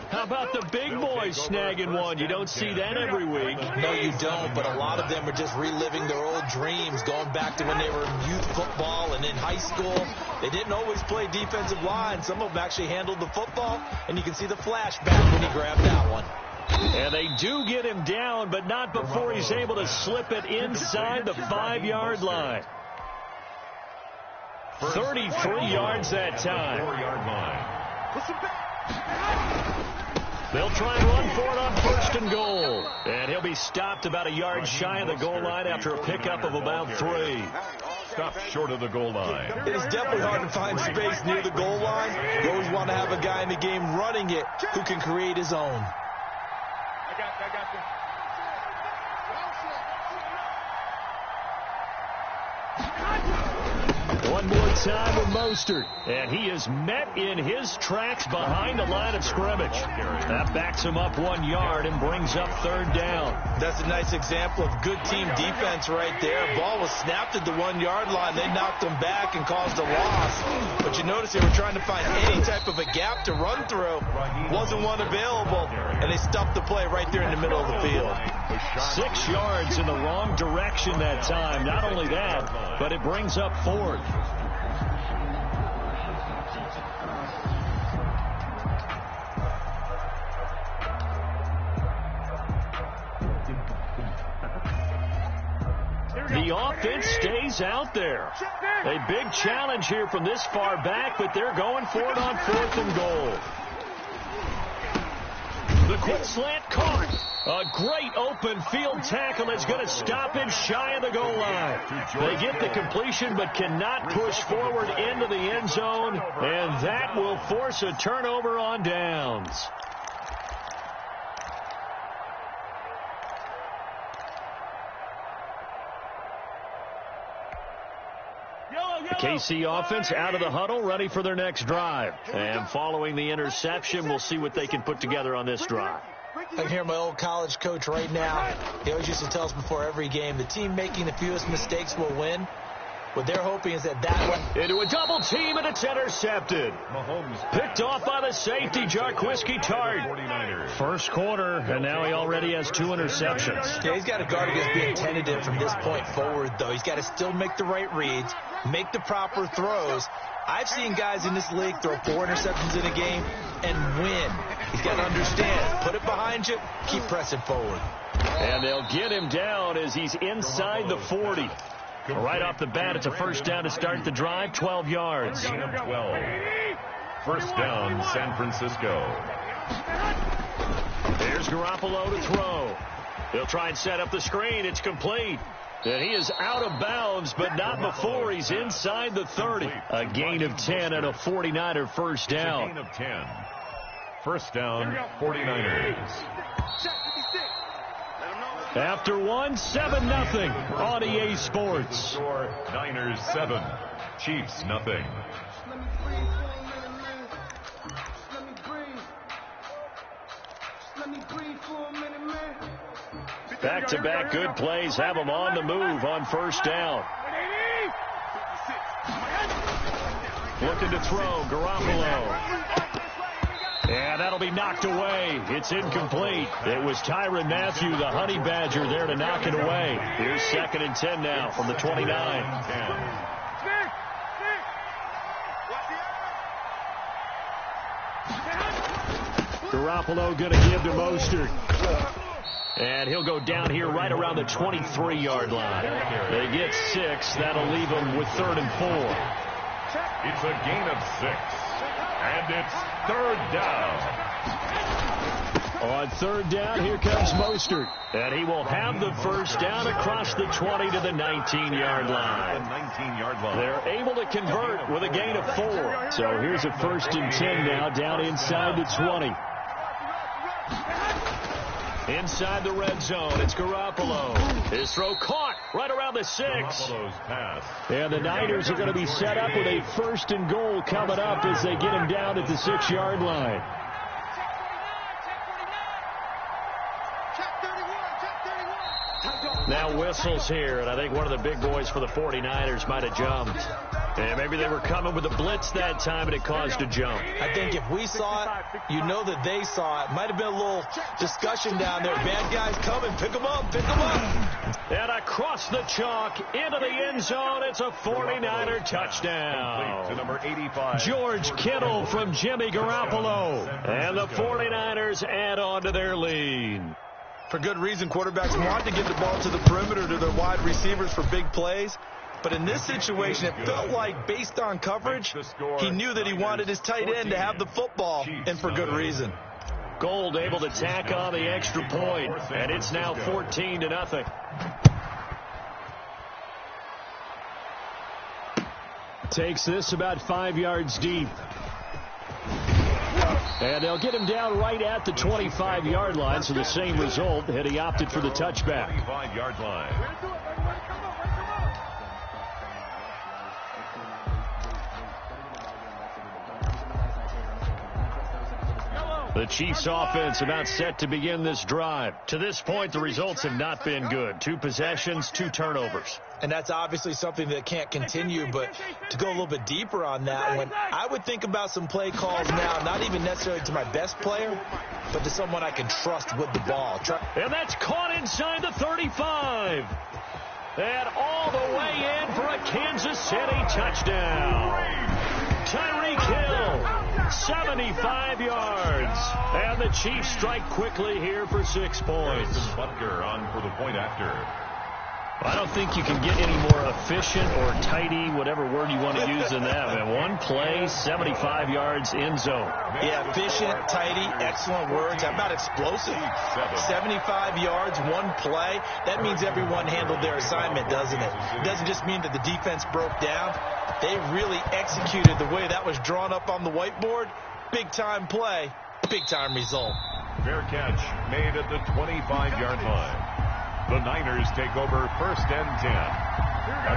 How about the big boys snagging one? You don't see that every week. No, you don't, but a lot of them are just reliving their old dreams, going back to when they were in youth football and in high school. They didn't always play defensive line. Some of them actually handled the football, and you can see the flashback when he grabbed that one. And they do get him down, but not before he's able to slip it inside the 5-yard line. 33 yards that time. 4-yard line. They'll try and run for it on 1st and goal. And he'll be stopped about a yard shy of the goal line after a pickup of about 3. Stopped short of the goal line. It is definitely hard to find space near the goal line. You always want to have a guy in the game running it who can create his own. I got you. One more time with Mostert. And he is met in his tracks behind the line of scrimmage. That backs him up 1 yard and brings up 3rd down. That's a nice example of good team defense right there. Ball was snapped at the 1-yard line. They knocked him back and caused a loss. But you notice they were trying to find any type of a gap to run through. Wasn't one available. And they stopped the play right there in the middle of the field. 6 yards in the wrong direction that time. Not only that, but it brings up 4th. the offense stays out there. A big challenge here from this far back, but they're going for it on 4th and goal. The quick slant caught. A great open field tackle that's going to stop him shy of the goal line. They get the completion but cannot push forward into the end zone, and that will force a turnover on downs. The KC offense out of the huddle, ready for their next drive. And following the interception, we'll see what they can put together on this drive. I can hear my old college coach right now. He always used to tell us before every game, the team making the fewest mistakes will win. What they're hoping is that one... Into a double team, and it's intercepted. Mahomes picked off by the safety, Jarquiski Tart. First quarter, and now he already has 2 interceptions. Yeah, he's got to guard against being tentative from this point forward, though. He's got to still make the right reads, make the proper throws. I've seen guys in this league throw 4 interceptions in a game and win. He's got to understand, put it behind you, keep pressing forward. And they'll get him down as he's inside the 40. Right off the bat, it's a first down to start the drive, 12 yards. Gain of 12. First down, San Francisco. There's Garoppolo to throw. They'll try and set up the screen. It's complete. And he is out of bounds, but not before he's inside the 30. A gain of 10 and a 49er first down. A gain of 10. First down, 49ers. After one, 7-0 on EA Sports. Score, Niners 7, Chiefs nothing. Back-to-back good plays have them on the move on first down. Looking to throw, Garoppolo. And that'll be knocked away. It's incomplete. It was Tyrann Mathieu, the Honey Badger, there to knock it away. Here's 2nd and 10 now from the 29. Garoppolo going to give to Mostert. And he'll go down here right around the 23-yard line. They get 6. That'll leave them with 3rd and 4. It's a gain of 6. And it's 3rd down. On 3rd down, here comes Mostert. And he will have the first down across the 20 to the 19-yard line. They're able to convert with a gain of 4. So here's a 1st and 10 now down inside the 20. Inside the red zone, it's Garoppolo. His throw caught right around the 6. And the Niners are going to be set up with a 1st and goal coming up as they get him down at the 6-yard line. Now whistles here, and I think one of the big boys for the 49ers might have jumped. And maybe they were coming with a blitz that time, and it caused a jump. I think if we saw it, you know that they saw it. Might have been a little discussion down there. Bad guys coming. Pick them up. Pick them up. And across the chalk into the end zone, it's a 49er touchdown. To number 85. George Kittle from Jimmy Garoppolo. And the 49ers add on to their lead. For good reason, quarterbacks want to get the ball to the perimeter to their wide receivers for big plays. But in this situation, it felt like, based on coverage, he knew that he wanted his tight end to have the football, and for good reason. Gold able to tack on the extra point, and it's now 14-0. Takes this about 5 yards deep. And they'll get him down right at the 25-yard line, so the same result had he opted for the touchback. 25-yard line. The Chiefs offense about set to begin this drive. To this point, the results have not been good. 2 possessions, 2 turnovers. And that's obviously something that can't continue, but to go a little bit deeper on that one, I would think about some play calls now, not even necessarily to my best player, but to someone I can trust with the ball. And that's caught inside the 35. And all the way in for a Kansas City touchdown. Tyreek Hill, 75 yards. And the Chiefs strike quickly here for 6 points. Butker on for the point after. I don't think you can get any more efficient or tidy, whatever word you want to use in that. Man, one play, 75 yards in zone. Yeah, efficient, tidy, excellent words. How about explosive? 75 yards, one play. That means everyone handled their assignment, doesn't it? It doesn't just mean that the defense broke down. They really executed the way that was drawn up on the whiteboard. Big-time play, big-time result. Fair catch made at the 25-yard line. The Niners take over 1st and 10.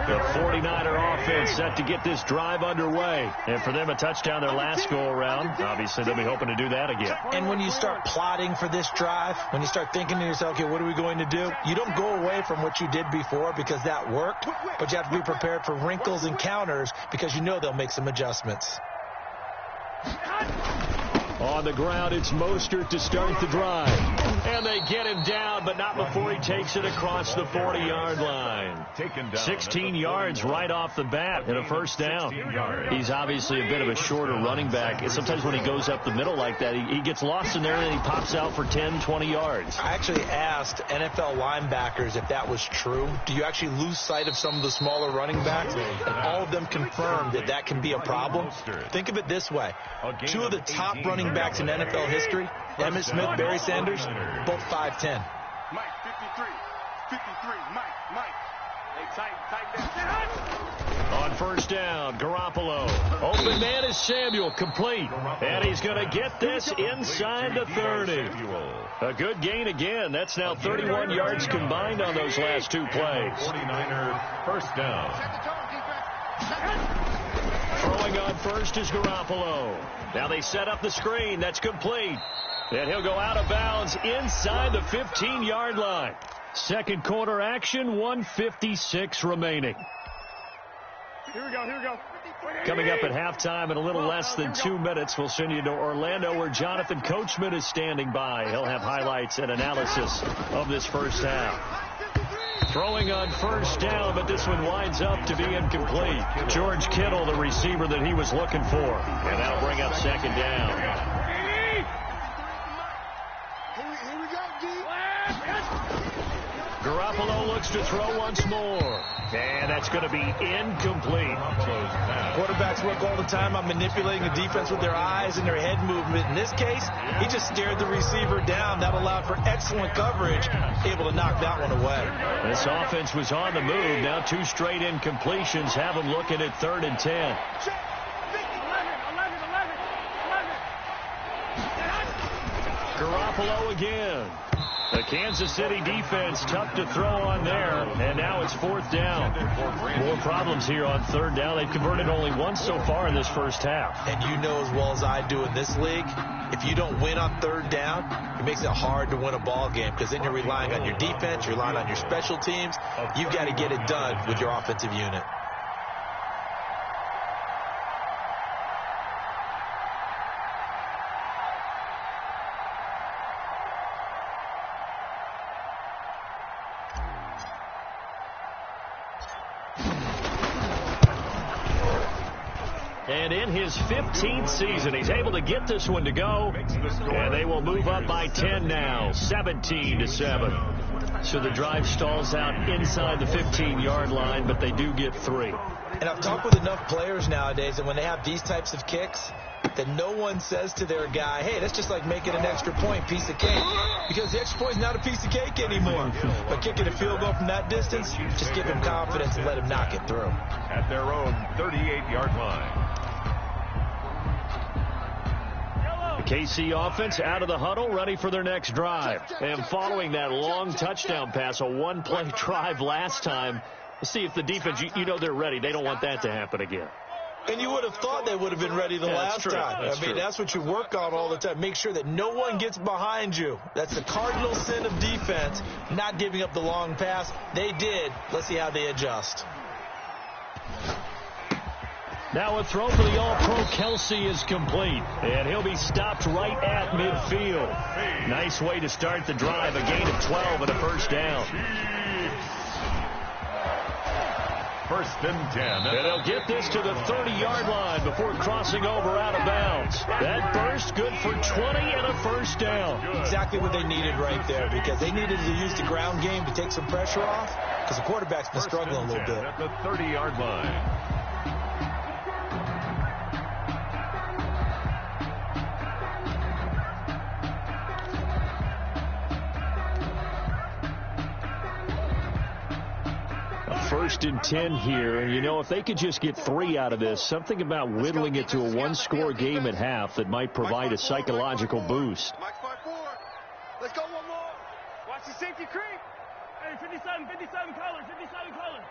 The 49er offense set to get this drive underway. And for them, a touchdown their last go-around. Obviously, they'll be hoping to do that again. And when you start plotting for this drive, when you start thinking to yourself, okay, what are we going to do? You don't go away from what you did before because that worked, but you have to be prepared for wrinkles and counters because you know they'll make some adjustments. On the ground, it's Mostert to start the drive. And they get him down, but not before he takes it across the 40-yard line. 16 yards right off the bat and a first down. He's obviously a bit of a shorter running back. And sometimes when he goes up the middle like that, he gets lost in there and he pops out for 10, 20 yards. I actually asked NFL linebackers if that was true. Do you actually lose sight of some of the smaller running backs? And all of them confirmed that that can be a problem. Think of it this way. Two of the top running backs in NFL history, Emmitt Smith, Barry Sanders, both 5'10". Mike, 53, Mike. Hey, tight that. On first down, Garoppolo. Open man is Samuel, complete. And he's going to get this inside the 30. A good gain again. That's now 31 yards combined on those last two plays. 49er first down. Throwing on first is Garoppolo. Now they set up the screen. That's complete. And he'll go out of bounds inside the 15-yard line. Second quarter action, 1:56 remaining. Here we go. Coming up at halftime in a little less than 2 minutes, we'll send you to Orlando where Jonathan Coachman is standing by. He'll have highlights and analysis of this first half. Throwing on first down, but this one winds up to be incomplete. George Kittle, the receiver that he was looking for. And that'll bring up second down. Here we go, D. Garoppolo looks to throw once more. And that's going to be incomplete. Quarterbacks work all the time on manipulating the defense with their eyes and their head movement. In this case, he just stared the receiver down. That allowed for excellent coverage, able to knock that one away. This offense was on the move. Now two straight incompletions have them looking at 3rd and 10. Garoppolo again. The Kansas City defense tough to throw on there, and now it's 4th down. More problems here on 3rd down. They've converted only once so far in this first half. And you know as well as I do in this league, if you don't win on 3rd down, it makes it hard to win a ball game because then you're relying on your defense, you're relying on your special teams. You've got to get it done with your offensive unit. And in his 15th season, he's able to get this one to go. And they will move up by 10 now, 17-7. So the drive stalls out inside the 15-yard line, but they do get 3. And I've talked with enough players nowadays that when they have these types of kicks, that no one says to their guy, hey, that's just like making an extra point, piece of cake. Because the extra point is not a piece of cake anymore. But kicking a field goal from that distance, just give him confidence and let him knock it through. At their own 38-yard line. The KC offense out of the huddle, ready for their next drive. And following that long touchdown pass, a one-play drive last time, let's see if the defense, you know they're ready. They don't want that to happen again. And you would have thought they would have been ready the last time. That's what you work on all the time. Make sure that no one gets behind you. That's the cardinal sin of defense, not giving up the long pass. They did. Let's see how they adjust. Now a throw for the All-Pro Kelsey is complete, and he'll be stopped right at midfield. Nice way to start the drive, a gain of 12 and a first down. 1st and 10. And they'll get this to the 30-yard line before crossing over out of bounds. That burst good for 20 and a first down. Exactly what they needed right there, because they needed to use the ground game to take some pressure off. because the quarterback's been struggling a little bit. At the 30-yard line. First and 10 here, and you know, if they could just get 3 out of this, something about whittling it to a one-score game at half that might provide a psychological boost. Let's go one more. Watch the safety creep. Hey, 57 colors, 57 colors.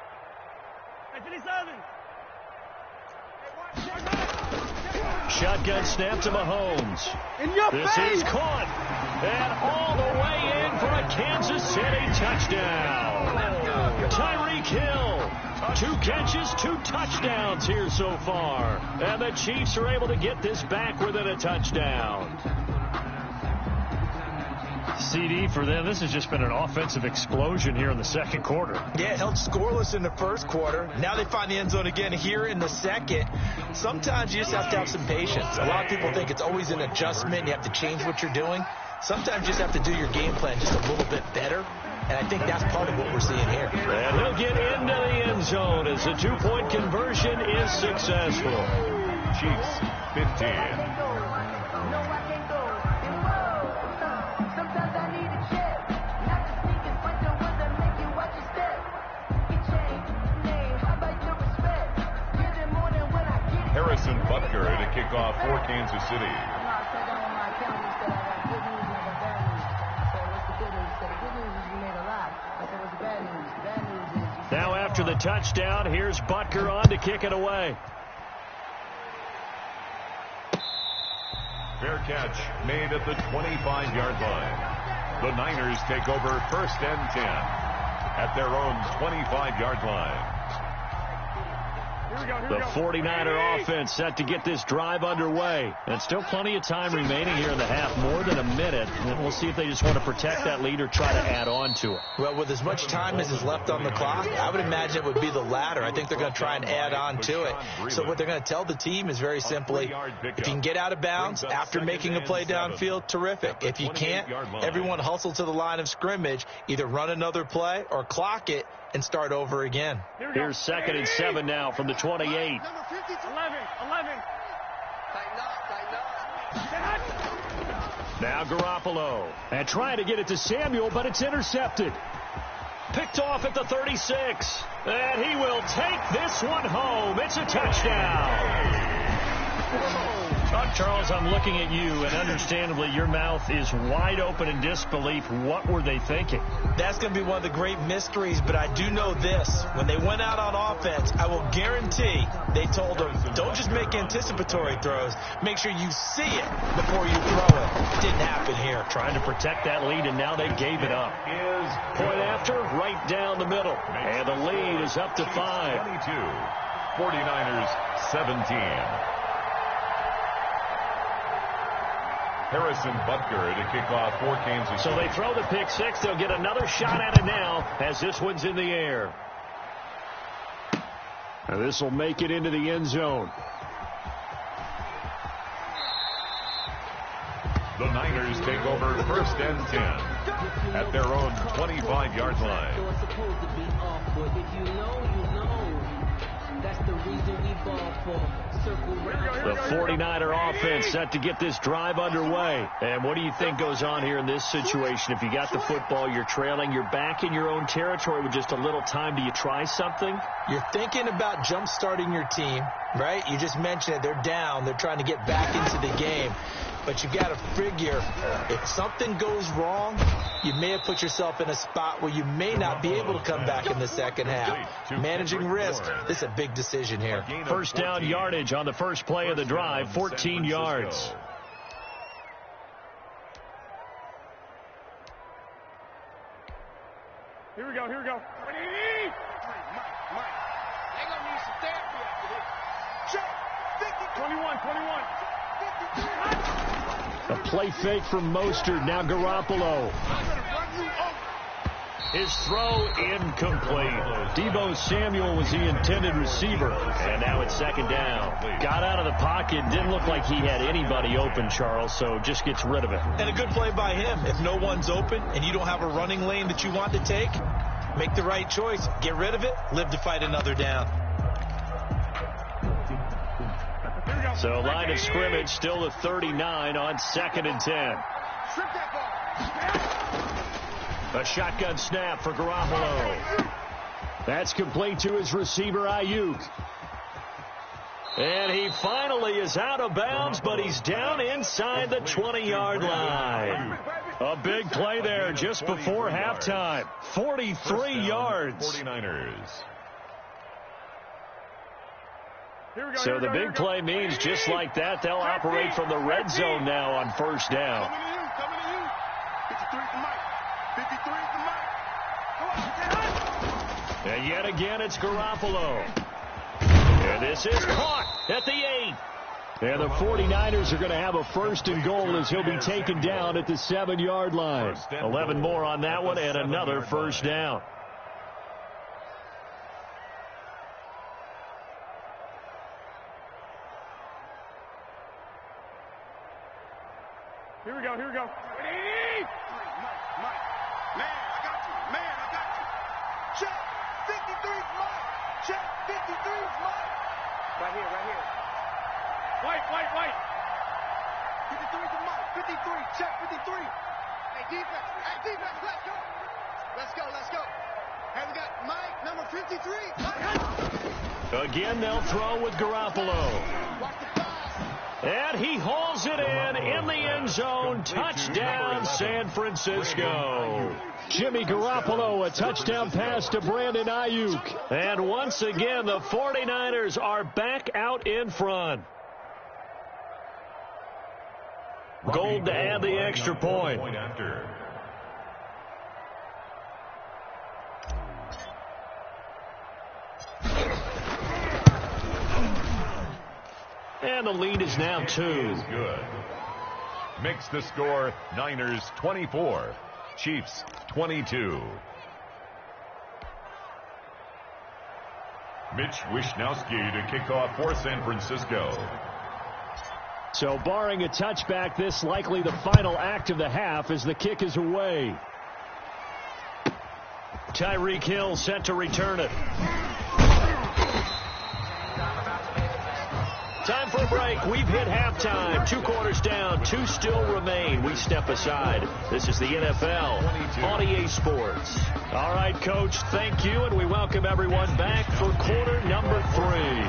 Hey, 57. Shotgun snap to Mahomes. This is caught. And all the way in for a Kansas City touchdown. Tyreek Hill. 2 catches, 2 touchdowns here so far. And the Chiefs are able to get this back within a touchdown. CD for them. This has just been an offensive explosion here in the second quarter. Yeah, it held scoreless in the first quarter. Now they find the end zone again here in the second. Sometimes you just have to have some patience. A lot of people think it's always an adjustment. You have to change what you're doing. Sometimes you just have to do your game plan just a little bit better. And I think that's part of what we're seeing here. And he'll get into the end zone as the 2-point conversion is successful. Chiefs 15. Harrison Butker to kick off for Kansas City. Now after the touchdown, here's Butker on to kick it away. Fair catch made at the 25-yard line. The Niners take over first and 10 at their own 25-yard line. The 49er offense set to get this drive underway. And still plenty of time remaining here in the half, more than a minute. And we'll see if they just want to protect that lead or try to add on to it. Well, with as much time as is left on the clock, I would imagine it would be the latter. I think they're going to try and add on to it. So what they're going to tell the team is very simply, if you can get out of bounds after making a play downfield, terrific. If you can't, everyone hustle to the line of scrimmage, either run another play or clock it and start over again. Here's 2nd and 7 now from the 28. 11. Now Garoppolo. And trying to get it to Samuel, but it's intercepted. Picked off at the 36. And he will take this one home. It's a touchdown. Charles, I'm looking at you, and understandably, your mouth is wide open in disbelief. What were they thinking? That's going to be one of the great mysteries, but I do know this. When they went out on offense, I will guarantee they told them, don't just make anticipatory throws. Make sure you see it before you throw it. It didn't happen here. Trying to protect that lead, and now they gave it up. Point after, right down the middle. And the lead is up to 5. 22. 49ers 17. Harrison Butker to kick off for Kansas City. So they throw the pick 6. They'll get another shot at it now as this one's in the air. Now this will make it into the end zone. The Niners take over first and 10 at their own 25-yard line. The 49er offense set to get this drive underway. And what do you think goes on here in this situation? If you got the football, you're trailing, you're back in your own territory with just a little time. Do you try something? You're thinking about jump-starting your team, right? You just mentioned it. They're down. They're trying to get back into the game. But you've got to figure, if something goes wrong, you may have put yourself in a spot where you may not be able to come back in the second half. Managing risk, this is a big decision here. First down yardage on the first play of the drive, 14 yards. Here we go. They're going to need some therapy after this. Check. 21. A play fake from Mostert. Now Garoppolo. His throw incomplete. Deebo Samuel was the intended receiver. And now it's second down. Got out of the pocket. Didn't look like he had anybody open, Charles, so just gets rid of it. And a good play by him. If no one's open and you don't have a running lane that you want to take, Make the right choice. Get rid of it. Live to fight another down. So line of scrimmage still to 39 on 2nd and 10. A shotgun snap for Garoppolo. That's complete to his receiver, Ayuk. And he finally is out of bounds, but he's down inside the 20-yard line. A big play there just before halftime. 43 yards. 49ers. So the big play means just like that, they'll operate from the red zone now on first down. And yet again, it's Garoppolo. And this is caught at the 8. And the 49ers are going to have a 1st and goal as he'll be taken down at the 7-yard line. 11 more on that one and another first down. Here we go, here we go. Mike, man, I got you. Man, I got you. Check, 53's Mike. Check, 53's Mike. Right here, right here. White. 53's a Mike. 53, check, 53. Hey, defense, let's go. Let's go. Hey, we got Mike, number 53. Mike. Again, they'll throw with Garoppolo. Watch the pass. And he hauls it in the end zone. Touchdown, San Francisco. Jimmy Garoppolo, a touchdown pass to Brandon Ayuk. And once again, the 49ers are back out in front. Gold to add the extra point. And the lead is now 2. Good. Makes the score Niners 24, Chiefs 22. Mitch Wishnowski to kick off for San Francisco. So barring a touchback, this likely the final act of the half as the kick is away. Tyreek Hill set to return it. Time for a break. We've hit halftime. 2 quarters down. 2 still remain. We step aside. This is the NFL on EA Sports. All right, Coach, thank you, and we welcome everyone back for quarter number 3.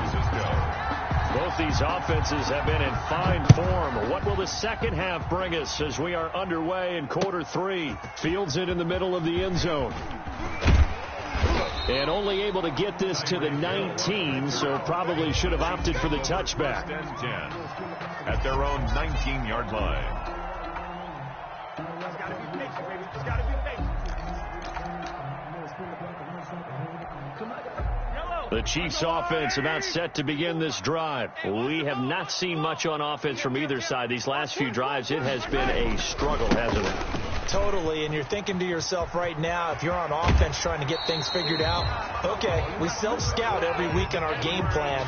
Both these offenses have been in fine form. What will the second half bring us as we are underway in quarter 3? Fields it in the middle of the end zone. And only able to get this to the 19, so probably should have opted for the touchback. 10 at their own 19-yard line. Just gotta be patient, baby. Just gotta be patient. The Chiefs offense about set to begin this drive. We have not seen much on offense from either side. These last few drives, it has been a struggle, hasn't it? Totally, and you're thinking to yourself right now, if you're on offense trying to get things figured out, okay, we self-scout every week on our game plan.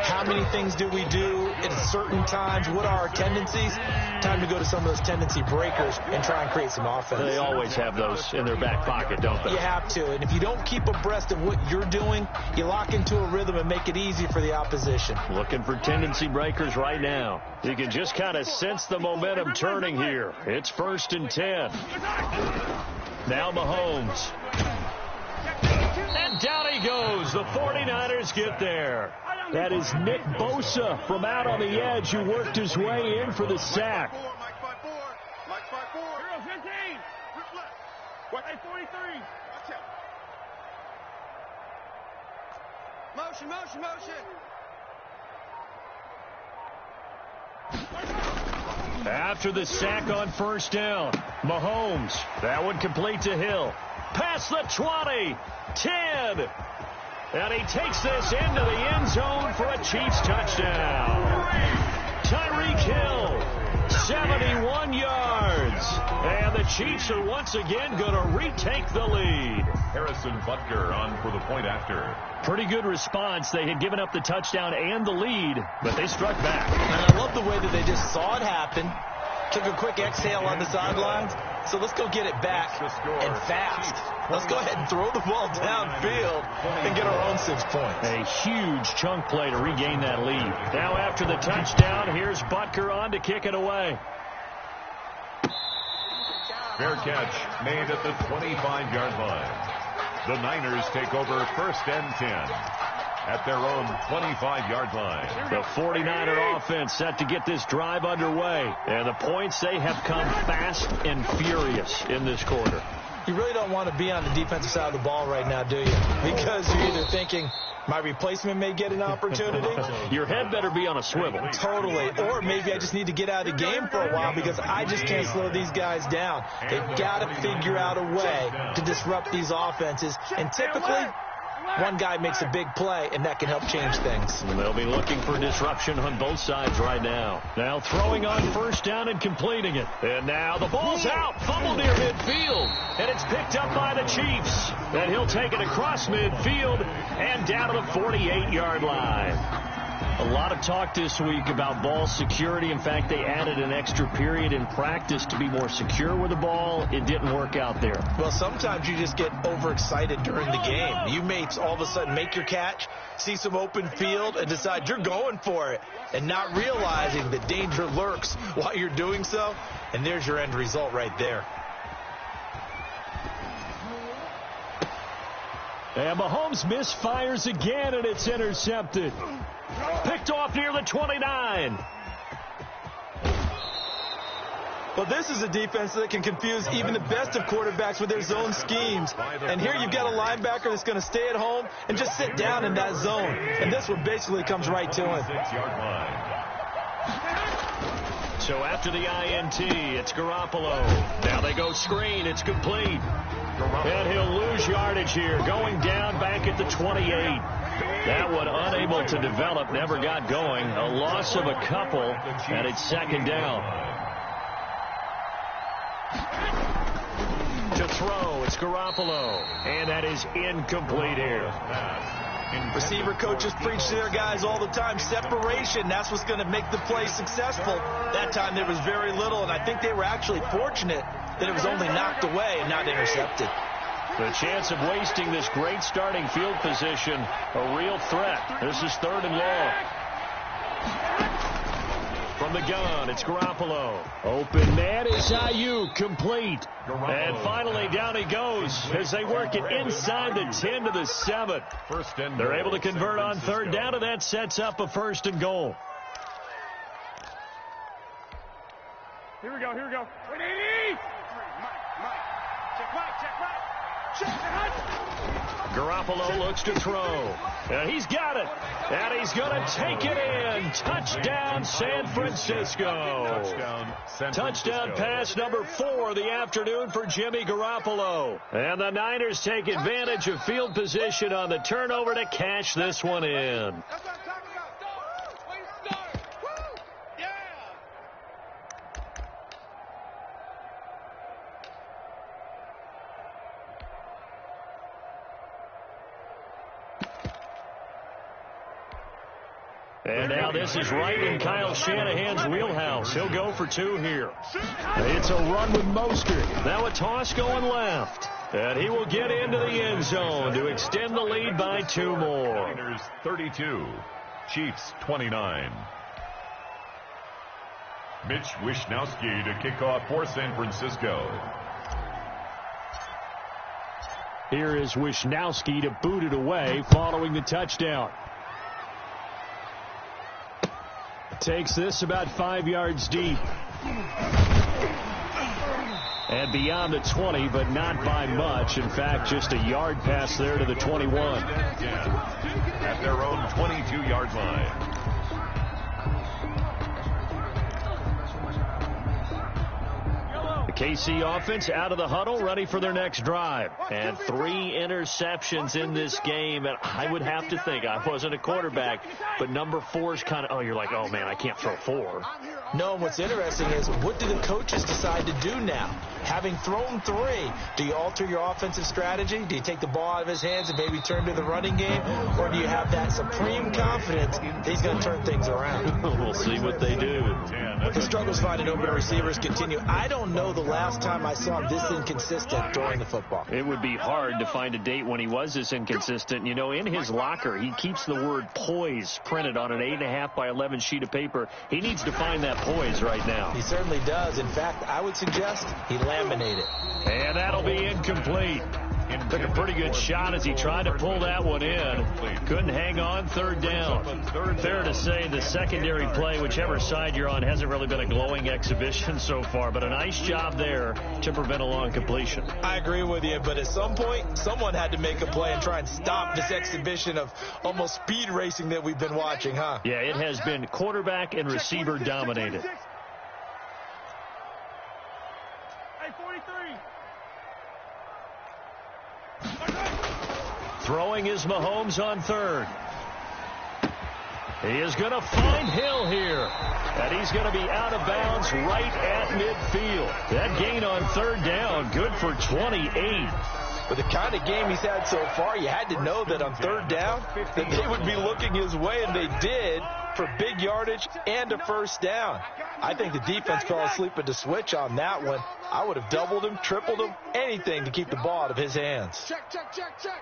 How many things do we do at certain times? What are our tendencies? Time to go to some of those tendency breakers and try and create some offense. They always have those in their back pocket, don't they? You have to, and if you don't keep abreast of what you're doing, you lock into a rhythm and make it easy for the opposition. Looking for tendency breakers right now. You can just kind of sense the momentum turning here. It's 1st and 10. Now Mahomes. And down he goes. The 49ers get there. That is Nick Bosa from out on the edge who worked his way in for the sack. Mike 5-4. Mike 5-4. 15. What? Hey, 43. Watch out. Motion. After the sack on first down, Mahomes. That one complete to Hill. Past the 20. 10. And he takes this into the end zone for a Chiefs touchdown. Tyreek Hill, 71 yards. And the Chiefs are once again going to retake the lead. Harrison Butker on for the point after. Pretty good response. They had given up the touchdown and the lead, but they struck back. And I love the way that they just saw it happen, took a quick exhale on the sidelines. So let's go get it back and fast. Let's go ahead and throw the ball downfield and get our own 6 points. A huge chunk play to regain that lead. Now after the touchdown, here's Butker on to kick it away. Fair catch made at the 25-yard line. The Niners take over 1st and 10 at their own 25-yard line. The 49er offense set to get this drive underway. And the points, they have come fast and furious in this quarter. You really don't want to be on the defensive side of the ball right now, do you? Because you're either thinking, my replacement may get an opportunity. Your head better be on a swivel. Totally. Or maybe I just need to get out of the game for a while because I just can't slow these guys down. They've got to figure out a way to disrupt these offenses. And typically, one guy makes a big play, and that can help change things. And they'll be looking for disruption on both sides right now. Now throwing on 1st down and completing it. And now the ball's out. Fumble near midfield. And it's picked up by the Chiefs. And he'll take it across midfield and down to the 48-yard line. A lot of talk this week about ball security. In fact, they added an extra period in practice to be more secure with the ball. It didn't work out there. Well, sometimes you just get overexcited during the game. You may all of a sudden make your catch, see some open field, and decide you're going for it, and not realizing that danger lurks while you're doing so. And there's your end result right there. And Mahomes misfires again, and it's intercepted. Picked off near the 29. Well, this is a defense that can confuse even the best of quarterbacks with their zone schemes. And here you've got a linebacker that's going to stay at home and just sit down in that zone. And this one basically comes right to him. So after the INT, it's Garoppolo. Now they go screen. It's complete. And he'll lose yardage here, going down back at the 28. That one unable to develop, never got going. A loss of a couple, and it's 2nd down. To throw, it's Garoppolo, and that is incomplete here. Receiver coaches preach to their guys all the time. Separation, that's what's going to make the play successful. That time there was very little, and I think they were actually fortunate that it was only knocked away and not intercepted. The chance of wasting this great starting field position, a real threat. This is 3rd and long. From the gun, it's Garoppolo. Open man is Ayuk, complete. And finally down he goes as they work it inside the 10 to the 7. They're able to convert on 3rd down, and that sets up a 1st and goal. Here we go, here we go. Garoppolo looks to throw. And he's got it. And he's going to take it in. Touchdown, San Francisco. Touchdown pass number 4 of the afternoon for Jimmy Garoppolo. And the Niners take advantage of field position on the turnover to cash this one in. And now this is right in Kyle Shanahan's wheelhouse. He'll go for 2 here. It's a run with Mostert. Now a toss going left. And he will get into the end zone to extend the lead by 2 more. Niners 32, Chiefs 29. Mitch Wishnowsky to kick off for San Francisco. Here is Wishnowsky to boot it away following the touchdown. Takes this about 5 yards deep. And beyond the 20, but not by much. In fact, just a yard pass there to the 21. At their own 22-yard line. KC offense out of the huddle, ready for their next drive. And 3 interceptions in this game. And I would have to think, I wasn't a quarterback, but number 4 is kind of, oh, you're like, oh, man, I can't throw 4. No, and what's interesting is, what do the coaches decide to do now? Having thrown 3, do you alter your offensive strategy? Do you take the ball out of his hands and maybe turn to the running game? Or do you have that supreme confidence that he's going to turn things around? We'll see what they do. The struggles finding open receivers continue. I don't know the last time I saw him this inconsistent throwing the football. It would be hard to find a date when he was this inconsistent. You know, in his locker, he keeps the word poise printed on an 8.5 by 11 sheet of paper. He needs to find that poise right now. He certainly does. In fact, I would suggest he laminate it. And that'll be incomplete. Took a pretty good shot as he tried to pull that one in. Couldn't hang on. 3rd down. Fair to say the secondary play, whichever side you're on, hasn't really been a glowing exhibition so far, but a nice job there to prevent a long completion. I agree with you, but at some point, someone had to make a play and try and stop this exhibition of almost speed racing that we've been watching, huh? Yeah, it has been quarterback and receiver dominated. Hey, 43. Throwing is Mahomes on 3rd. He is going to find Hill here. And he's going to be out of bounds right at midfield. That gain on 3rd down, good for 28. With the kind of game he's had so far, you had to know that on 3rd down that they would be looking his way, and they did, for big yardage and a 1st down. I think the defense fell asleep at the switch on that one. I would have doubled him, tripled him, anything to keep the ball out of his hands. Check, check, check, check.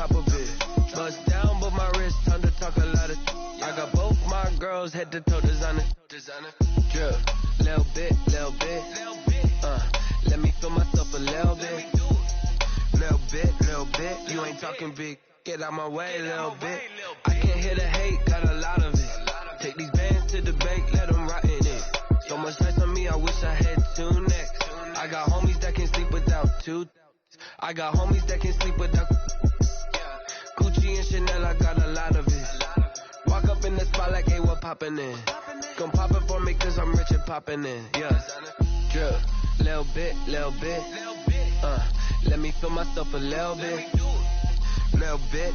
top of it. Bust down, but my wrist, time to talk a lot of. I got both my girls head to toe designer. Drip, little bit. Let me feel myself a little bit. Little bit. You ain't talking big. Get out my way, little bit. I can't hear the hate, got a lot of it. Take these bands to the bank, let them rot in it. So much nice on me, I wish I had 2 necks. I got homies that can sleep without 2. I got homies that can sleep without Gucci and Chanel, I got a lot of it. Walk up in the spot like, hey, what poppin' in? Come pop it for me, cause I'm rich and poppin' in, yeah. Drip, little bit. Let me feel myself a little bit. Little bit.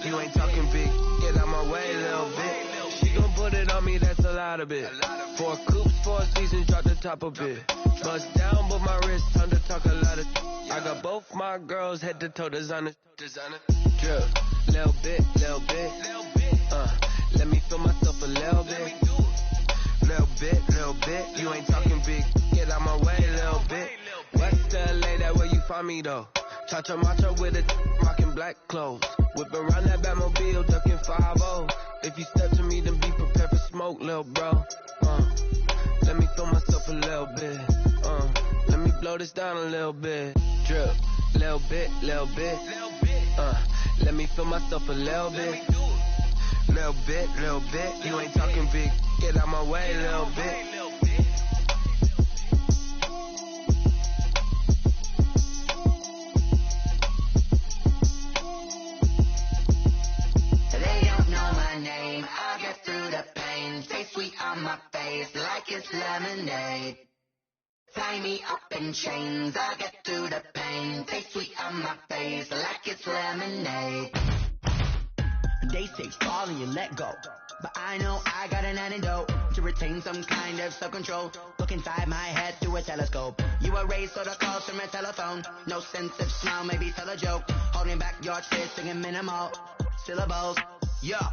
You ain't talking big. Get out my way, little bit. She gon' put it on me, that's a lot of it. 4 coupes, 4 seasons, drop the top a bit. Bust down, but my wrist, time to talk a lot of. I got both my girls head to toe designer. Drip, little bit. Let me feel myself a little bit. Little bit. You ain't talking big. Get out my way, little bit. West LA, that where you find me though. Cha-cha macha with a rockin' black clothes. Whip around that Batmobile, ducking 5-0. If you step to me, then be prepared for smoke, lil' bro. Let me feel myself a little bit. Let me blow this down a little bit. Drip, little bit. Let me feel myself a little bit. Little bit. You ain't talking big. Get out my way, little bit. On my face like it's lemonade. Tie me up in chains, I get through the pain. Taste sweet on my face like it's lemonade. They say fall and you let go, but I know I got an antidote to retain some kind of self-control. Look inside my head through a telescope. You erase all the calls from a telephone. No sense of smile, maybe tell a joke. Holding back your tears, singing minimal syllables. Yeah.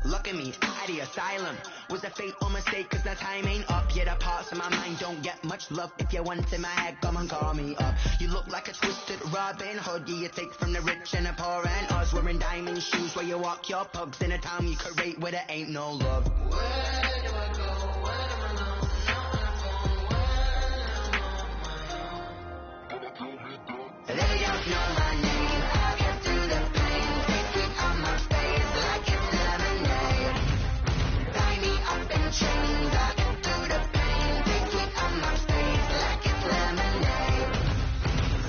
Look at me, out the asylum. Was a fate or mistake, cause the time ain't up. Yet the parts of my mind don't get much love. If you want in my head, come and call me up. You look like a twisted Robin Hood. You take from the rich and the poor and us. Wearing diamond shoes where you walk your pugs. In a town you create where there ain't no love. Where do I go? Where do I know? They don't know my name. I get through the pain. Take sweet on my face like it's lemonade. Tie me up in chains. I get through the pain. Take sweet on my face like it's lemonade.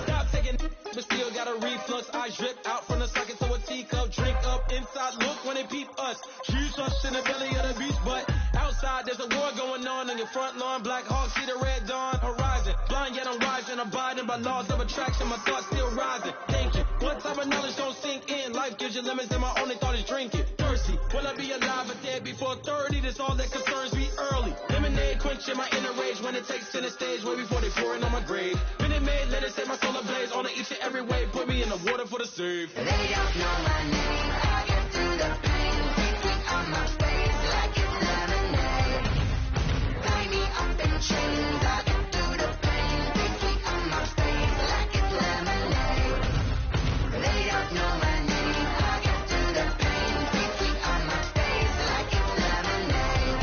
Stop taking, but still got a reflux. I drip out from the socket to a teacup. Drink up inside. Look when they peep us. Shoes us in the belly of the beast, but outside there's a war going on your front lawn. Black Hawk see the red dawn horizon. Blind yet I'm rising, abiding by laws of attraction. My thoughts still rising. Thinking, what type of knowledge don't sink in? Life gives you lemons and my only thought is drinking. Thirsty, will I be alive or dead before 30? That's all that concerns me early. Lemonade quenching my inner rage when it takes center stage way before they pouring on my grave. Minute Maid, let it set my soul ablaze on each and every way. Put me in the water for the save. They don't know my name. I get through the pain. Take sweet on my face like it's lemonade. Tie me up in chains. I get through the pain. Take sweet on my face like it's lemonade. They don't know my name. I get through the pain. Take sweet on my face like it's lemonade.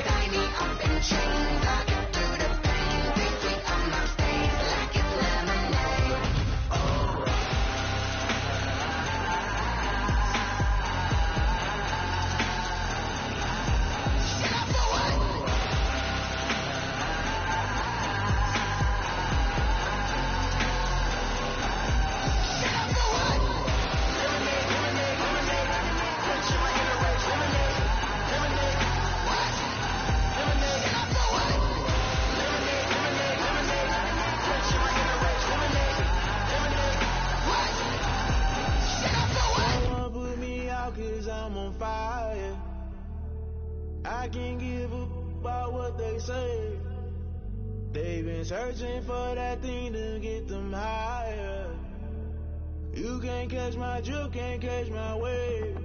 Tie me up in chains. I get through the pain. Take sweet on my face like it's lemonade. Oh. Put me out 'cause I'm on fire. I can't give a about what they say. They've been searching for that thing to get them higher. You can't catch my drift, can't catch my wave.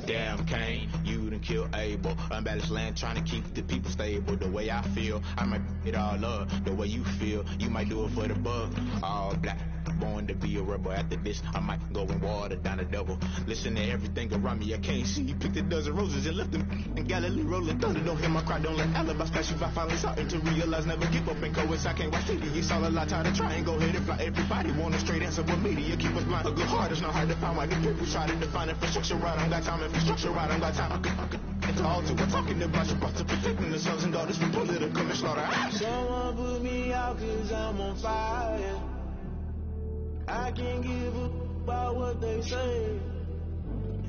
Damn, Kane, you done killed Abel. Unbalanced land trying to keep the people stable. The way I feel, I might it all up. The way you feel, you might do it for the buck. All black, Born to be a rebel. After this, I might go and water down the devil. Listen to everything around me, I can't see. Picked a dozen roses and left them in Galilee rolling thunder. Don't hear my cry, don't let alibis pass you by. Finally starting to realize, never give up and go. I can't watch TV, it's all a lot, tired of trying. Go ahead and fly. Everybody want a straight answer, but media keep us blind. A good heart is not hard to find. Why the people try to define infrastructure right? I don't got time, infrastructure right, I don't got time. I could it's all to we're talking about protecting the sons and daughters from political and slaughter. Someone put me out 'cause I'm on fire. I can't give a about what they say.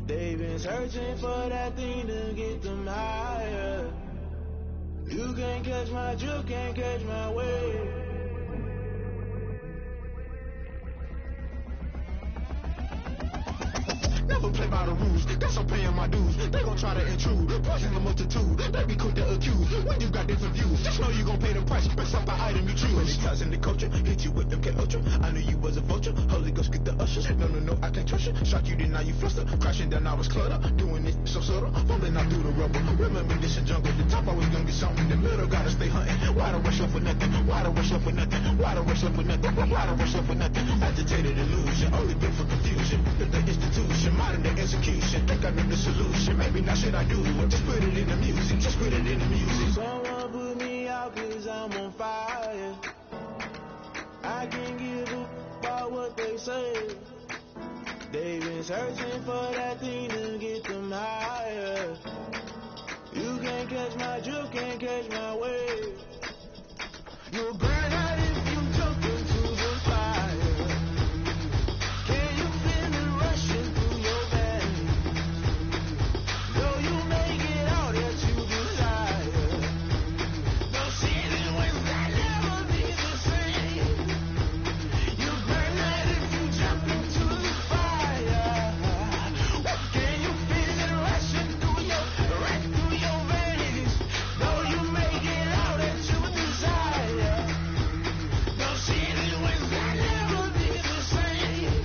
They've been searching for that thing to get them higher. You can't catch my drift, can't catch my wave. Never play by the rules, guess I'm paying my dues. They gon' try to intrude, poison the multitude. They be quick to accuse when you got different views. Just know you gon' pay the price based off the item you choose. When it ties in the culture, hit you with MK Ultra. I knew you was a vulture, Holy Ghost get the ushers. No, I can't trust you. Shock you, then now you fluster. Crashing down, I was clutter. Doing it so subtle, fumbling out through the rubble. Remember this a jungle, the top always gonna get something. The middle gotta stay hunting. Why the rush left with nothing? Why the rush left with nothing? Why the rush left with nothing? Why the rush left with nothing? Agitated illusion, only built for confusion. The institution, modern day execution. Think I know the solution. Maybe not should I do it? Just put it in the music. Just put it in the music. Someone put me out 'cause I'm on fire. I can't give a about what they say. They've been searching for that thing to get them higher. You can't catch my drift, can't catch my wave. You'll burn out if you jump into the fire. Can you feel it rushing through your veins? Though you make it out that you desire. No ceiling wins that never be the same. You burn out if you jump into the fire. Can you feel it rushing through your veins? Though you make it out that you desire. No ceiling wins that never be the same.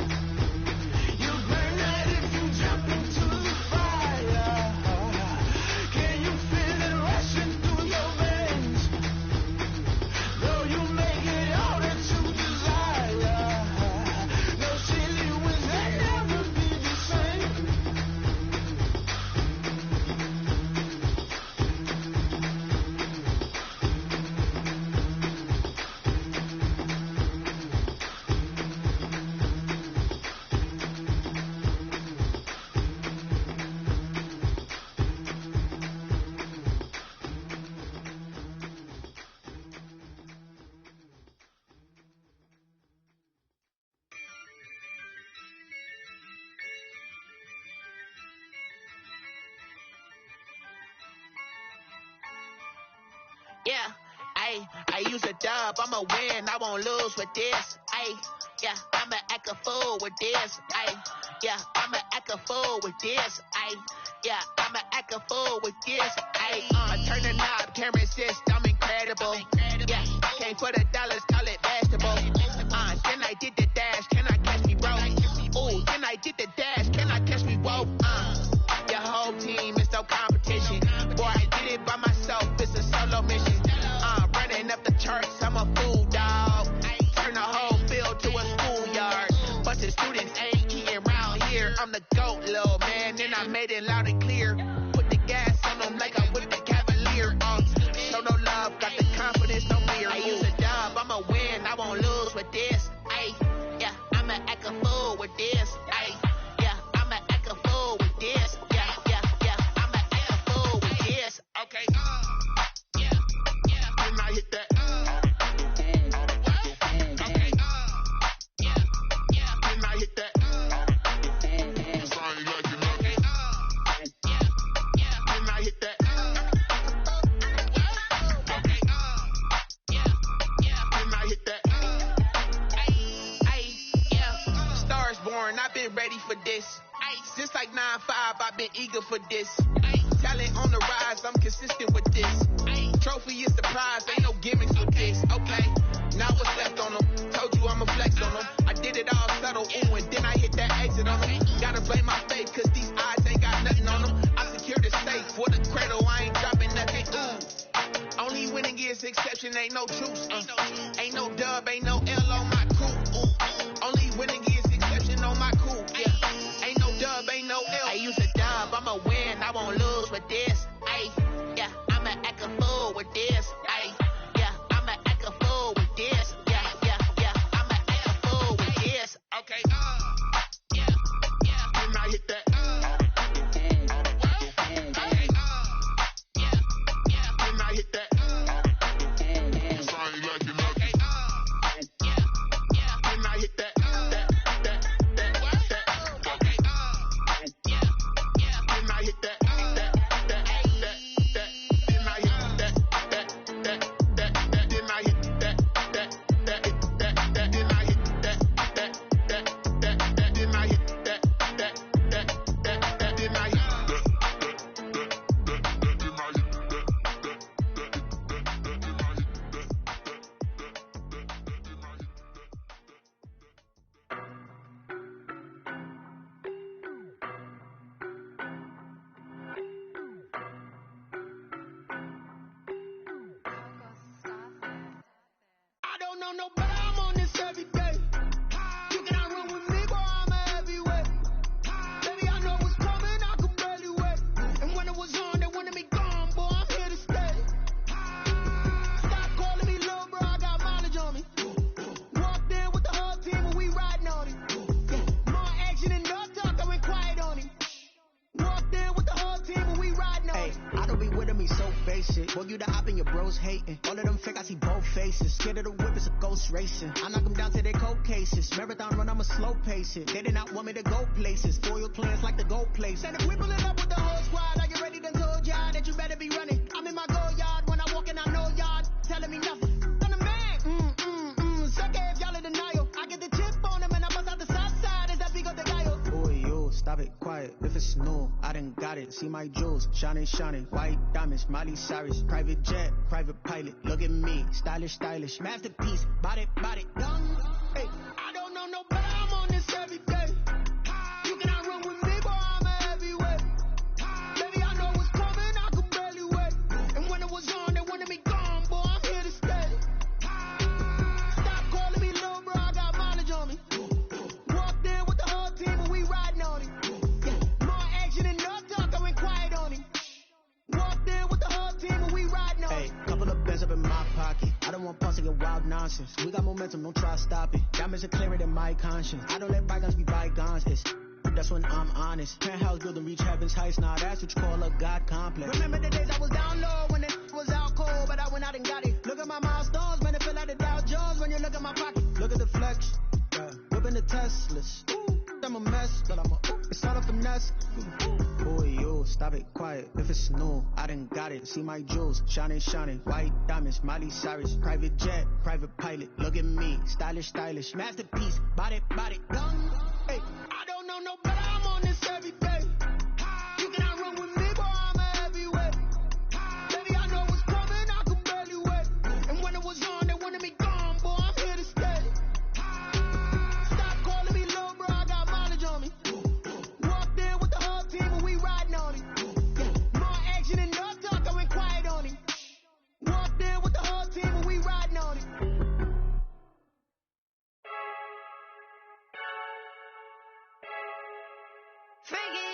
You burn out if you jump into the fire. Can you feel it rushing through your veins? Though you make it out that you desire. No ceiling wins that never be the same. Yeah, I use a dub, I'ma win, I won't lose with this. Yeah, I'ma act a fool with this. Yeah, I'ma act a fool with this. Yeah, I'ma act a fool with this. I turn the knob, camera assist, I'm incredible. Yeah, came for the dollars, call it basketball. Then I did the dash, can I catch me, bro? Ooh, then I did the dash, can I catch me, whoa? Your whole team is no competition. Boy, I did it by myself, it's a solo mission. Running up the charts, I'm a fool, dog. Turn the whole field to a schoolyard. Bunch of students ain't eating round here. I'm the GOAT, little man, and I made it loud and clear. Put the gas on them like I whipped the Cavalier. Show no love, got the confidence, no fear. I use a dub, I'ma win, I won't lose with this. Yeah, I'ma act a fool with this. Yeah, I'ma act a fool with this. Yeah, I'ma act a fool with this. Okay, and I hit that. Okay, and I hit that. It's all you like, you know. Okay, and I hit that. Okay, and I hit that. Yeah, Stars born, I've been ready for this. Since like 9-5, I've been eager for this. Talent on the rise, I'm consistent with this. Trophy is the prize, ain't no gimmicks with this. Okay, now what's left on them? Told you I'ma flex on them. I did it all subtle, ooh, and then I hit that exit on them. Gotta blame my faith, cause these odds ain't got nothing on them. I secure the safe, for the cradle, I ain't dropping nothing, ooh. Only winning is exception, ain't no truce, Ain't no dub, ain't no L on my crew, ooh. with this. Ay, yeah, I'ma act a fool with this. Ay, yeah, I'ma act a fool with this. Yeah, yeah, yeah, I'ma act a fool with this. Okay, yeah, yeah. Then I hit that. Okay, yeah, yeah. Then I hit that. Sound like you know. Okay, yeah, yeah. Then I hit that. Boy, you the op and your bros hating. All of them fake, I see both faces. Scared of the whip, it's a ghost racing. I knock them down to their cold cases. Marathon run, I'ma slow pace it. They did not want me to go places. Foil plans like the gold place. And if we pulling up with the whole squad, are you ready to told y'all that you better be running? I'm in my go yard. When I walk in, I know y'all telling me nothing. I'm the man. Suck if y'all in denial. I get the chip on them and I bust out the south side. Is that big of the guy? Boy, yo, stop it, quiet. If it's new, I done got it. See my jewels, shining, shining. White diamonds, Miley Cyrus. Private jet, private pilot. Look at me, stylish, stylish. Masterpiece, body, done. Hey, I don't know no better. I'm on this every day. You cannot run with me, boy, I'm a heavyweight. Baby, I know what's coming, I could barely wait. And when it was on, they wanted me gone, boy, I'm here to stay. Stop calling me little bro, I got mileage on me. Walked in with the whole team and we riding on it. Yeah, more action and no talk, I went quiet on it. Walked in with the whole team and we riding on it. Hey, couple of bands up in my pocket. I don't want pulse to get wild nonsense. We got momentum, don't try to stop it. Diamonds are clearer than my conscience. I don't let bygones be bygones. That's when I'm honest. Penthouse building reach heaven's heights. Now that's what you call a God complex. Remember the days I was down low when it was out cold, but I went out and got it. Look at my milestones, man, it feel like the Dow Jones when you look at my pocket. Look at the flex, whipping the Teslas. I'm a mess, but it's all a finesse. Boy, yo, stop it, quiet. If it's new, I done got it. See my jewels, shining, shining. White diamonds, Miley Cyrus. Private jet, private pilot. Look at me, stylish, stylish. Masterpiece, body, done. Hey, I don't know no better. I'm on this every day. You cannot run with me, boy, I'm a heavyweight. Baby, I know what's coming, I could barely wait. And when it was on, they wanted me gone, boy, I'm here to stay. Stop calling me little bro, I got mileage on me. Walked in with the whole team and we riding on it. Yeah, more action and no talk, I went quiet on it. Walked in with the whole team and we riding on it. Freaky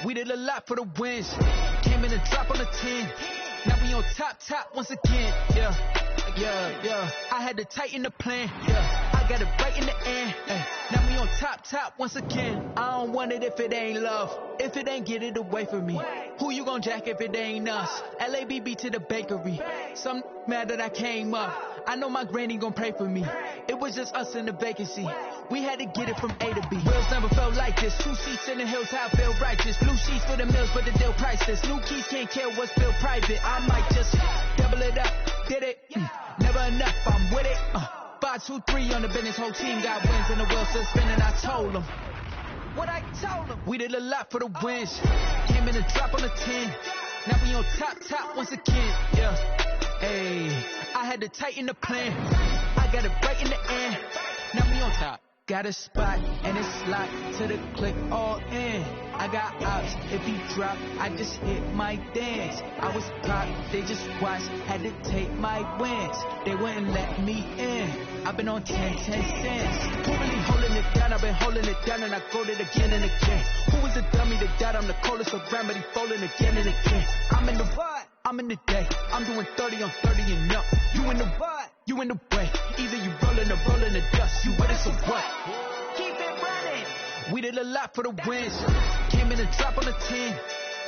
We did a lot for the wins. Came in and drop on the 10. Now we on top once again. Yeah. I had to tighten the plan. Yeah. I got it right in the end. Now we on top once again. I don't want it if it ain't love. If it ain't, get it away from me. Who you gon' jack if it ain't us? LABB to the bakery. Some mad that I came up. I know my granny gon' pray for me. It was just us in the vacancy. We had to get it from A to B. Wheels never felt like this. 2 seats in the hills, how I feel righteous. Blue sheets for the mills, but the deal priceless. New keys can't kill what's still private. I might just double it up. Did it? Never enough, I'm with it. 5, 2, 3 on the business. Whole team got wins and the wheels still spinning. I told them what I told them. We did a lot for the wins. Came in and drop on the 10. Now we on top once again. Yeah. Hey, I had to tighten the plan. I got it right in the end. Now we on top. Got a spot and it's locked to the click all in. I got ops, if he drop, I just hit my dance. I was popped, they just watched, had to take my wins. They wouldn't let me in. I've been on 10 cents. Who really holding it down? I've been holding it down and I go it again and again. Who was the dummy that died? I'm the coldest around, but he falling again and again. I'm in the what? I'm in the day. I'm doing 30 on 30 and up. You in the what? You in the way. Either you rolling or rolling the dust. You with us or what? Keep it running. We did a lot for the wins. Came in and drop on the 10.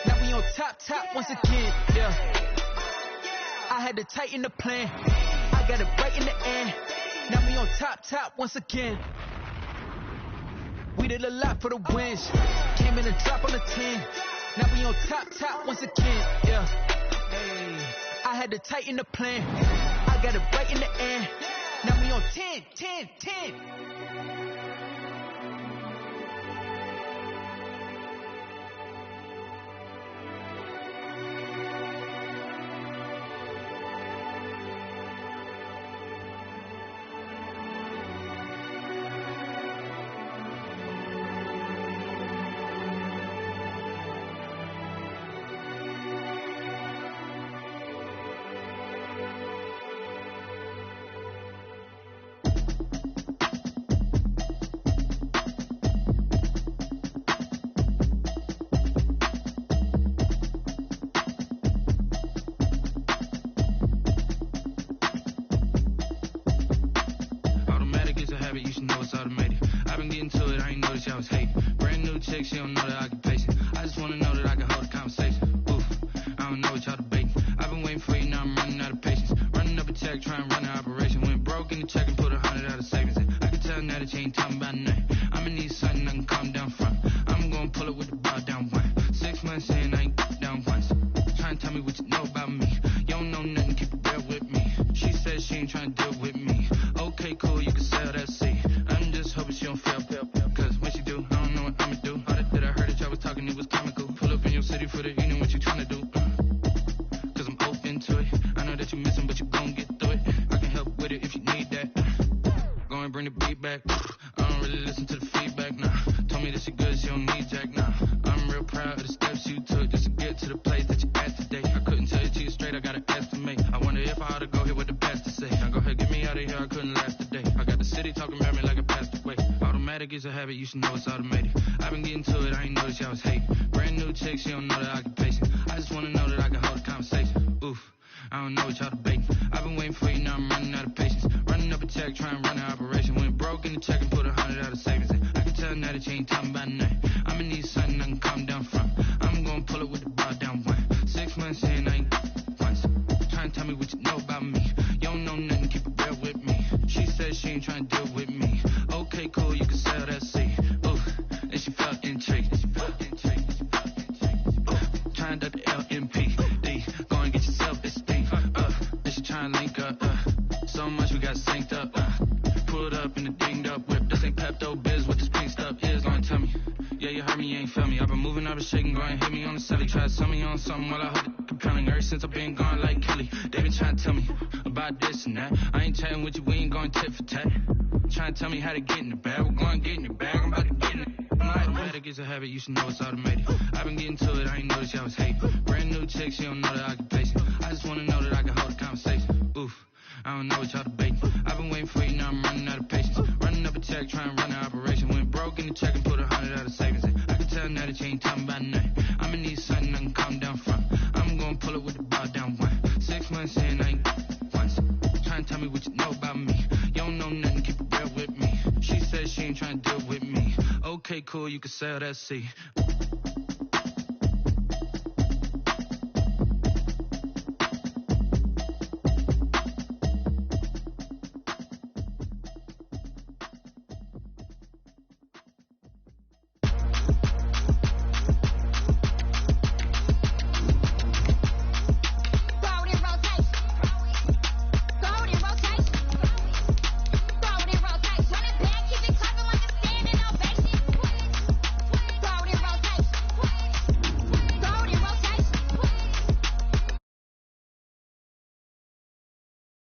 Now we on top once again. Yeah. I had to tighten the plan. I got it right in the end. Now we on top once again. We did a lot for the wins. Came in and drop on the 10. Now we on top once again. Yeah. Hey, I had to tighten the plan. I got it right in the end. Now we on 10. She don't know that I can pace it. I just wanna know that I can hold a conversation. Oof, I don't know what y'all debating. I've been waiting for you, now I'm running out of patience. Running up a check, trying to run an operation. Went broke in the check and put 100 out of savings in. I can tell now that you ain't talking about nothing. I'ma need something I can calm down from. I'm gonna pull it with the bar down one. 6 months in, I ain't down once. Trying to tell me what you know about me. You don't know nothing, keep it real with me. She said she ain't trying to deal with me. Okay, cool, you can sell that seat. I'm just hoping she don't fail. Cause when she do, I don't know what I'ma do. Talking, it was comical. Pull up in your city for the evening, what you tryna do? Cause I'm open to it. I know that you missing, but you gon' get through it. I can help with it if you need that. Go and bring the beat back. I don't really listen to the feedback, nah. Told me that she good, she don't need jack, nah. I'm real proud of the steps you took just to get to the place that you at today. I couldn't tell you to you straight, I gotta estimate. I wonder if I ought to go here with the best to say. Now go ahead, get me out of here, I couldn't last today. I got the city talking about me like I passed away. Automatic is a habit, you should know it's automated. I've been getting to it, I ain't noticed y'all was hating. Brand new chick, she don't know that I can pace it. I just wanna know that I can hold a conversation. Oof, I don't know what y'all debating. I've been waiting for you, now I'm running out of patience. Running up a check, trying to run an operation. Went broke in the check and put 100 out of savings in. I can tell now that you ain't talking about nothing. I'ma need something I can calm down from. I'm gonna pull it with the bar down one. 6 months in, I ain't once. Trying to tell me what you know about me. You don't know nothing, keep it real with me. She said she ain't trying to deal with me. Okay, cool, you can sell that seat. Oof, and she felt intrigued. Trying to the LMPD. Go and get yourself esteem. And she trying to link up. So much we got synced up. Pulled up in the dinged up whip. This ain't Pepto Biz, what this pink stuff is. Long tell me. Yeah, you heard me, you ain't feel me. I've been moving, I've been shaking, go and hit me on the celly. Try to sell me on something while I hold it compelling. Ever since I've been gone like Kelly, they been trying to tell me about this and that. I ain't chatting with you, we ain't going tit for tat. Trying to tell me how to get in the bag. We're going to get in the bag, I'm about to get in it. Automatic is a habit, you should know it's automated. I've been getting to it, I ain't noticed y'all was hating. Brand new chick, she don't know that I can pace it. I just wanna know that I can hold a conversation. Oof, I don't know what y'all debating. I've been waiting for you, now I'm running out of patience. Running up a check, trying to run an operation. Went broke in the check and put 100 out of savings in. I can tell now that you ain't talking about nothing. LLC.